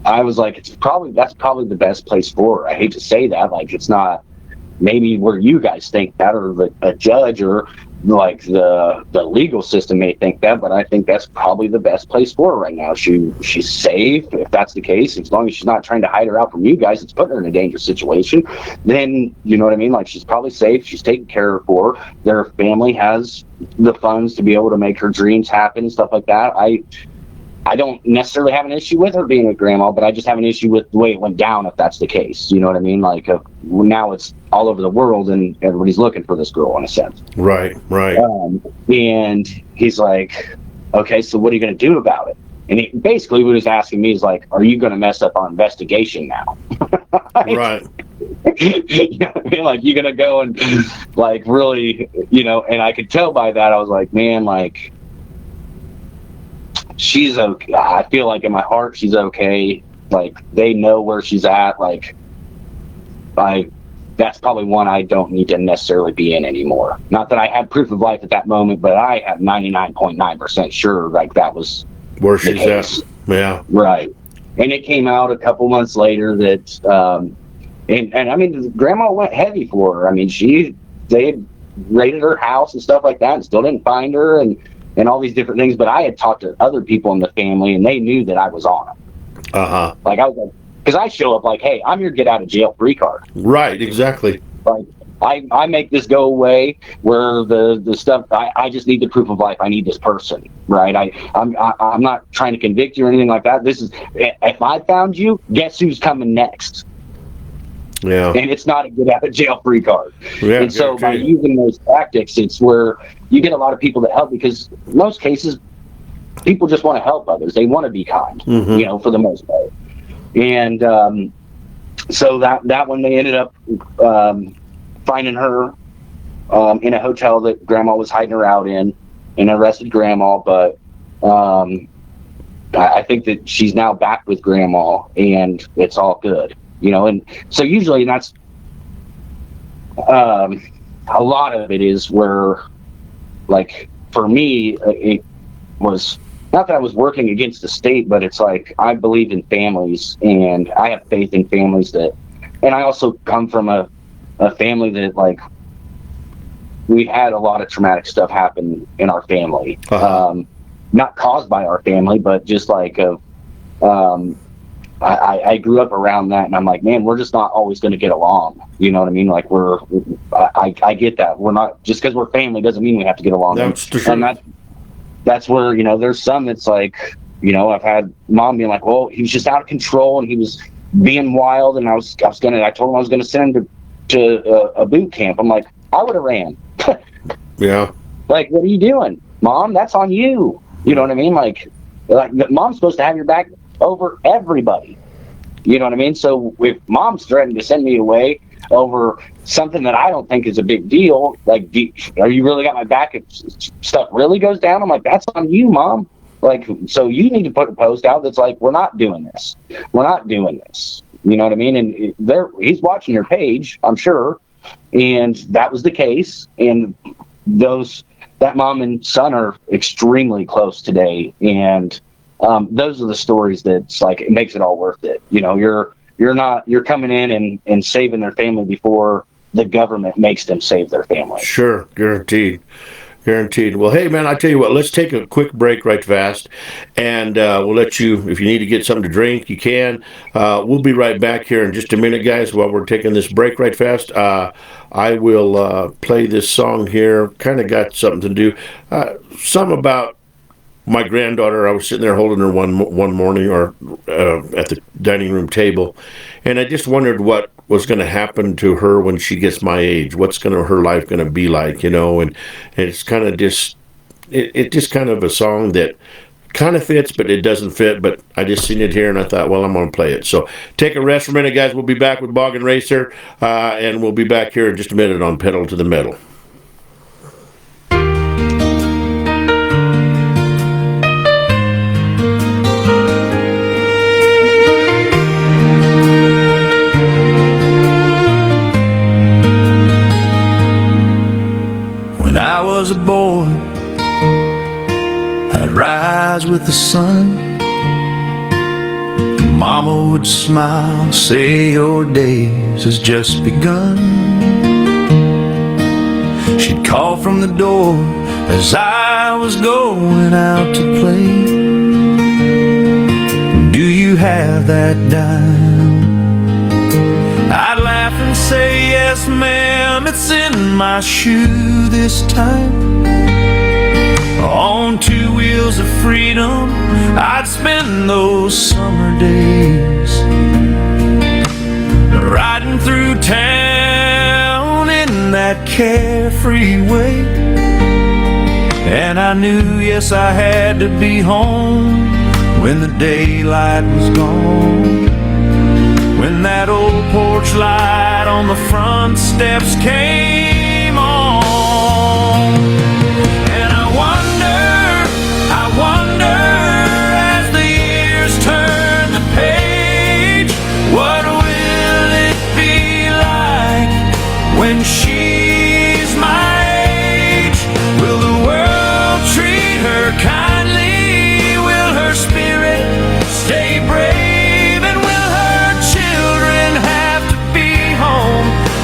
I was like, that's probably the best place for her. I hate to say that, like, it's not maybe where you guys think that, or a judge, or like the legal system may think that, but I think that's probably the best place for her right now. She's safe, if that's the case. As long as she's not trying to hide her out from you guys, it's putting her in a dangerous situation. Then, you know what I mean? Like, she's probably safe. She's taken care of for her. Their family has the funds to be able to make her dreams happen and stuff like that. I don't necessarily have an issue with her being a grandma, but I just have an issue with the way it went down, if that's the case. You know what I mean? Like, now it's all over the world and everybody's looking for this girl, in a sense.
Right.
And he's like, "Okay, so what are you going to do about it?" And he basically was asking me, is like, "Are you going to mess up our investigation now?"
Right.
You know what I mean? Like, you going to go and, like, really, you know, and I could tell by that, I was like, man, like, she's okay. I feel like in my heart she's okay. Like, they know where she's at. Like, that's probably one I don't need to necessarily be in anymore. Not that I had proof of life at that moment, but I had 99.9% sure, like, that was
where she's at. Yeah.
Right. And it came out a couple months later that, and I mean, grandma went heavy for her. I mean, they had raided her house and stuff like that and still didn't find her, and all these different things. But I had talked to other people in the family, and they knew that I was on them.
Uh-huh.
Like, I was like, because I show up like, "Hey, I'm your get out of jail free card."
Right, exactly.
Like, I make this go away, where the stuff, I just need the proof of life. I need this person, right? I'm not trying to convict you or anything like that. This is, if I found you, guess who's coming next?
Yeah.
And it's not a get out of jail free card.
Yeah,
and so by using those tactics, it's where you get a lot of people that help, because in most cases, people just want to help others. They want to be kind, you know, for the most part. And so that one, they ended up finding her in a hotel that grandma was hiding her out in, and arrested grandma. But I think that she's now back with grandma, and it's all good. You know, and so usually that's a lot of it is where, like, for me, it was not that I was working against the state, but it's like, I believe in families, and I have faith in families that, and I also come from a a family that, like, we had a lot of traumatic stuff happen in our family. Not caused by our family, but just like I grew up around that, and I'm like, man, we're just not always going to get along. You know what I mean? Like, I get that. We're not, just because we're family doesn't mean we have to get along.
That's true.
And that's where, you know, there's some that's like, you know, I've had mom being like, well, he was just out of control and he was being wild, and I told him I was gonna send him to a boot camp. I'm like, I would have ran.
Yeah.
Like, what are you doing, Mom? That's on you. You know what I mean? Like Mom's supposed to have your back over everybody. You know what I mean? So if Mom's threatening to send me away over something that I don't think is a big deal, like, are you really got my back if stuff really goes down? I'm like, that's on you, Mom. Like, so you need to put a post out that's like, we're not doing this. We're not doing this. You know what I mean? And he's watching your page, I'm sure. And that was the case. And that mom and son are extremely close today. And those are the stories that's like, it makes it all worth it. You know, you're coming in and saving their family before the government makes them save their family.
Sure. Guaranteed. Well, hey, man, I tell you what, let's take a quick break right fast, and we'll let you, if you need to get something to drink, you can. We'll be right back here in just a minute, guys, while we're taking this break right fast. I will play this song here, kind of got something to do. Some about my granddaughter. I was sitting there holding her one morning or at the dining room table, and I just wondered what was going to happen to her when she gets my age. What's her life going to be like, you know? And it's kind of just kind of a song that kind of fits, but it doesn't fit. But I just seen it here, and I thought, well, I'm going to play it. So take a rest for a minute, guys. We'll be back with Boggin Racer, and we'll be back here in just a minute on Pedal to the Metal.
When I was a boy, I'd rise with the sun. Mama would smile, say your days has just begun. She'd call from the door as I was going out to play. Do you have that dime? I'd laugh and say, yes, ma'am, it's in my shoe this time. On 2 wheels of freedom, I'd spend those summer days riding through town in that carefree way. And I knew, yes, I had to be home when the daylight was gone. When that old porch light on the front steps came on. And I wonder as the years turn the page, what will it be like when she's my age? Will the world treat her kindly? Will her spirit stay brave?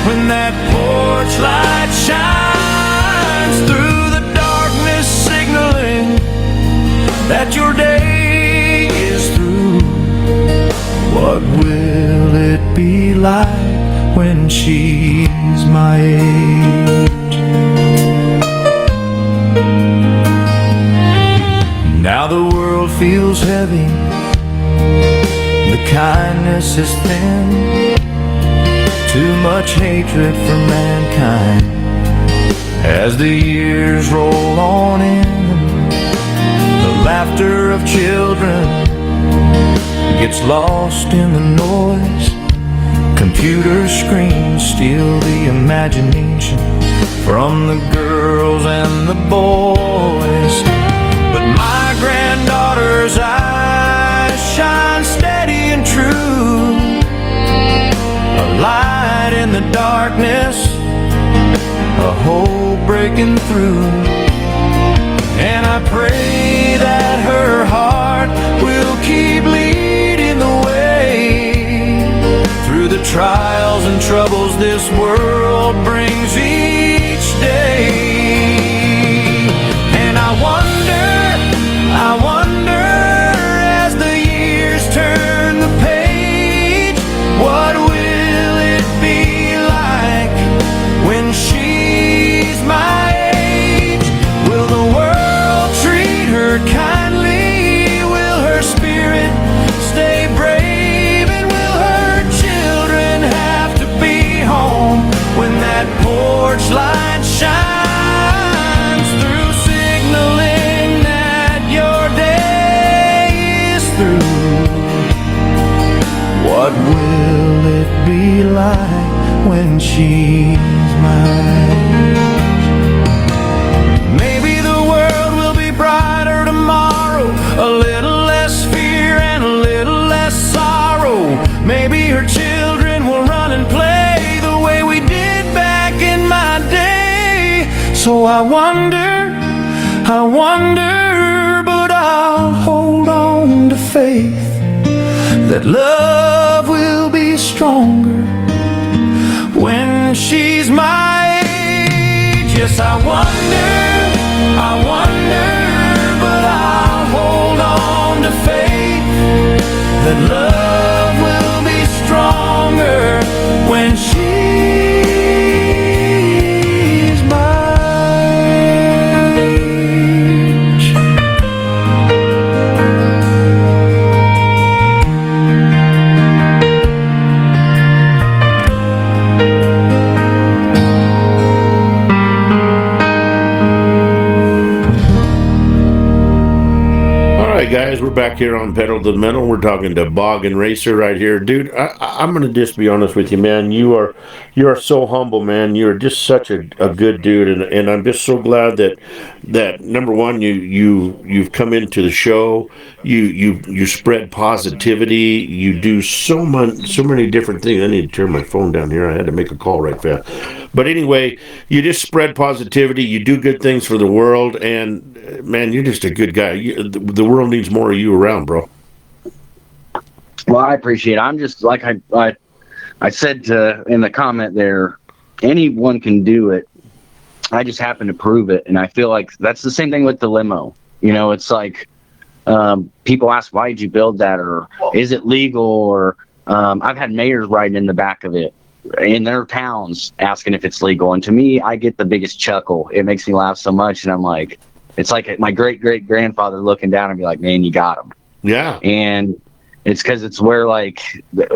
When that porch light shines through the darkness, signaling that your day is through, what will it be like when she's my age? Now the world feels heavy, the kindness is thin. Too much hatred for mankind as the years roll on in. The laughter of children gets lost in the noise. Computer screens steal the imagination from the girls and the boys. But my granddaughter's eyes shine steady and true, a light in the darkness, a hole breaking through. And I pray that her heart will keep leading the way through the trials and troubles this world So I wonder, but I'll hold on to faith that love will be stronger when she's my age. Yes, I wonder, but I'll hold on to faith that love will be stronger when she's my age.
All right, guys, we're back here on Pedal to the Metal. We're talking to Boggin Racer right here, dude. I'm gonna just be honest with you, man. You are so humble, man. You're just such a good dude, and I'm just so glad that number one, you've come into the show. You spread positivity. You do so many different things. I need to turn my phone down here. I had to make a call right fast. But anyway, you just spread positivity. You do good things for the world, and man, you're just a good guy. The world needs more of you around, bro.
Well, I appreciate it. I'm just like I said in the comment there, anyone can do it. I just happen to prove it, and I feel like that's the same thing with the limo. You know, it's like people ask, why did you build that, or is it legal, or I've had mayors riding in the back of it in their towns asking if it's legal, and to me, I get the biggest chuckle. It makes me laugh so much, and I'm like, it's like my great-great-grandfather looking down and be like, man, you got him.
Yeah.
And it's because it's where, like,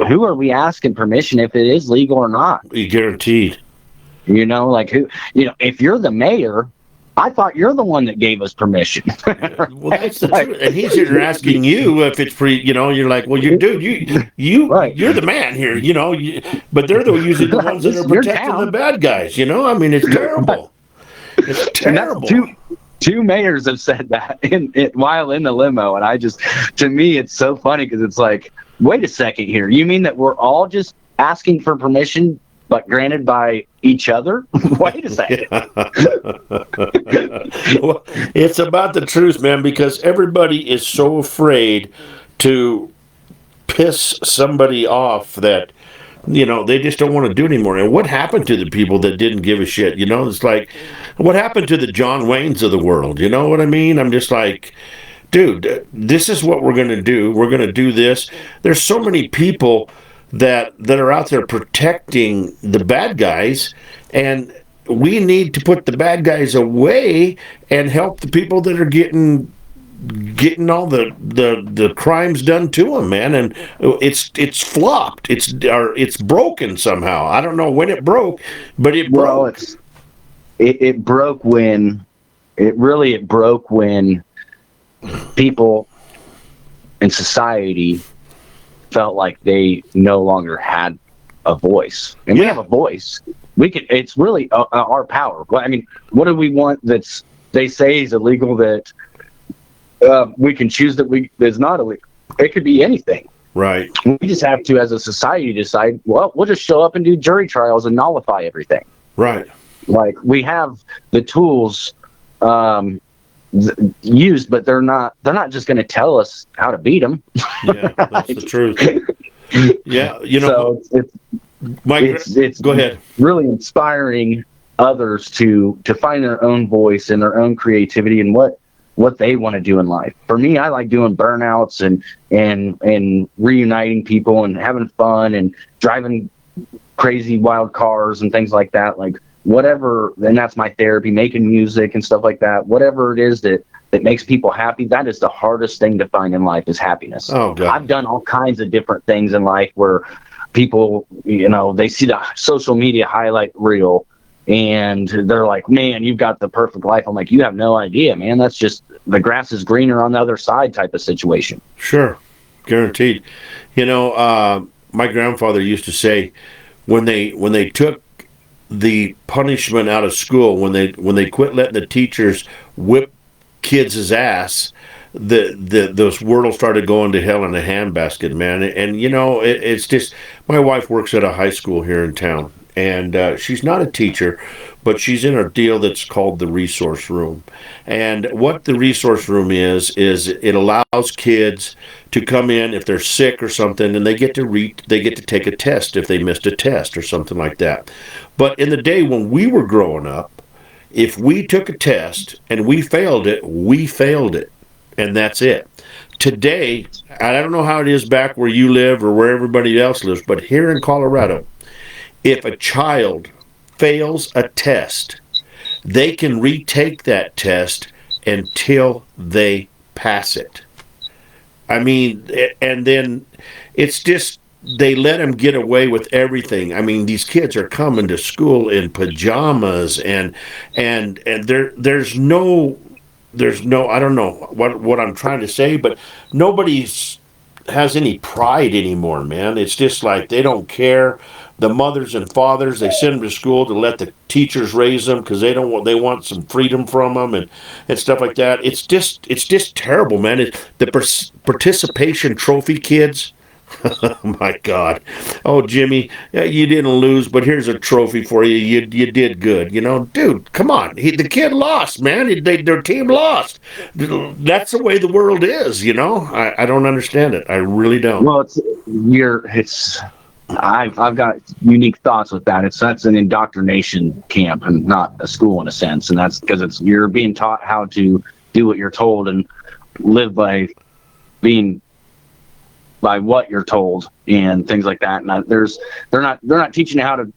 who are we asking permission if it is legal or not?
Guaranteed.
You know, like, who, you know, if you're the mayor, I thought you're the one that gave us permission.
Well, that's the truth. And he's here asking you if it's free. You know, you're like, well, you
Right.
you're the man here. You know, but they're usually the ones that are protecting the bad guys. You know, I mean, it's terrible. It's terrible.
Two mayors have said that while in the limo, and I just, to me, it's so funny because it's like, wait a second here. You mean that we're all just asking for permission, but granted by each other? Wait a second.
Well, it's about the truth, man, because everybody is so afraid to piss somebody off that, you know, they just don't want to do anymore. And what happened to the people that didn't give a shit? You know, it's like, what happened to the John Waynes of the world? You know what I mean? I'm just like, dude, this is what we're going to do. We're going to do this. There's so many people that are out there protecting the bad guys, and we need to put the bad guys away and help the people that are getting all the crimes done to them, man. And it's flopped. It's broken somehow. I don't know when it broke, but it broke.
It broke when it broke when people in society felt like they no longer had a voice, and we have a voice. It's really our power. I mean, what do we want they say is illegal that we can choose that's not illegal? It could be anything.
Right.
We just have to, as a society, decide, well, we'll just show up and do jury trials and nullify everything.
Right.
Like, we have the tools used, but they're not just going to tell us how to beat them.
Yeah, that's the truth. Yeah, you know.
So it's
go ahead.
Really inspiring others to find their own voice and their own creativity and what they want to do in life. For me, I like doing burnouts and reuniting people and having fun and driving crazy wild cars and things like that. Like, whatever, and that's my therapy, making music and stuff like that. Whatever it is that makes people happy, that is the hardest thing to find in life, is happiness.
Oh, God.
I've done all kinds of different things in life where people, you know, they see the social media highlight reel and they're like, man, you've got the perfect life. I'm like, you have no idea, man. That's just the grass is greener on the other side type of situation.
Sure. Guaranteed. You know, my grandfather used to say when they took the punishment out of school, when they quit letting the teachers whip kids' ass, those world started going to hell in a handbasket, man. And you know, it's just, my wife works at a high school here in town, and she's not a teacher, but she's in a deal that's called the resource room. And what the resource room is it allows kids to come in if they're sick or something, and they get to take a test if they missed a test or something like that. But in the day when we were growing up, if we took a test and we failed it, and that's it. Today, I don't know how it is back where you live or where everybody else lives, but here in Colorado, if a child fails a test, they can retake that test until they pass it. I mean, and then it's just, they let them get away with everything. I mean, these kids are coming to school in pajamas, and there's no, I don't know what I'm trying to say, but nobody's has any pride anymore, man. It's just like they don't care. The mothers and fathers, they send them to school to let the teachers raise them because they want some freedom from them and stuff like that. It's just terrible, man. The participation trophy kids. Oh my God. Oh, Jimmy, you didn't lose, but here's a trophy for you. You did good. You know, dude, come on. The kid lost, man. Their team lost. That's the way the world is, you know? I don't understand it. I really don't.
Well, I've got unique thoughts with that. That's an indoctrination camp and not a school in a sense. And that's because you're being taught how to do what you're told and live by what you're told and things like that. And they're not teaching you how to,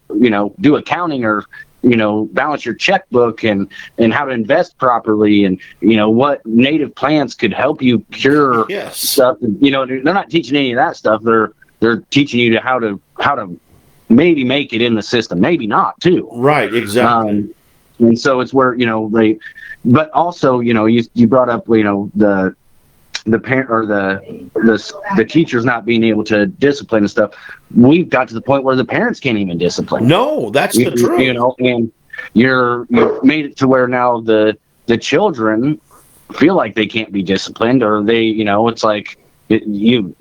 do accounting or, balance your checkbook and how to invest properly and, what native plants could help you cure stuff. They're not teaching any of that stuff. They're teaching you how to maybe make it in the system, maybe not too.
Right. Exactly.
And so it's where, but also, you brought up, the parent or the teachers not being able to discipline and stuff. We've got to the point where the parents can't even discipline.
No, that's the truth.
And you've made it to where now the children feel like they can't be disciplined, or they, it's like you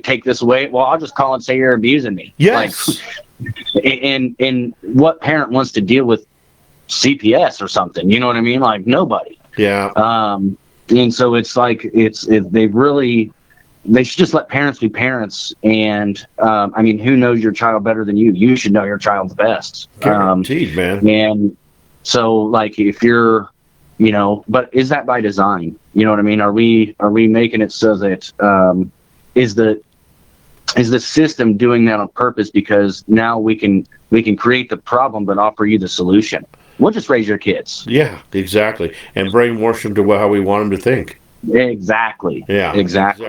take this away. Well, I'll just call and say you're abusing me.
Yes.
Like, and what parent wants to deal with CPS or something? You know what I mean? Like nobody.
Yeah.
And so it's like they should just let parents be parents. And who knows your child better than you? You should know your child's best.
Guaranteed, man.
And so, like, if you're, but is that by design? You know what I mean? Are we making it so that is the system doing that on purpose because now we can create the problem but offer you the solution? We'll just raise your kids.
Yeah, exactly. And brainwash them to how we want them to think.
Exactly.
Yeah,
exactly.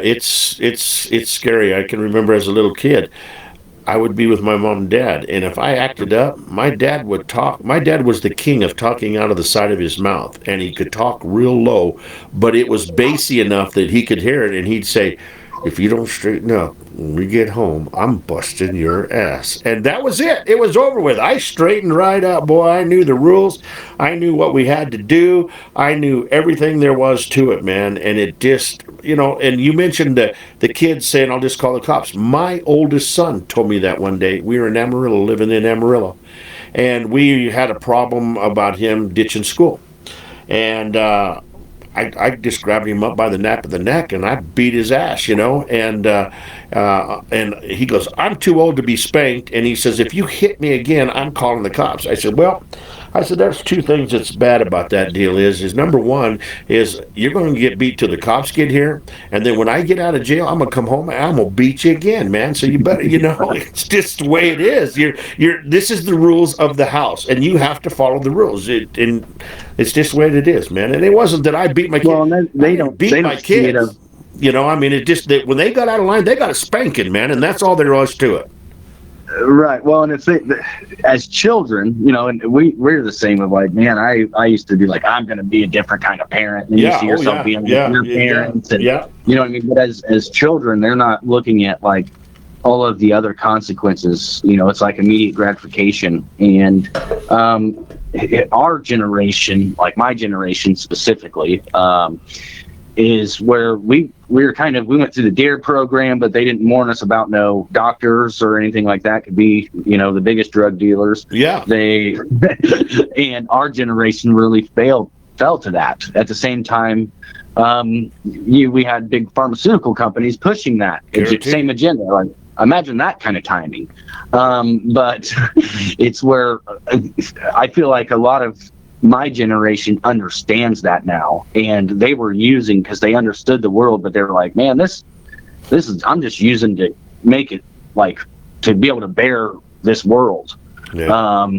It's scary. I can remember as a little kid, I would be with my mom and dad, and if I acted up, my dad would talk. My dad was the king of talking out of the side of his mouth, and he could talk real low, but it was bassy enough that he could hear it, and he'd say, "If you don't straighten up when we get home, I'm busting your ass." And that was it. It was over with. I straightened right up, boy. I knew the rules. I knew what we had to do. I knew everything there was to it, man. And it just, and you mentioned the kids saying, "I'll just call the cops." My oldest son told me that one day. We were in Amarillo, living in Amarillo. And we had a problem about him ditching school. And, I just grabbed him up by the nape of the neck and I beat his ass, and he goes, "I'm too old to be spanked." And he says, "If you hit me again, I'm calling the cops." I said, there's two things that's bad about that deal is number one is you're going to get beat till the cops get here. And then when I get out of jail, I'm going to come home and I'm going to beat you again, man. So you better, it's just the way it is. This is the rules of the house and you have to follow the rules. And it's just the way it is, man. And it wasn't that I beat my kids.
Well, they don't
beat my kids. It just, when they got out of line, they got a spanking, man. And that's all there was to it.
Right. Well, and it's as children, and we're the same of like, man, I used to be like, I'm going to be a different kind of parent. And you see yourself being your parents. And, you know what I mean? But as children, they're not looking at like all of the other consequences. It's like immediate gratification. And our generation, like my generation specifically, is where we went through the DARE program, but they didn't warn us about no doctors or anything like that. Could be, the biggest drug dealers.
Yeah.
And our generation really fell to that. At the same time, we had big pharmaceutical companies pushing that same agenda. Like, imagine that kind of timing. But it's where I feel like a lot of my generation understands that now, and they were using because they understood the world, but they were like, man, this is, I'm just using to make it like to be able to bear this world.
Yeah.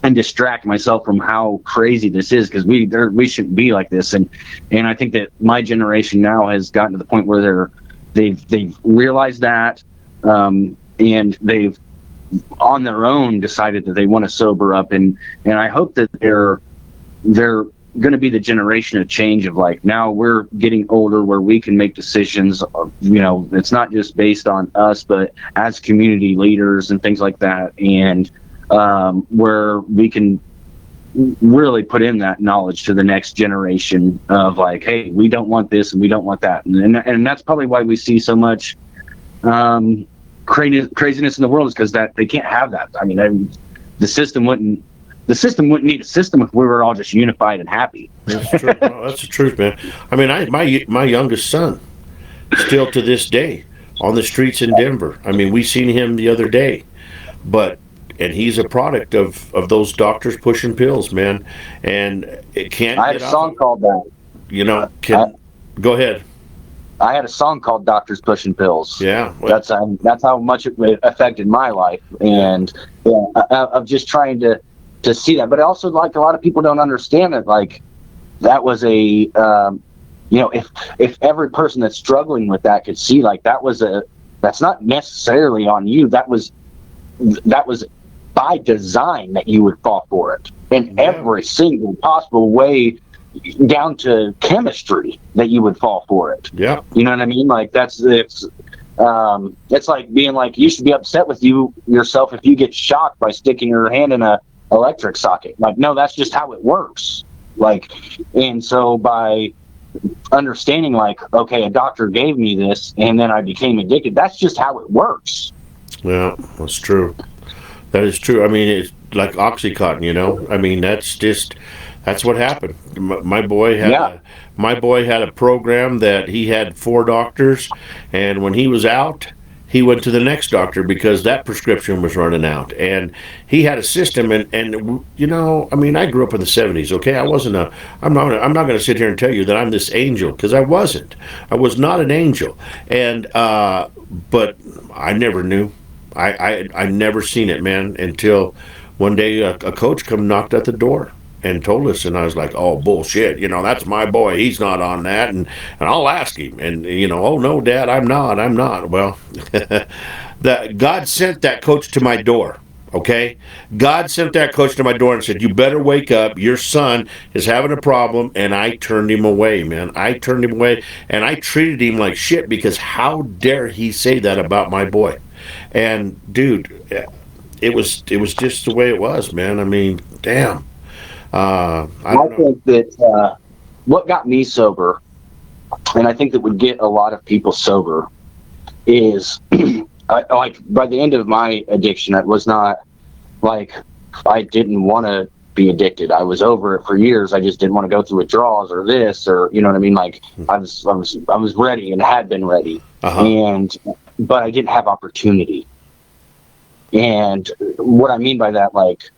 And distract myself from how crazy this is, because we shouldn't be like this. And I think that my generation now has gotten to the point where they've realized that, and they've on their own decided that they want to sober up, and I hope that they're going to be the generation of change of like, now we're getting older where we can make decisions. It's not just based on us, but as community leaders and things like that, and where we can really put in that knowledge to the next generation of like, hey, we don't want this and we don't want that, and that's probably why we see so much craziness in the world, is because that they can't have that. I mean, the system wouldn't need a system if we were all just unified and happy.
That's true. Well, that's the truth, man. I mean, my youngest son, still to this day, on the streets in Denver. I mean, we seen him the other day, and he's a product of those doctors pushing pills, man. And it can't.
I had a song called that.
Go ahead.
I had a song called "Doctors Pushing Pills."
Yeah,
that's how much it affected my life, and of just trying to see that. But also, like, a lot of people don't understand that, like, that was a if every person that's struggling with that could see, like, that's not necessarily on you. That was by design that you would fall for it in every single possible way, down to chemistry, that you would fall for it.
Yeah.
You know what I mean? Like, it's like being like, you should be upset with yourself if you get shocked by sticking your hand in a electric socket. Like, no, that's just how it works. Like, and so by understanding, like, okay, a doctor gave me this and then I became addicted, that's just how it works.
Yeah, that's true. That is true. I mean, it's like Oxycontin, I mean, that's what happened. My boy had a program that he had 4 doctors, and when he was out, he went to the next doctor because that prescription was running out. And he had a system, and I mean, I grew up in the 70s, okay? I'm not going to sit here and tell you that I'm this angel, because I wasn't. I was not an angel. And but I never knew. I never seen it, man, until one day a coach knocked at the door and told us, and I was like, oh, bullshit, that's my boy, he's not on that, and I'll ask him, and oh no, Dad, I'm not. Well, God sent that coach to my door. Okay, God sent that coach to my door and said, you better wake up, your son is having a problem. And I turned him away, man. I turned him away, and I treated him like shit, because how dare he say that about my boy? And dude, it was just the way it was, man. I mean, damn. I
think that what got me sober, and I think that would get a lot of people sober, is like, by the end of my addiction, it was not like I didn't want to be addicted. I was over it for years. I just didn't want to go through withdrawals or this, or you know what I mean. Like, I was ready and had been ready, but I didn't have opportunity. And what I mean by that, like,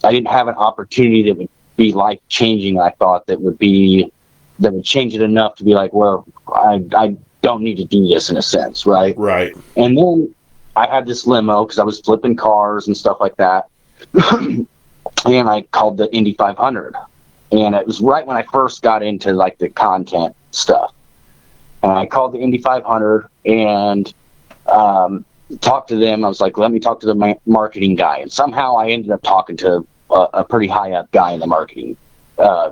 I didn't have an opportunity that would be life changing. I thought that would change it enough to be like, well, I don't need to do this, in a sense, right?
Right.
And then I had this limo because I was flipping cars and stuff like that, and I called the Indy 500, and it was right when I first got into like the content stuff. And I called the Indy 500 and talked to them. I was like, let me talk to the marketing guy. And somehow I ended up talking to a pretty high up guy in the marketing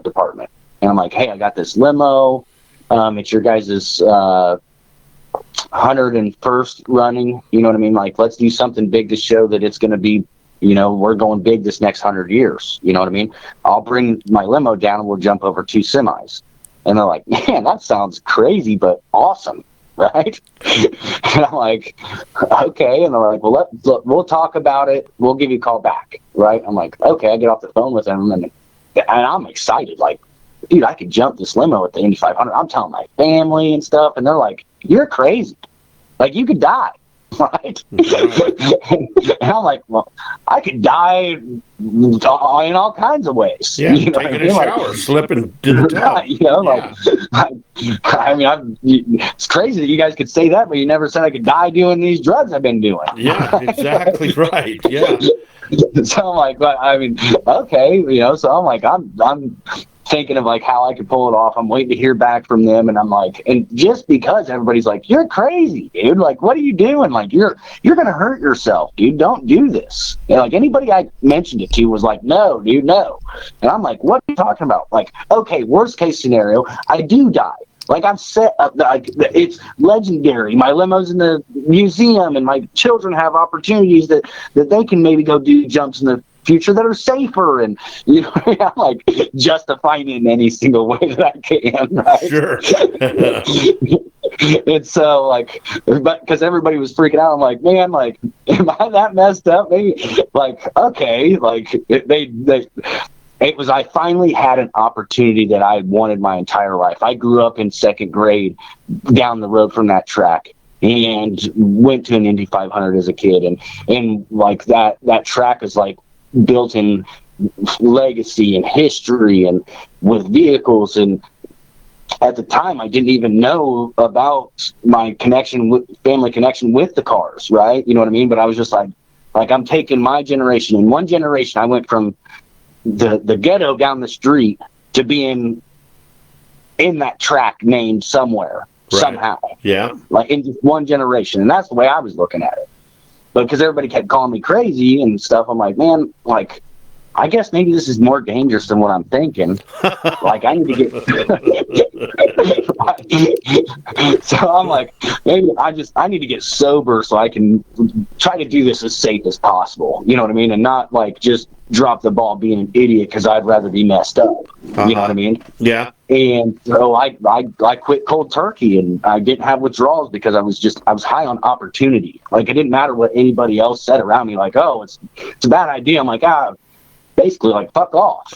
department. And I'm like, hey, I got this limo. It's your guys' 101st running. You know what I mean? Like, let's do something big to show that it's going to be, we're going big this next 100 years. You know what I mean? I'll bring my limo down and we'll jump over 2 semis. And they're like, man, that sounds crazy, but awesome, right? And I'm like, okay. And they're like, well, we'll talk about it. We'll give you a call back, right? I'm like, okay. I get off the phone with them, and I'm excited. Like, dude, I could jump this limo at the Indy 500. I'm telling my family and stuff, and they're like, you're crazy. Like, you could die, right? And I'm like, well, I could die in all kinds of ways.
Yeah,
you know
taking a shower, slipping to the top.
You know, I mean, it's crazy that you guys could say that, but you never said I could die doing these drugs I've been doing.
Yeah, exactly right. Yeah.
So I'm like, I mean, okay, you know. So I'm like, I'm thinking of like how I could pull it off. I'm waiting to hear back from them, and I'm like, and just because everybody's like, you're crazy, dude. Like, what are you doing? Like, you're gonna hurt yourself, dude. Don't do this. And like anybody I mentioned it to was like, no, dude, no. And I'm like, what are you talking about? Like, okay, worst case scenario, I do die. Like, I'm set up, like, it's legendary. My limo's in the museum, and my children have opportunities that they can maybe go do jumps in the future that are safer, and, you know, I'm like justifying it in any single way that I can, right?
Sure.
It's so, like, but because everybody was freaking out, I'm like, man, like, am I that messed up? Maybe, like, okay, like, I finally had an opportunity that I wanted my entire life. I grew up in second grade down the road from that track and went to an Indy 500 as a kid. And like that track is like built in legacy and history and with vehicles. And at the time, I didn't even know about my family connection with the cars, right? You know what I mean? But I was just like I'm taking my generation. In one generation, I went from the ghetto down the street to being in that track named somewhere, right, somehow.
Yeah.
Like in just one generation. And that's the way I was looking at it. But because everybody kept calling me crazy and stuff, I'm like, man, like, I guess maybe this is more dangerous than what I'm thinking. Like, I need to get so I'm like, maybe I need to get sober so I can try to do this as safe as possible. You know what I mean? And not like just drop the ball being an idiot because I'd rather be messed up. You know what I mean?
Yeah.
And so I quit cold turkey, and I didn't have withdrawals because I was high on opportunity. Like, it didn't matter what anybody else said around me. Like, oh, it's a bad idea. I'm like, basically, like, fuck off.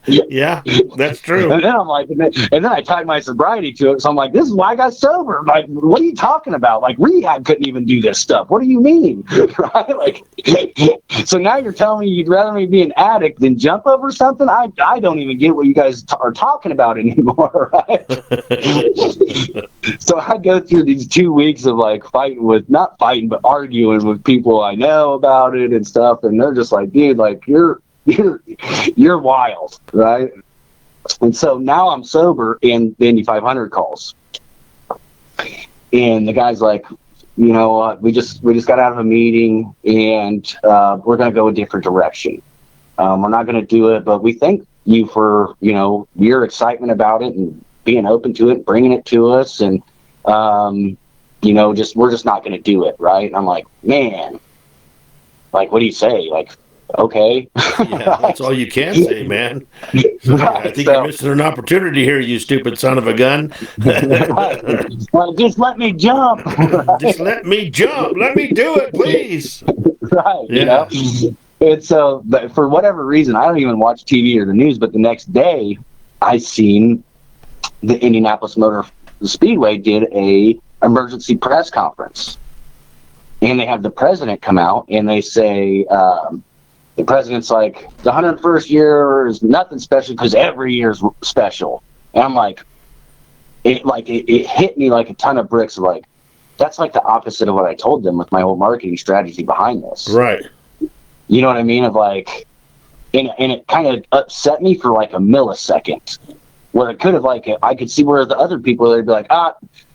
Yeah, that's true.
And then I'm like, and then I tied my sobriety to it. So I'm like, this is why I got sober. Like, what are you talking about? Like, rehab couldn't even do this stuff. What do you mean? Right? Like, so now you're telling me you'd rather me be an addict than jump over something? I don't even get what you guys are talking about anymore. Right? So I go through these 2 weeks of like not fighting, but arguing with people I know about it and stuff. And they're just like, dude, like, you're wild, right? And so now I'm sober, and the Indy 500 calls, and the guy's like, you know, we just got out of a meeting, and we're gonna go a different direction. We're not gonna do it, but we thank you for, you know, your excitement about it and being open to it, bringing it to us, and you know, we're just not gonna do it, right? And I'm like, man. Like, what do you say? Like, okay.
Yeah, that's all you can say, man. I think you're missing an opportunity here, you stupid son of a gun.
Well, just let me jump.
Just let me jump. Let me do it, please.
Right.
Yeah.
You know? And so, but for whatever reason, I don't even watch TV or the news, but the next day, I seen the Indianapolis Motor Speedway did a emergency press conference. And they have the president come out, and they say, the president's like, the 101st year is nothing special because every year is special. And I'm like, it hit me like a ton of bricks. Like, that's like the opposite of what I told them with my whole marketing strategy behind this.
Right.
You know what I mean? Of like, and it kind of upset me for like a millisecond, where it could have, like, I could see where the other people, they'd be like,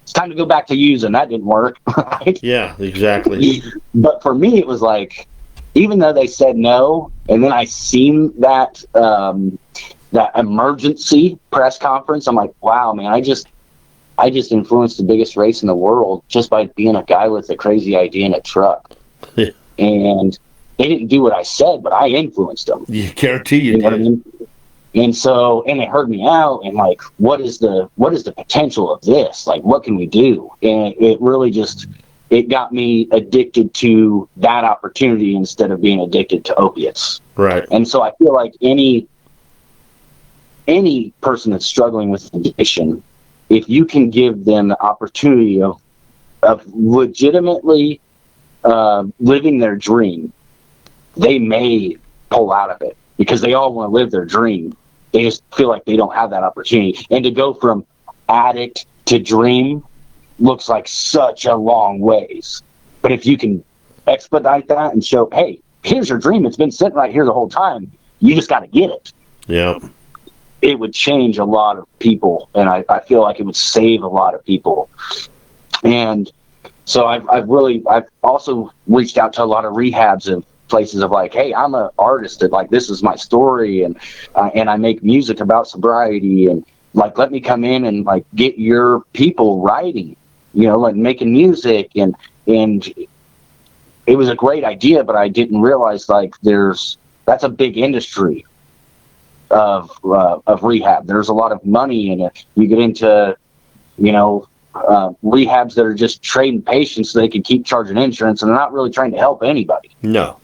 it's time to go back to using. That didn't work. Right?
Yeah, exactly.
But for me, it was like, even though they said no, and then I seen that that emergency press conference, I'm like, wow, man, I just influenced the biggest race in the world just by being a guy with a crazy idea in a truck.
Yeah.
And they didn't do what I said, but I influenced them.
You guarantee you
know
did.
What I mean? And so, and it heard me out, and like, what is the potential of this? Like, what can we do? And it really just, it got me addicted to that opportunity instead of being addicted to opiates.
Right.
And so I feel like any person that's struggling with addiction, if you can give them the opportunity of legitimately living their dream, they may pull out of it, because they all want to live their dream. They just feel like they don't have that opportunity. And to go from addict to dream looks like such a long ways. But if you can expedite that and show, hey, here's your dream. It's been sitting right here the whole time. You just got to get it.
Yeah.
It would change a lot of people. And I feel like it would save a lot of people. And so I've also reached out to a lot of rehabs and places of like, hey, I'm an artist that like, this is my story, and I make music about sobriety, and like, let me come in and like get your people writing, like making music, and it was a great idea, but I didn't realize like that's a big industry of rehab. There's a lot of money in it. You get into rehabs that are just trading patients so they can keep charging insurance, and they're not really trying to help anybody.
No.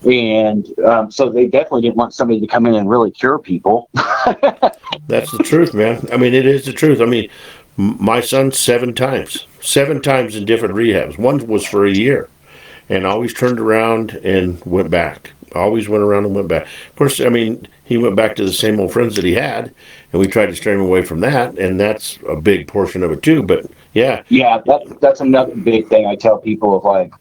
And so they definitely didn't want somebody to come in and really cure people.
That's the truth, man. I mean, it is the truth. I mean, my son 7 times in different rehabs. One was for a year, and always turned around and went back. Always went around and went back. Of course, I mean, he went back to the same old friends that he had, and we tried to steer him away from that, and that's a big portion of it too. But yeah,
that's another big thing I tell people of like.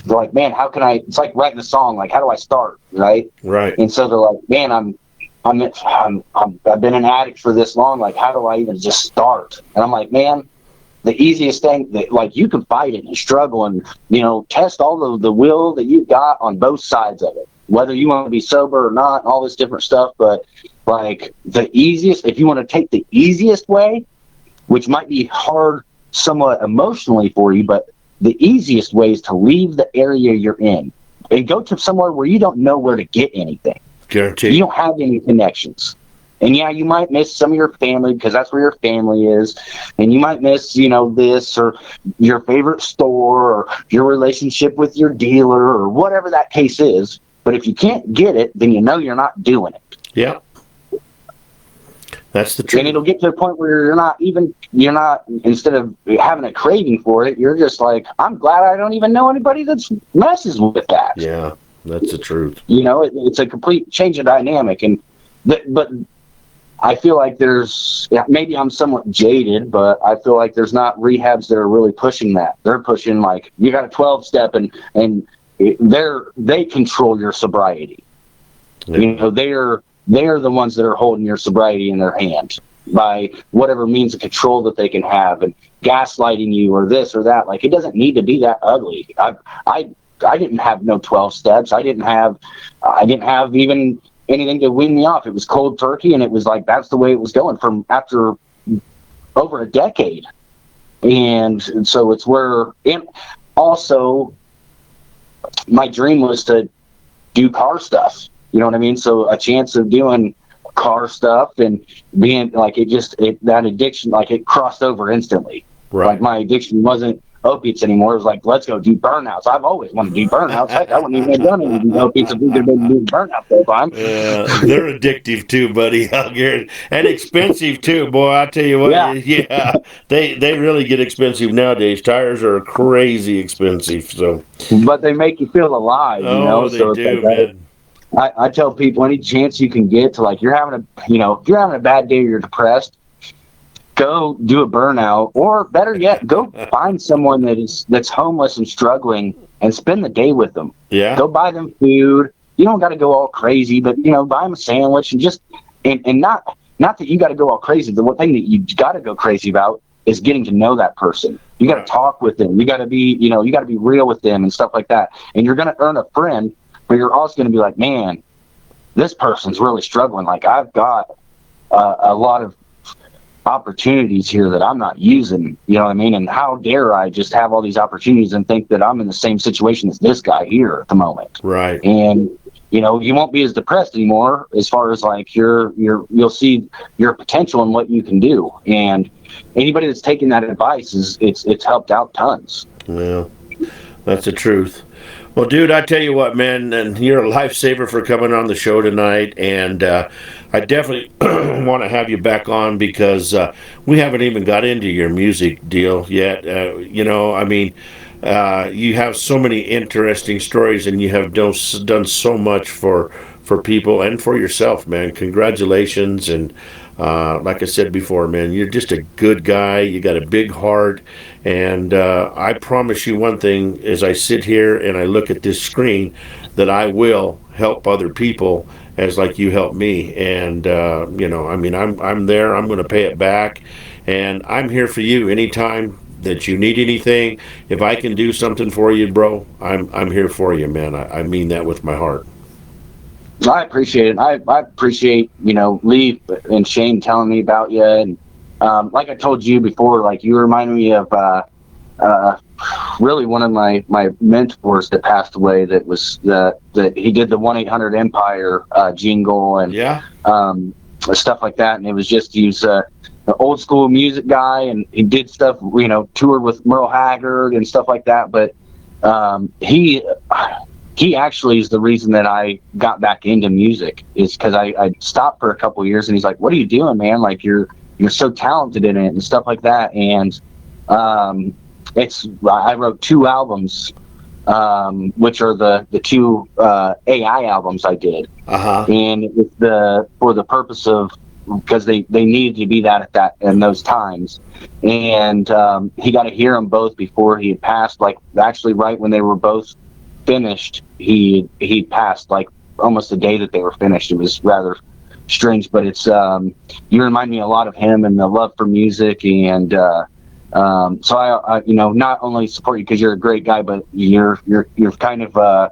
They're like, man, how can I? It's like writing a song. Like, how do I start? Right.
And
so they're like, man, I've been an addict for this long. Like, how do I even just start? And I'm like, man, the easiest thing that like you can fight it and struggle and test all the will that you've got on both sides of it, whether you want to be sober or not, all this different stuff. But like the easiest, if you want to take the easiest way, which might be hard somewhat emotionally for you, but the easiest way is to leave the area you're in and go to somewhere where you don't know where to get anything.
Guaranteed.
You don't have any connections. And yeah, you might miss some of your family because that's where your family is. And you might miss, this or your favorite store or your relationship with your dealer or whatever that case is. But if you can't get it, then you're not doing it.
Yeah. That's the truth.
And it'll get to a point where you're not, instead of having a craving for it, you're just like, I'm glad I don't even know anybody that's messes with that.
Yeah, that's the truth.
It's a complete change of dynamic. But I feel like maybe I'm somewhat jaded, but I feel like there's not rehabs that are really pushing that. They're pushing like, you got a 12-step and they control your sobriety. Yeah. They're the ones that are holding your sobriety in their hand by whatever means of control that they can have and gaslighting you or this or that. Like, it doesn't need to be that ugly. I didn't have no 12 steps. I didn't have even anything to wean me off. It was cold turkey, and it was like, that's the way it was going from after over a decade. And so it's where, and also my dream was to do car stuff. You know what I mean? So a chance of doing car stuff and being like, that addiction, like it crossed over instantly.
Right.
Like my addiction wasn't opiates anymore. It was like, let's go do burnouts. I've always wanted to do burnouts. Heck, I wouldn't even have done any opiates if we could have been doing burnouts all the time.
They're addictive too, buddy. And expensive too, boy. I tell you what. Yeah. They really get expensive nowadays. Tires are crazy expensive. So,
but they make you feel alive.
They do, man.
I tell people, any chance you can get to, like, if you're having a bad day or you're depressed, go do a burnout, or better yet, go find someone that's homeless and struggling and spend the day with them.
Yeah.
Go buy them food. You don't got to go all crazy, but buy them a sandwich and just and not that you got to go all crazy. The one thing that you got to go crazy about is getting to know that person. You got to talk with them. You got to be real with them and stuff like that. And you're going to earn a friend. But you're also going to be like, man, this person's really struggling. Like, I've got a lot of opportunities here that I'm not using. You know what I mean? And how dare I just have all these opportunities and think that I'm in the same situation as this guy here at the moment?
Right.
And you won't be as depressed anymore, as far as like you'll see your potential and what you can do. And anybody that's taken that advice it's helped out tons.
Well, that's the truth. Well, dude, I tell you what, man, and you're a lifesaver for coming on the show tonight, and I definitely want to have you back on because we haven't even got into your music deal yet. I mean, you have so many interesting stories, and you have done so much for people and for yourself, man. Congratulations, and like I said before, man, you're just a good guy. You got a big heart, and I promise you one thing: as I sit here and I look at this screen, that I will help other people as like you helped me. And I mean, I'm there. I'm going to pay it back, and I'm here for you anytime that you need anything. If I can do something for you, bro, I'm here for you, man. I mean that with my heart.
I appreciate it. I appreciate, Lee and Shane telling me about you. And like I told you before, like you remind me of really one of my mentors that passed away. That was that he did the 1-800-EMPIRE jingle and stuff like that. And it was just he's an old school music guy, and he did stuff, toured with Merle Haggard and stuff like that. But he actually is the reason that I got back into music, is because I stopped for a couple of years, and he's like, "What are you doing, man? Like you're so talented in it and stuff like that." And I wrote 2 albums, which are the 2 AI albums I did, and it's for the purpose of, because they needed to be that in those times. And he got to hear them both before he had passed. Like actually, right when they were both finished, he passed like almost the day that they were finished. It was rather strange, but it's you remind me a lot of him and the love for music. And so I not only support you because you're a great guy, but you're kind of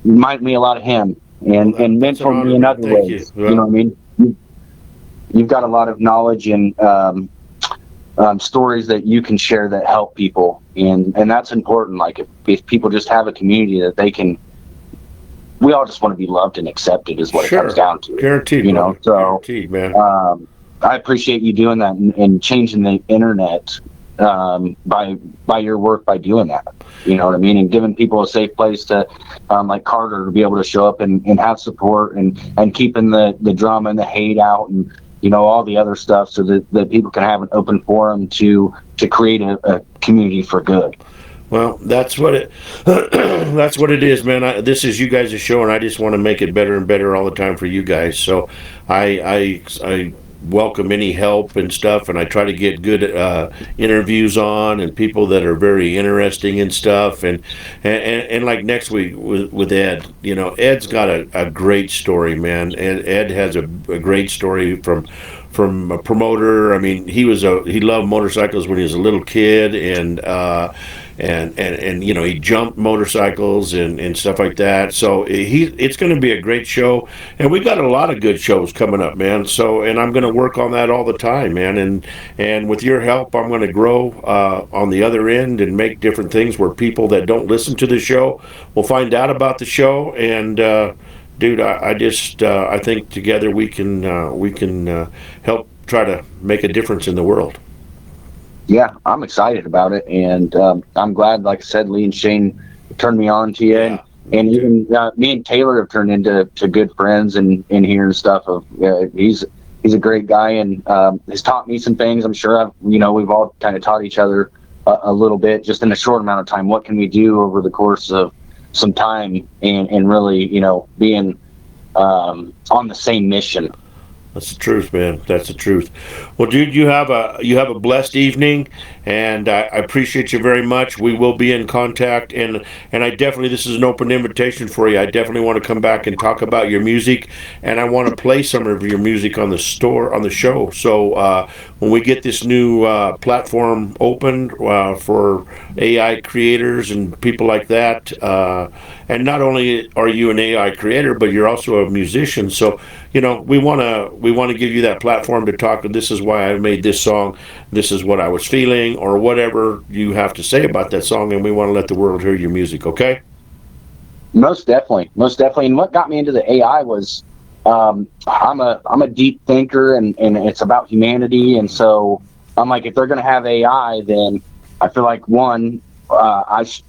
remind me a lot of him and mentor me in other ways. You know what I mean? You've got a lot of knowledge and stories that you can share that help people, and that's important. Like if people just have a community that they can, we all just want to be loved and accepted is what it comes down to.
Guaranteed,
So
guaranteed, man.
I appreciate you doing that and changing the internet by your work, by doing that. You know what I mean? And giving people a safe place to, like Carter, to be able to show up and have support and keeping the drama and the hate out and all the other stuff, so that people can have an open forum to create a community for good.
Well, that's what it is, man. This is you guys' show, and I just want to make it better and better all the time for you guys. So I welcome any help and stuff, and I try to get good interviews on and people that are very interesting and stuff. And like next week with Ed, Ed's got a great story, man. Ed has a great story from a promoter. I mean, he loved motorcycles when he was a little kid, and he jumped motorcycles and stuff like that. So it's going to be a great show, and we got a lot of good shows coming up, man. So, and I'm going to work on that all the time, man. And with your help, I'm going to grow on the other end and make different things where people that don't listen to the show will find out about the show. And dude, I think together we can help try to make a difference in the world.
Yeah, I'm excited about it, and I'm glad, like I said, Lee and Shane turned me on to you, and even me and Taylor have turned into good friends and in here and stuff. He's a great guy, and has taught me some things. I'm sure we've all kind of taught each other a little bit, just in a short amount of time. What can we do over the course of some time, and really, being on the same mission.
That's the truth, man. That's the truth. Well, dude, you have a blessed evening, and I appreciate you very much. We will be in contact, and I definitely, this is an open invitation for you. I definitely want to come back and talk about your music, and I want to play some of your music on the show. So when we get this new platform open for AI creators and people like that, and not only are you an AI creator, but you're also a musician. So we want to give you that platform to talk. This is why I made this song. This is what I was feeling, or whatever you have to say about that song, and we want to let the world hear your music. Okay?
Most definitely. And what got me into the AI was I'm a deep thinker, and it's about humanity. And so I'm like, if they're going to have AI, then I feel like one, I should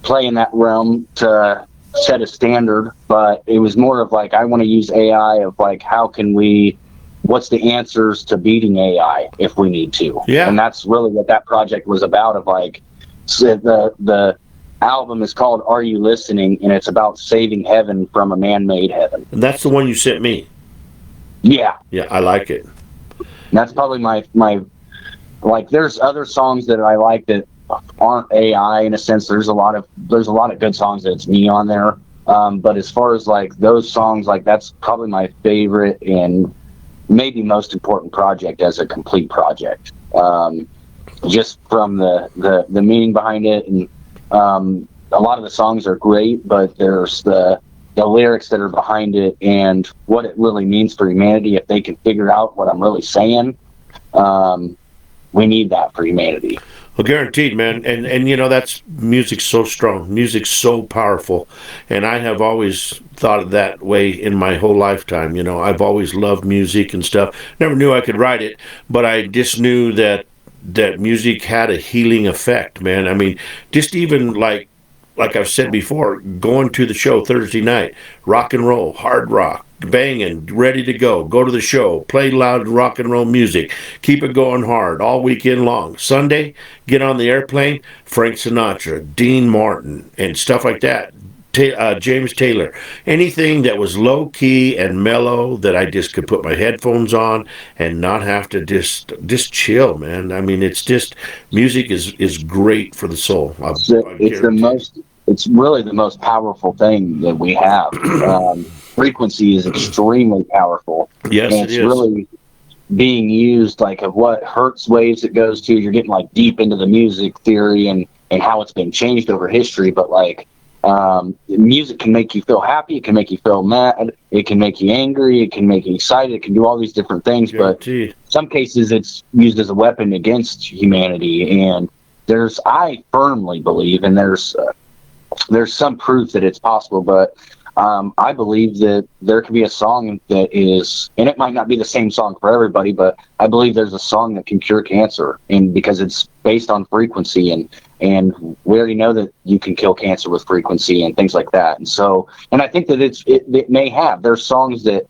play in that realm to set a standard. But it was more of like, I want to use AI of like, what's the answers to beating AI if we need to?
Yeah.
And that's really what that project was about. Of like, so the album is called "Are You Listening?" and it's about saving heaven from a man-made heaven.
And that's the one you sent me.
Yeah,
I like it.
and that's probably my like. There's other songs that I like that aren't AI in a sense. There's a lot of good songs that it's me on there. But as far as like those songs, like that's probably my favorite and maybe most important project as a complete project. Just from the meaning behind it, and a lot of the songs are great, but there's the lyrics that are behind it and what it really means for humanity. If they can figure out what I'm really saying, we need that for humanity.
Well, guaranteed, man. And you know, that's music's so strong. Music's so powerful. And I have always thought of that way in my whole lifetime. You know, I've always loved music and stuff. Never knew I could write it, but I just knew that music had a healing effect, man. I mean, just even like I've said before, going to the show Thursday night, rock and roll, hard rock, banging, ready to go to the show, play loud rock and roll music, keep it going hard all weekend long. Sunday, get on the airplane, Frank Sinatra, Dean Martin, and stuff like that. James Taylor, anything that was low key and mellow that I just could put my headphones on and not have to just chill, man. I mean, it's just music is great for the soul.
It's really the most powerful thing that we have. Frequency is extremely powerful.
Yes,
and
it
it's
is.
Really being used like of what hertz waves it goes to. You're getting like deep into the music theory and how it's been changed over history, but like music can make you feel happy, it can make you feel mad, it can make you angry, it can make you excited, it can do all these different things.
Guaranteed.
But some cases it's used as a weapon against humanity. And I firmly believe, and there's some proof that it's possible, but I believe that there could be a song that is, and it might not be the same song for everybody, but I believe there's a song that can cure cancer, and because it's based on frequency, and we already know that you can kill cancer with frequency and things like that. And so, and I think that it may have. There's songs that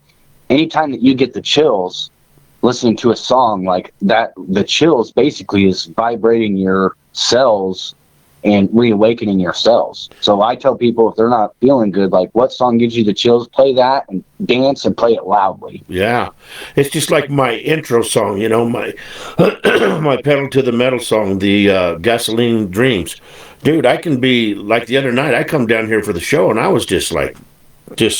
anytime that you get the chills listening to a song like that, the chills basically is vibrating your cells and reawakening your cells. So I tell people, if they're not feeling good, like, what song gives you the chills, play that and dance and play it loudly.
Yeah. It's just like my intro song, you know, my my pedal to the metal song, the Gasoline Dreams. Dude, I can be like the other night, I come down here for the show and I was just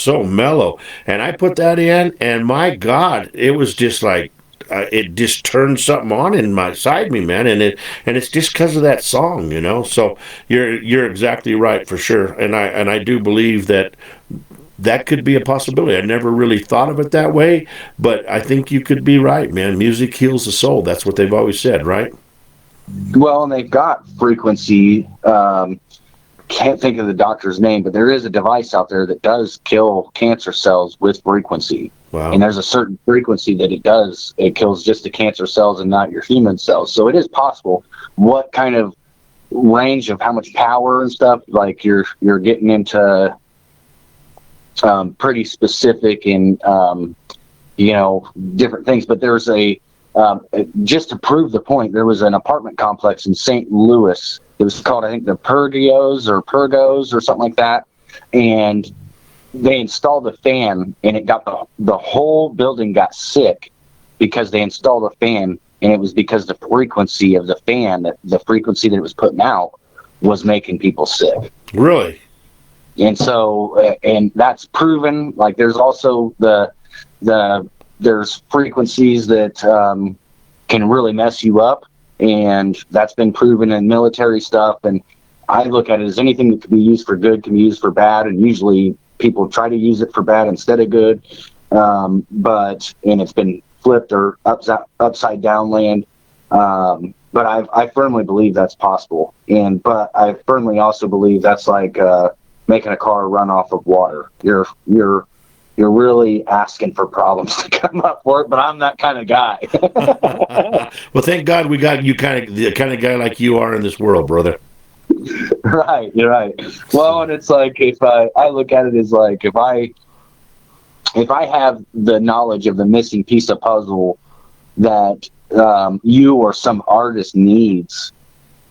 so mellow. And I put that in and my God, it was just like, it just turned something on inside me, man, and it's just because of that song, you know. So you're exactly right for sure, and I do believe that could be a possibility. I never really thought of it that way, but I think you could be right, man. Music heals the soul. That's what they've always said, right?
Well, and they've got frequency. Can't think of the doctor's name, but there is a device out there that does kill cancer cells with frequency.
Wow.
And there's a certain frequency that it does. It kills just the cancer cells and not your human cells. So it is possible. What kind of range of how much power and stuff, like you're getting into pretty specific and different things. But there's just to prove the point, there was an apartment complex in St. Louis. It was called, I think, the Pergos or something like that. And they installed a fan, and it got the whole building got sick because they installed a fan, and it was because the frequency of the fan, the frequency that it was putting out, was making people sick.
Really?
And so, and that's proven. Like, there's also there's frequencies that can really mess you up, and that's been proven in military stuff. And I look at it as anything that can be used for good can be used for bad, and usually people try to use it for bad instead of good. And it's been flipped or upside down land. But I firmly believe that's possible. But I firmly also believe that's like making a car run off of water. You're really asking for problems to come up for it, but I'm that kind of guy.
Well, thank God we got you, the kind of guy like you are in this world, brother.
Right, you're right. Well, and it's like, if I look at it as like, if I have the knowledge of the missing piece of puzzle that you or some artist needs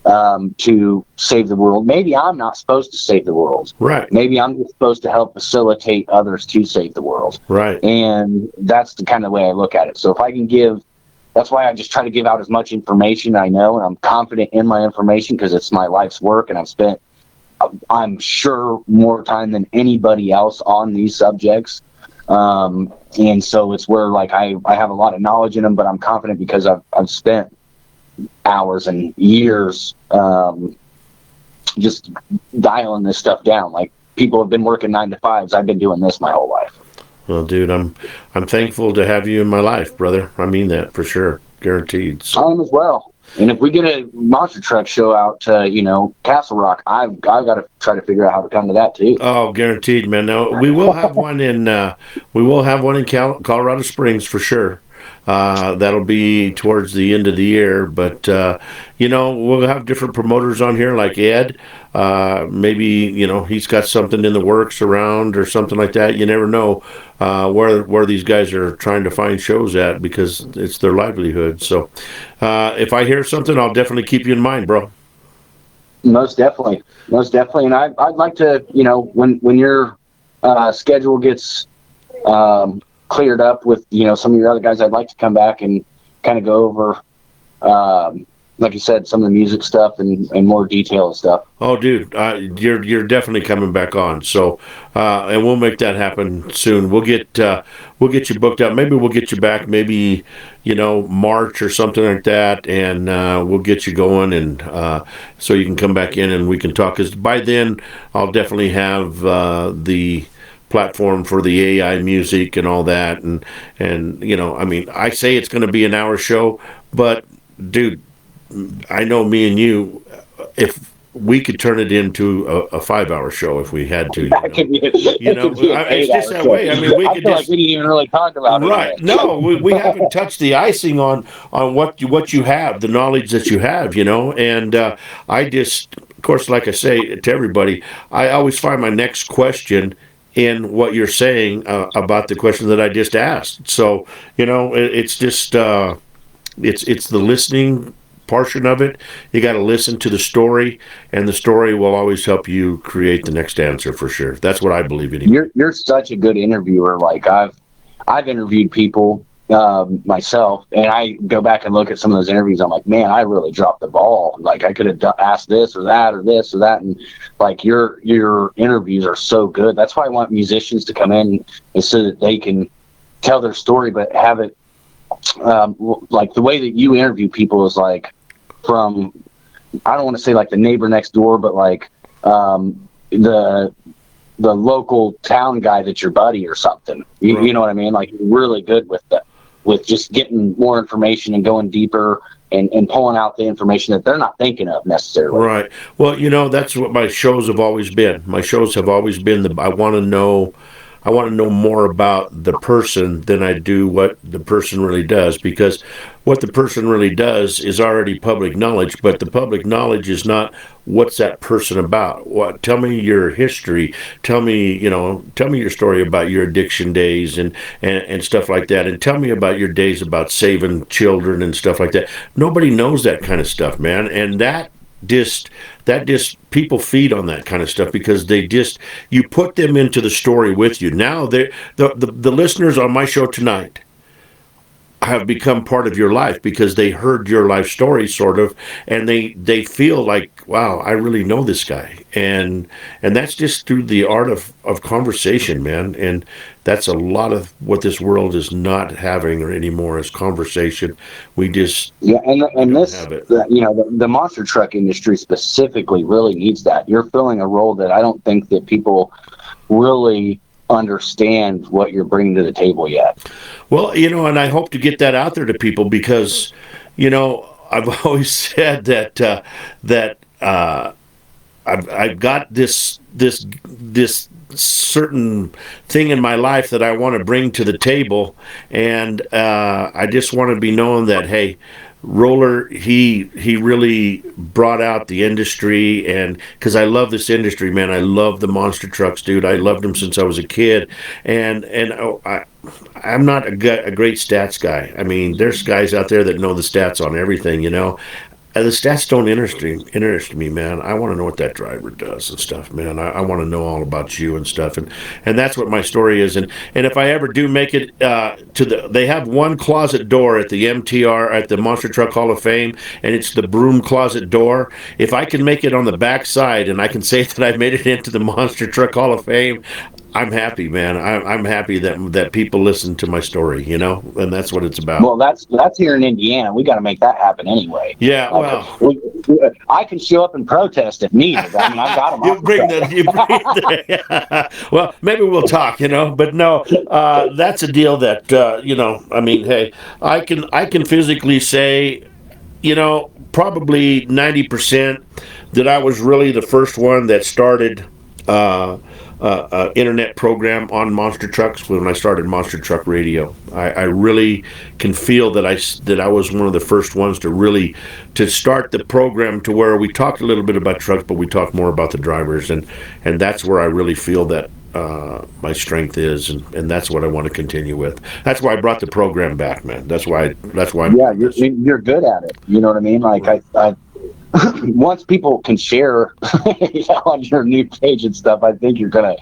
to save the world, maybe I'm not supposed to save the world.
Right.
Maybe I'm just supposed to help facilitate others to save the world.
Right.
And that's the kind of way I look at it. So if I can give, that's why I just try to give out as much information I know, and I'm confident in my information because it's my life's work, and I've spent, I'm sure, more time than anybody else on these subjects. And so it's where, like, I have a lot of knowledge in them, but I'm confident because I've spent hours and years just dialing this stuff down. Like, people have been working 9 to 5s. I've been doing this my whole life.
Well, dude, I'm thankful to have you in my life, brother. I mean that for sure, guaranteed. So.
I am as well. And if we get a monster truck show out to, Castle Rock, I've got to try to figure out how to come to that too.
Oh, guaranteed, man. Now we will have one in Colorado Springs for sure. That'll be towards the end of the year, but we'll have different promoters on here like Ed. Maybe he's got something in the works around or something like that. You never know where these guys are trying to find shows at because it's their livelihood. So if I hear something, I'll definitely keep you in mind, bro.
Most definitely, and I'd like to, when your schedule gets cleared up with some of your other guys, I'd like to come back and kind of go over like you said, some of the music stuff and more detailed stuff.
Oh, dude, you're definitely coming back on. So, and we'll make that happen soon. We'll get you booked out. Maybe we'll get you back. Maybe March or something like that, and we'll get you going, and so you can come back in and we can talk. Because by then, I'll definitely have the platform for the AI music and all that, and I say it's going to be an hour show, but dude, I know me and you, if we could turn it into a 5-hour show if we had to. It's just that way. I mean, we could
like we didn't even really talk about it.
Right? No, we haven't touched the icing on what you have, the knowledge that you have, And I just, of course, like I say to everybody, I always find my next question in what you're saying about the question that I just asked. So it's just it's the listening portion of it. You got to listen to the story, and the story will always help you create the next answer for sure. That's what I believe in.
You're such a good interviewer. Like I've interviewed people myself, and I go back and look at some of those interviews. I'm like, man, I really dropped the ball. Like I could have asked this or that or this or that, and like your interviews are so good. That's why I want musicians to come in, and so that they can tell their story, but have it like the way that you interview people is like from, I don't want to say like the neighbor next door, but like the local town guy that's your buddy or something. You know what I mean? Like you're really good with just getting more information and going deeper and pulling out the information that they're not thinking of necessarily.
Right. Well, that's what my shows have always been. My shows have always been I want to know more about the person than I do what the person really does, because what the person really does is already public knowledge, but the public knowledge is not what's that person about. Tell me your history, tell me your story about your addiction days and stuff like that, and tell me about your days about saving children and stuff like that. Nobody knows that kind of stuff, man, and that just people feed on that kind of stuff because you put them into the story with you. Now the listeners on my show tonight have become part of your life because they heard your life story sort of, and they feel like, wow, I really know this guy, and that's just through the art of conversation, man. And that's a lot of what this world is not having anymore is conversation. We just
and this have it. The monster truck industry specifically really needs that. You're filling a role that I don't think that people really understand what you're bringing to the table yet.
Well, and I hope to get that out there to people because, I've always said that I've got this certain thing in my life that I want to bring to the table, and I just want to be known that, hey, Roller, he really brought out the industry, and because I love this industry, man. I love the monster trucks, dude. I loved them since I was a kid, and I'm not a great stats guy. I mean, there's guys out there that know the stats on everything, you know. The stats don't interest me, man. I want to know what that driver does and stuff, man. I want to know all about you and stuff, and that's what my story is. And if I ever do make it they have one closet door at the MTR at the Monster Truck Hall of Fame, and it's the broom closet door. If I can make it on the back side, and I can say that I made it into the Monster Truck Hall of Fame, I'm happy, man. I'm happy that people listen to my story, you know, and that's what it's about.
Well, that's here in Indiana. We got to make that happen anyway.
Yeah, well,
I can show up and protest if needed. I mean, I got them.
Well, maybe we'll talk, you know. But no, that's a deal that you know. I mean, hey, I can physically say, you know, probably 90% that I was really the first one that started. Internet program on monster trucks when I started Monster Truck Radio. I really can feel that I was one of the first ones to start the program to where we talked a little bit about trucks, but we talked more about the drivers, and that's where I really feel that my strength is, and that's what I want to continue with. That's why I brought the program back, man. That's why.
Yeah, you're good at it. You know what I mean? Like I once people can share on your new page and stuff, I think you're gonna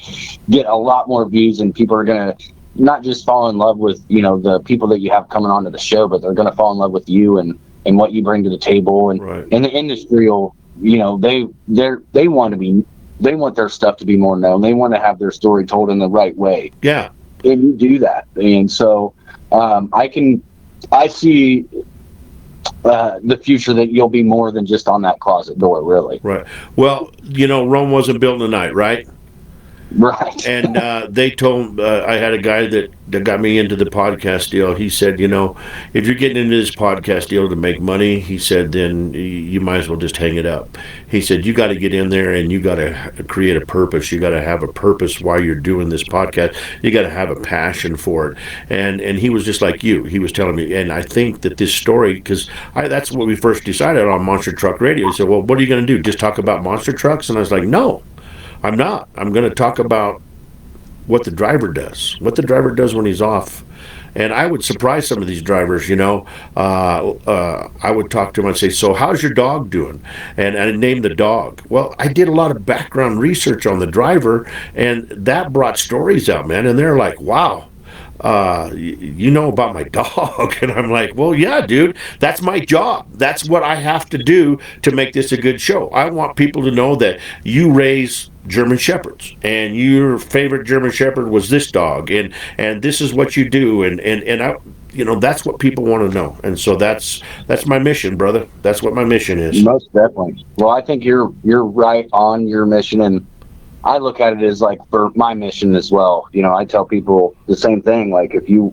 get a lot more views, and people are gonna not just fall in love with, you know, the people that you have coming onto the show, but they're gonna fall in love with you and what you bring to the table, and
right.
And the industry will, you know, they want their stuff to be more known. They want to have their story told in the right way.
Yeah,
and you do that, and so I see the future that you'll be more than just on that closet door, really.
Right. Well, you know, Rome wasn't built in a night, right?
Right.
And they told I had a guy that got me into the podcast deal. He said, you know, if you're getting into this podcast deal to make money, he said, then you might as well just hang it up. He said, you got to get in there and you got to create a purpose. You got to have a purpose while you're doing this podcast. You got to have a passion for it. And he was just like you. He was telling me, and I think that this story, because that's what we first decided on Monster Truck Radio. He said, well, what are you going to do? Just talk about monster trucks? And I was like, no. I'm not. I'm going to talk about what the driver does when he's off. And I would surprise some of these drivers, you know. I would talk to them and say, so how's your dog doing? And I named the dog. Well, I did a lot of background research on the driver, and that brought stories out, man. And they're like, wow. You know about my dog? And I'm like, well, yeah, dude, that's my job. That's what I have to do to make this a good show. I want people to know that you raise German Shepherds, and your favorite German Shepherd was this dog, and this is what you do, and I, you know, that's what people want to know, and so that's my mission, brother. That's what my mission is.
Most definitely. Well, I think you're right on your mission, and I look at it as like for my mission as well. You know, I tell people the same thing. Like, if you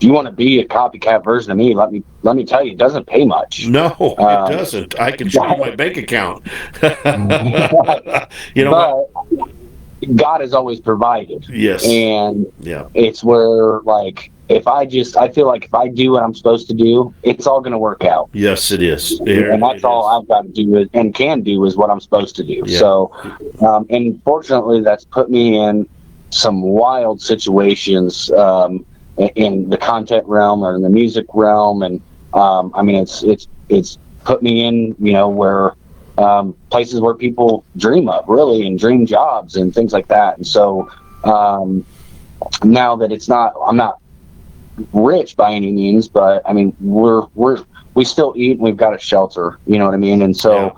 want to be a copycat version of me, let me tell you, it doesn't pay much.
No, it doesn't. I can show you my bank account. You know,
but God has always provided.
Yes.
And
yeah,
it's where, like, I feel like if I do what I'm supposed to do, it's all going to work out.
Yes, it is.
And that's all I've got to do and can do is what I'm supposed to do. Yeah. So, and fortunately, that's put me in some wild situations in the content realm or in the music realm. And I mean, it's put me in, you know, where places where people dream of, really, and dream jobs and things like that. And so now that I'm not rich by any means, but I mean, we still eat and we've got a shelter, you know what I mean? And so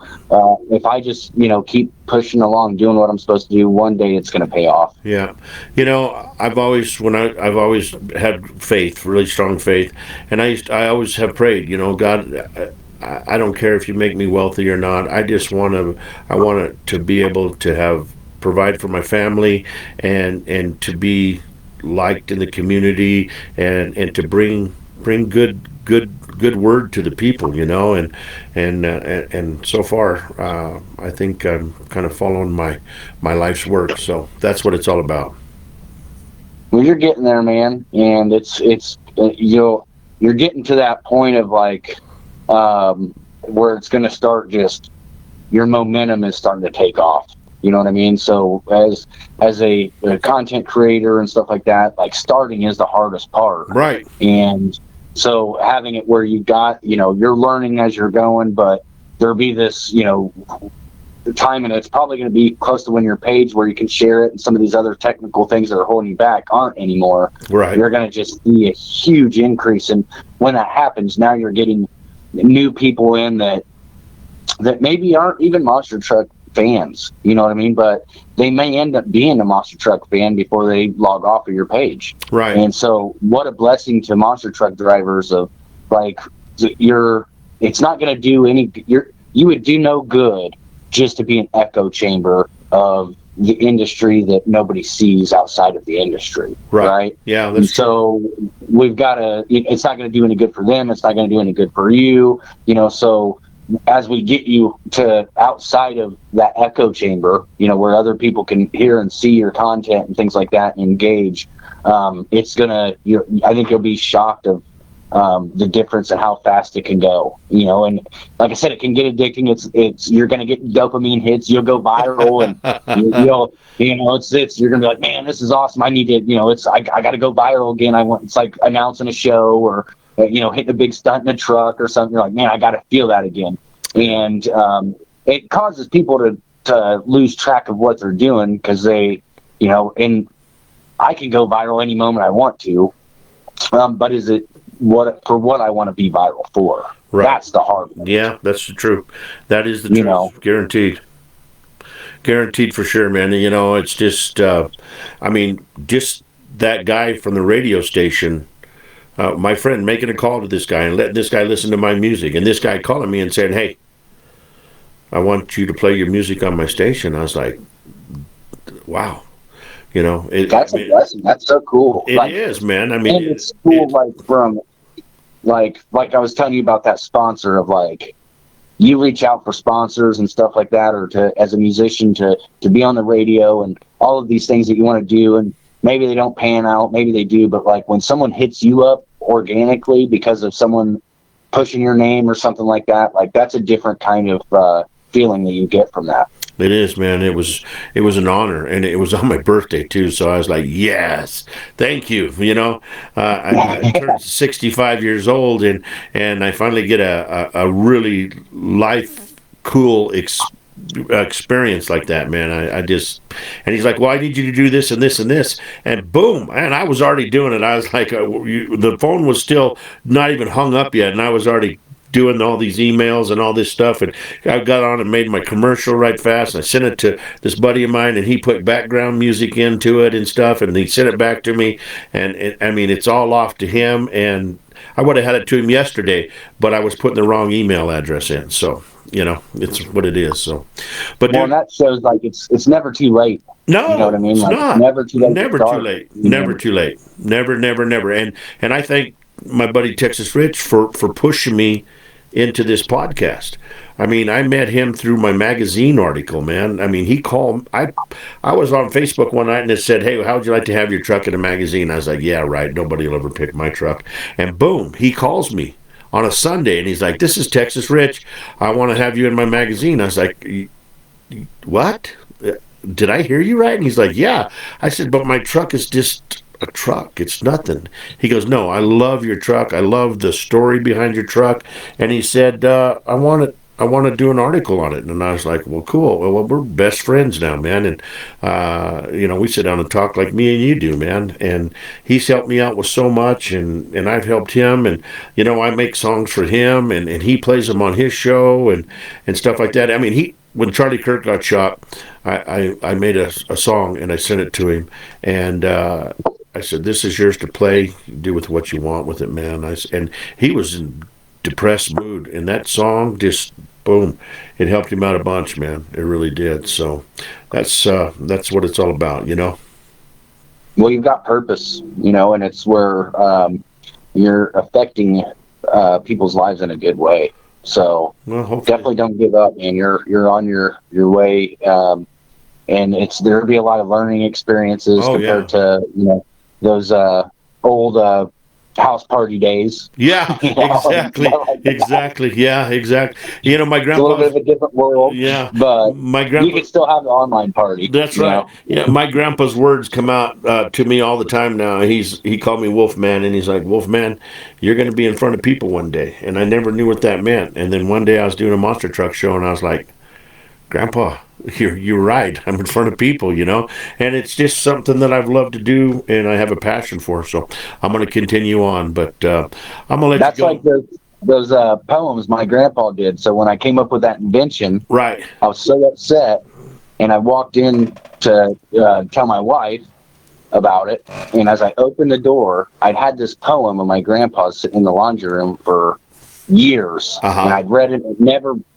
if I just, you know, keep pushing along, doing what I'm supposed to do, one day it's going to pay off.
Yeah. You know, I've always had faith, really strong faith. And I always have prayed, you know, God, I don't care if you make me wealthy or not. I want to be able to provide for my family and to be liked in the community and to bring good good word to the people, you know, and so far, I think I'm kind of following my life's work. So that's what it's all about.
Well, you're getting there, man, and you're getting to that point of like where it's going to start. Just your momentum is starting to take off. You know what I mean? So as a content creator and stuff like that, like starting is the hardest part,
Right?
And so having it where you got, you're learning as you're going, but there'll be this, the time, and it's probably going to be close to when your page where you can share it, and some of these other technical things that are holding you back aren't anymore.
Right.
You're going to just see a huge increase, and when that happens, now you're getting new people in that maybe aren't even monster truck fans, you know what I mean? But they may end up being a monster truck fan before they log off of your page.
Right.
And so what a blessing to monster truck drivers of like, it's not going to do you would do no good just to be an echo chamber of the industry that nobody sees outside of the industry. Right.
Yeah.
And so we've got to, it's not going to do any good for them. It's not going to do any good for you, so as we get you to outside of that echo chamber, where other people can hear and see your content and things like that and engage, it's gonna. I think you'll be shocked of the difference in how fast it can go. And like I said, it can get addicting. It's you're gonna get dopamine hits. You'll go viral, and you're gonna be like, man, this is awesome. I need to, I got to go viral again. It's like announcing a show or hitting a big stunt in a truck or something. You're like, man, I got to feel that again. And it causes people to lose track of what they're doing because they, and I can go viral any moment I want to. But is it what I want to be viral for?
Right.
That's the hard one.
Yeah, that's the truth. That is the truth. Guaranteed for sure, man. It's just, just that guy from the radio station, my friend making a call to this guy and letting this guy listen to my music, and this guy calling me and saying, hey, I want you to play your music on my station. I was like, wow.
That's a blessing. That's so cool.
It is, man. I mean,
and it's cool, from like I was telling you about that sponsor of like, you reach out for sponsors and stuff like that, or as a musician to be on the radio and all of these things that you want to do, and maybe they don't pan out, maybe they do, but like when someone hits you up organically because of someone pushing your name or something like that, like that's a different kind of feeling that you get from that.
It is, man. It was an honor, and it was on my birthday too. So I was like, "Yes, thank you." I turned 65 years old, and I finally get a really cool experience like that, man. And he's like, "Well, I need you to do this and this and this," and boom, and I was already doing it. I was like, the phone was still not even hung up yet, and I was already doing all these emails and all this stuff, and I got on and made my commercial right fast. I sent it to this buddy of mine, and he put background music into it and stuff, and he sent it back to me, and it's all off to him, and I would have had it to him yesterday, but I was putting the wrong email address in, so it's what it is. So, but
and that shows like it's never too late.
No,
you know what I mean?
It's
like,
not.
Never too late.
Never too late. Never too late. Never. And I thank my buddy Texas Rich for pushing me into this podcast. I met him through my magazine article, man. He called. I was on Facebook one night and it said, "Hey, how would you like to have your truck in a magazine?" I was like, "Yeah, right. Nobody will ever pick my truck." And boom, he calls me on a Sunday and he's like, "This is Texas Rich. I want to have you in my magazine." I was like, "What? Did I hear you right?" And he's like, "Yeah." I said, "But my truck is just a truck. It's nothing." He goes, "No, I love your truck. I love the story behind your truck." And he said, I want to do an article on it." And I was like, "Well, cool. Well, we're best friends now, man." And, we sit down and talk like me and you do, man. And he's helped me out with so much, and I've helped him. And, I make songs for him, and he plays them on his show and stuff like that. When Charlie Kirk got shot, I made a song and I sent it to him. And, I said, "This is yours to play. Do with what you want with it, man." And he was in depressed mood, and that song just boom, it helped him out a bunch, man. It really did. So that's what it's all about,
Well, you've got purpose, and it's where you're affecting people's lives in a good way. So
Well, hopefully.
definitely don't give up, man. You're on your way, and there'll be a lot of learning experiences compared to those old house party days.
Yeah, exactly, exactly. Yeah, exactly. My
It's a
grandpa.
little bit of a different world.
Yeah,
but
my
you
grandpa.
can still have an online party.
That's right. Yeah, my grandpa's words come out to me all the time now. He called me Wolfman, and he's like, Wolfman, you're going to be in front of people one day. And I never knew what that meant. And then one day I was doing a monster truck show, and I was like, Grandpa, you're right. I'm in front of people, and it's just something that I've loved to do, and I have a passion for. So I'm going to continue on, but I'm going to let
That's
you go.
like those poems my grandpa did. So when I came up with that invention,
Right.
I was so upset, and I walked in to tell my wife about it. And as I opened the door, I'd had this poem of my grandpa's sitting in the laundry room for years, and I'd read it.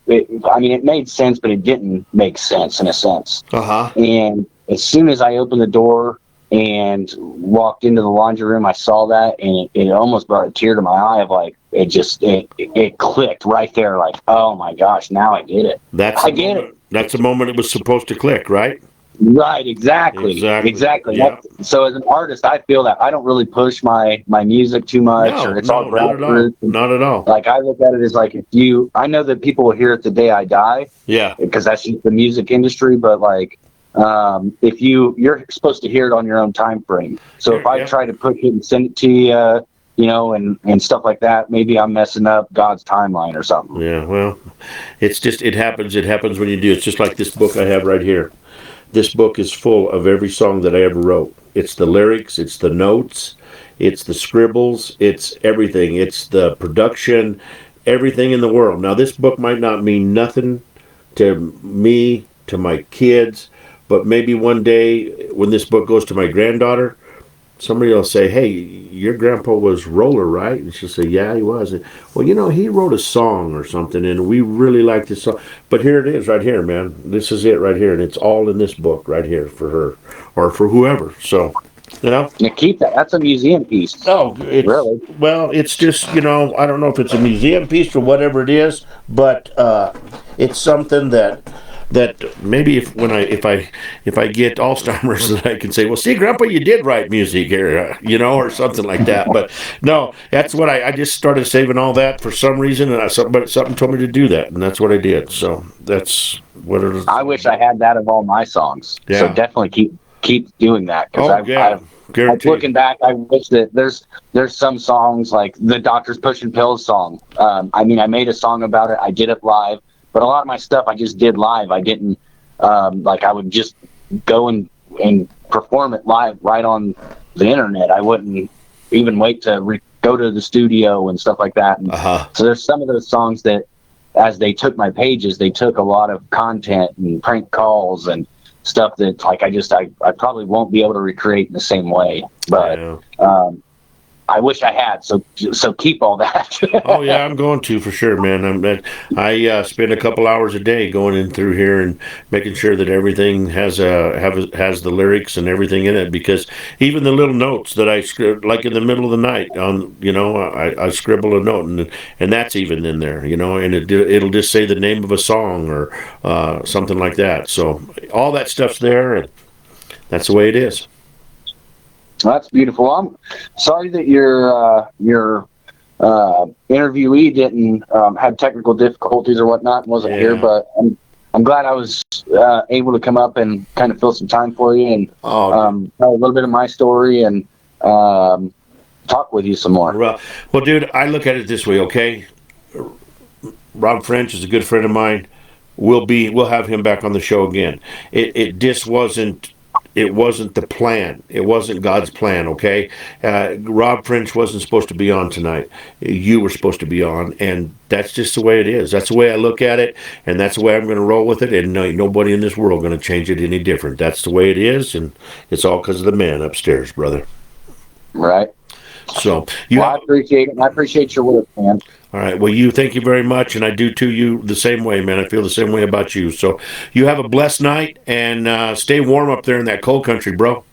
It made sense, but it didn't make sense in a sense. And as soon as I opened the door and walked into the laundry room, I saw that, and it almost brought a tear to my eye of like, it clicked right there. Like, oh my gosh, now I get it. I get it.
That's the moment it was supposed to click, right?
Right, exactly.
Yeah.
So as an artist, I feel that I don't really push my music too much, or it's all grassroots.
Not at all.
Like I look at it as like, I know that people will hear it the day I die.
Yeah.
Because that's just the music industry, but like, if you're supposed to hear it on your own time frame. So if I try to push it and send it to you, and stuff like that, maybe I'm messing up God's timeline or something.
Yeah. Well, it happens. It happens when you do. It's just like this book I have right here. This book is full of every song that I ever wrote. It's the lyrics, it's the notes, it's the scribbles, it's everything. It's the production, everything in the world. Now, this book might not mean nothing to me, to my kids, but maybe one day when this book goes to my granddaughter, somebody will say, hey, your grandpa was Roller, right? And she'll say, yeah, he was. And, well, he wrote a song or something, and we really like this song. But here it is right here, man. This is it right here, and it's all in this book right here for her or for whoever. So,
Now keep that. That's a museum piece.
Oh,
really?
Well, it's just, I don't know if it's a museum piece or whatever it is, but it's something that maybe if I get Alzheimer's, that I can say, well, see, Grandpa, you did write music here, or something like that. But no, that's what I just started saving all that for some reason, and something told me to do that, and that's what I did. So that's what it is.
I wish I had that of all my songs. Yeah. So definitely keep doing that, because I've looking back, I wish that there's some songs like the Doctor's Pushing Pills song. I made a song about it. I did it live. But a lot of my stuff I just did live. I didn't I would just go and perform it live right on the internet. I wouldn't even wait to go to the studio and stuff like that. And so there's some of those songs that, as they took my pages, they took a lot of content and prank calls and stuff that I probably won't be able to recreate in the same way. But I wish I had, so keep all that.
Oh yeah, I'm going to for sure, man. I spend a couple hours a day going in through here and making sure that everything has the lyrics and everything in it. Because even the little notes that I scribble, like in the middle of the night, I scribble a note, and that's even in there, and it'll just say the name of a song or something like that. So all that stuff's there, and that's the way it is.
Well, that's beautiful. I'm sorry that your interviewee didn't have technical difficulties or whatnot and wasn't here, but I'm glad I was able to come up and kind of fill some time for you and tell a little bit of my story and talk with you some more.
Well, dude, I look at it this way, okay? Rob French is a good friend of mine. We'll have him back on the show again. It just wasn't. It wasn't the plan. It wasn't God's plan, okay? Rob French wasn't supposed to be on tonight. You were supposed to be on, and that's just the way it is. That's the way I look at it, and that's the way I'm going to roll with it, and nobody in this world going to change it any different. That's the way it is, and it's all because of the man upstairs, brother.
Right.
So
I appreciate it. I appreciate your work, man.
All right. Well, thank you very much, and I do too. You the same way, man. I feel the same way about you. So you have a blessed night, and stay warm up there in that cold country, bro.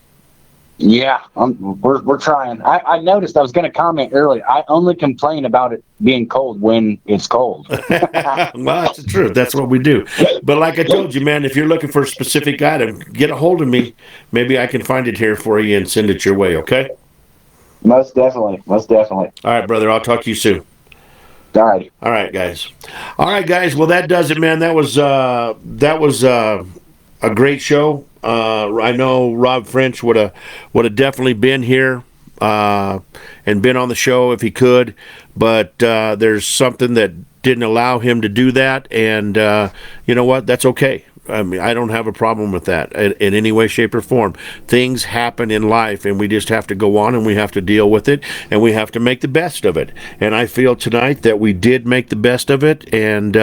Yeah, we're trying. I noticed I was going to comment earlier. I only complain about it being cold when it's cold.
Well, that's the truth. That's what we do. But like I told you, man, if you're looking for a specific item, get a hold of me. Maybe I can find it here for you and send it your way, okay?
Most definitely. Most definitely.
All right, brother. I'll talk to you soon.
All right.
All right, guys. All right, guys. Well, that does it, man. That was a great show. I know Rob French would have definitely been here and been on the show if he could, but there's something that didn't allow him to do that, and you know what? That's okay. I mean, I don't have a problem with that in any way, shape, or form. Things happen in life, and we just have to go on, and we have to deal with it, and we have to make the best of it. And I feel tonight that we did make the best of it, and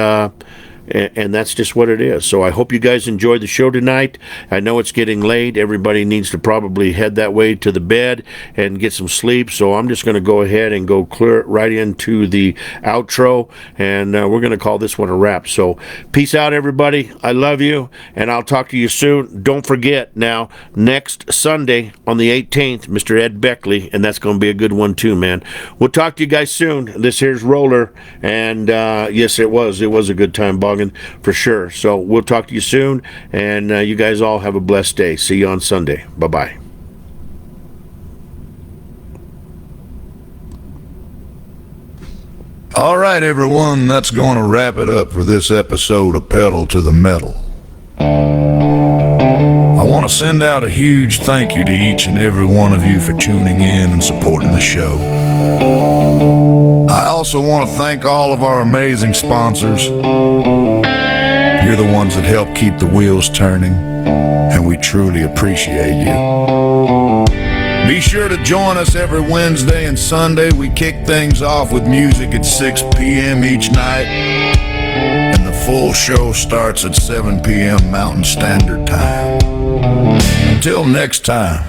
that's just what it is. So I hope you guys enjoyed the show tonight. I know it's getting late. Everybody needs to probably head that way to the bed and get some sleep. So I'm just going to go ahead and go clear right into the outro, and we're going to call this one a wrap. So peace out, everybody. I love you, and I'll talk to you soon. Don't forget now, next Sunday on the 18th, Mr. Ed Beckley, and that's going to be a good one too, man. We'll talk to you guys soon. This here's Roller, and yes, it was a good time, Boggin, for sure. So we'll talk to you soon, and you guys all have a blessed day. See you on Sunday. Bye-bye.
All right, everyone, that's going to wrap it up for this episode of Pedal to the Metal. I want to send out a huge thank you to each and every one of you for tuning in and supporting the show. I also want to thank all of our amazing sponsors. You're the ones that help keep the wheels turning, and we truly appreciate you. Be sure to join us every Wednesday and Sunday. We kick things off with music at 6 p.m. each night, and the full show starts at 7 p.m. Mountain Standard Time. Until next time,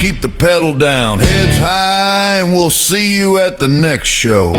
keep the pedal down, heads high, and we'll see you at the next show.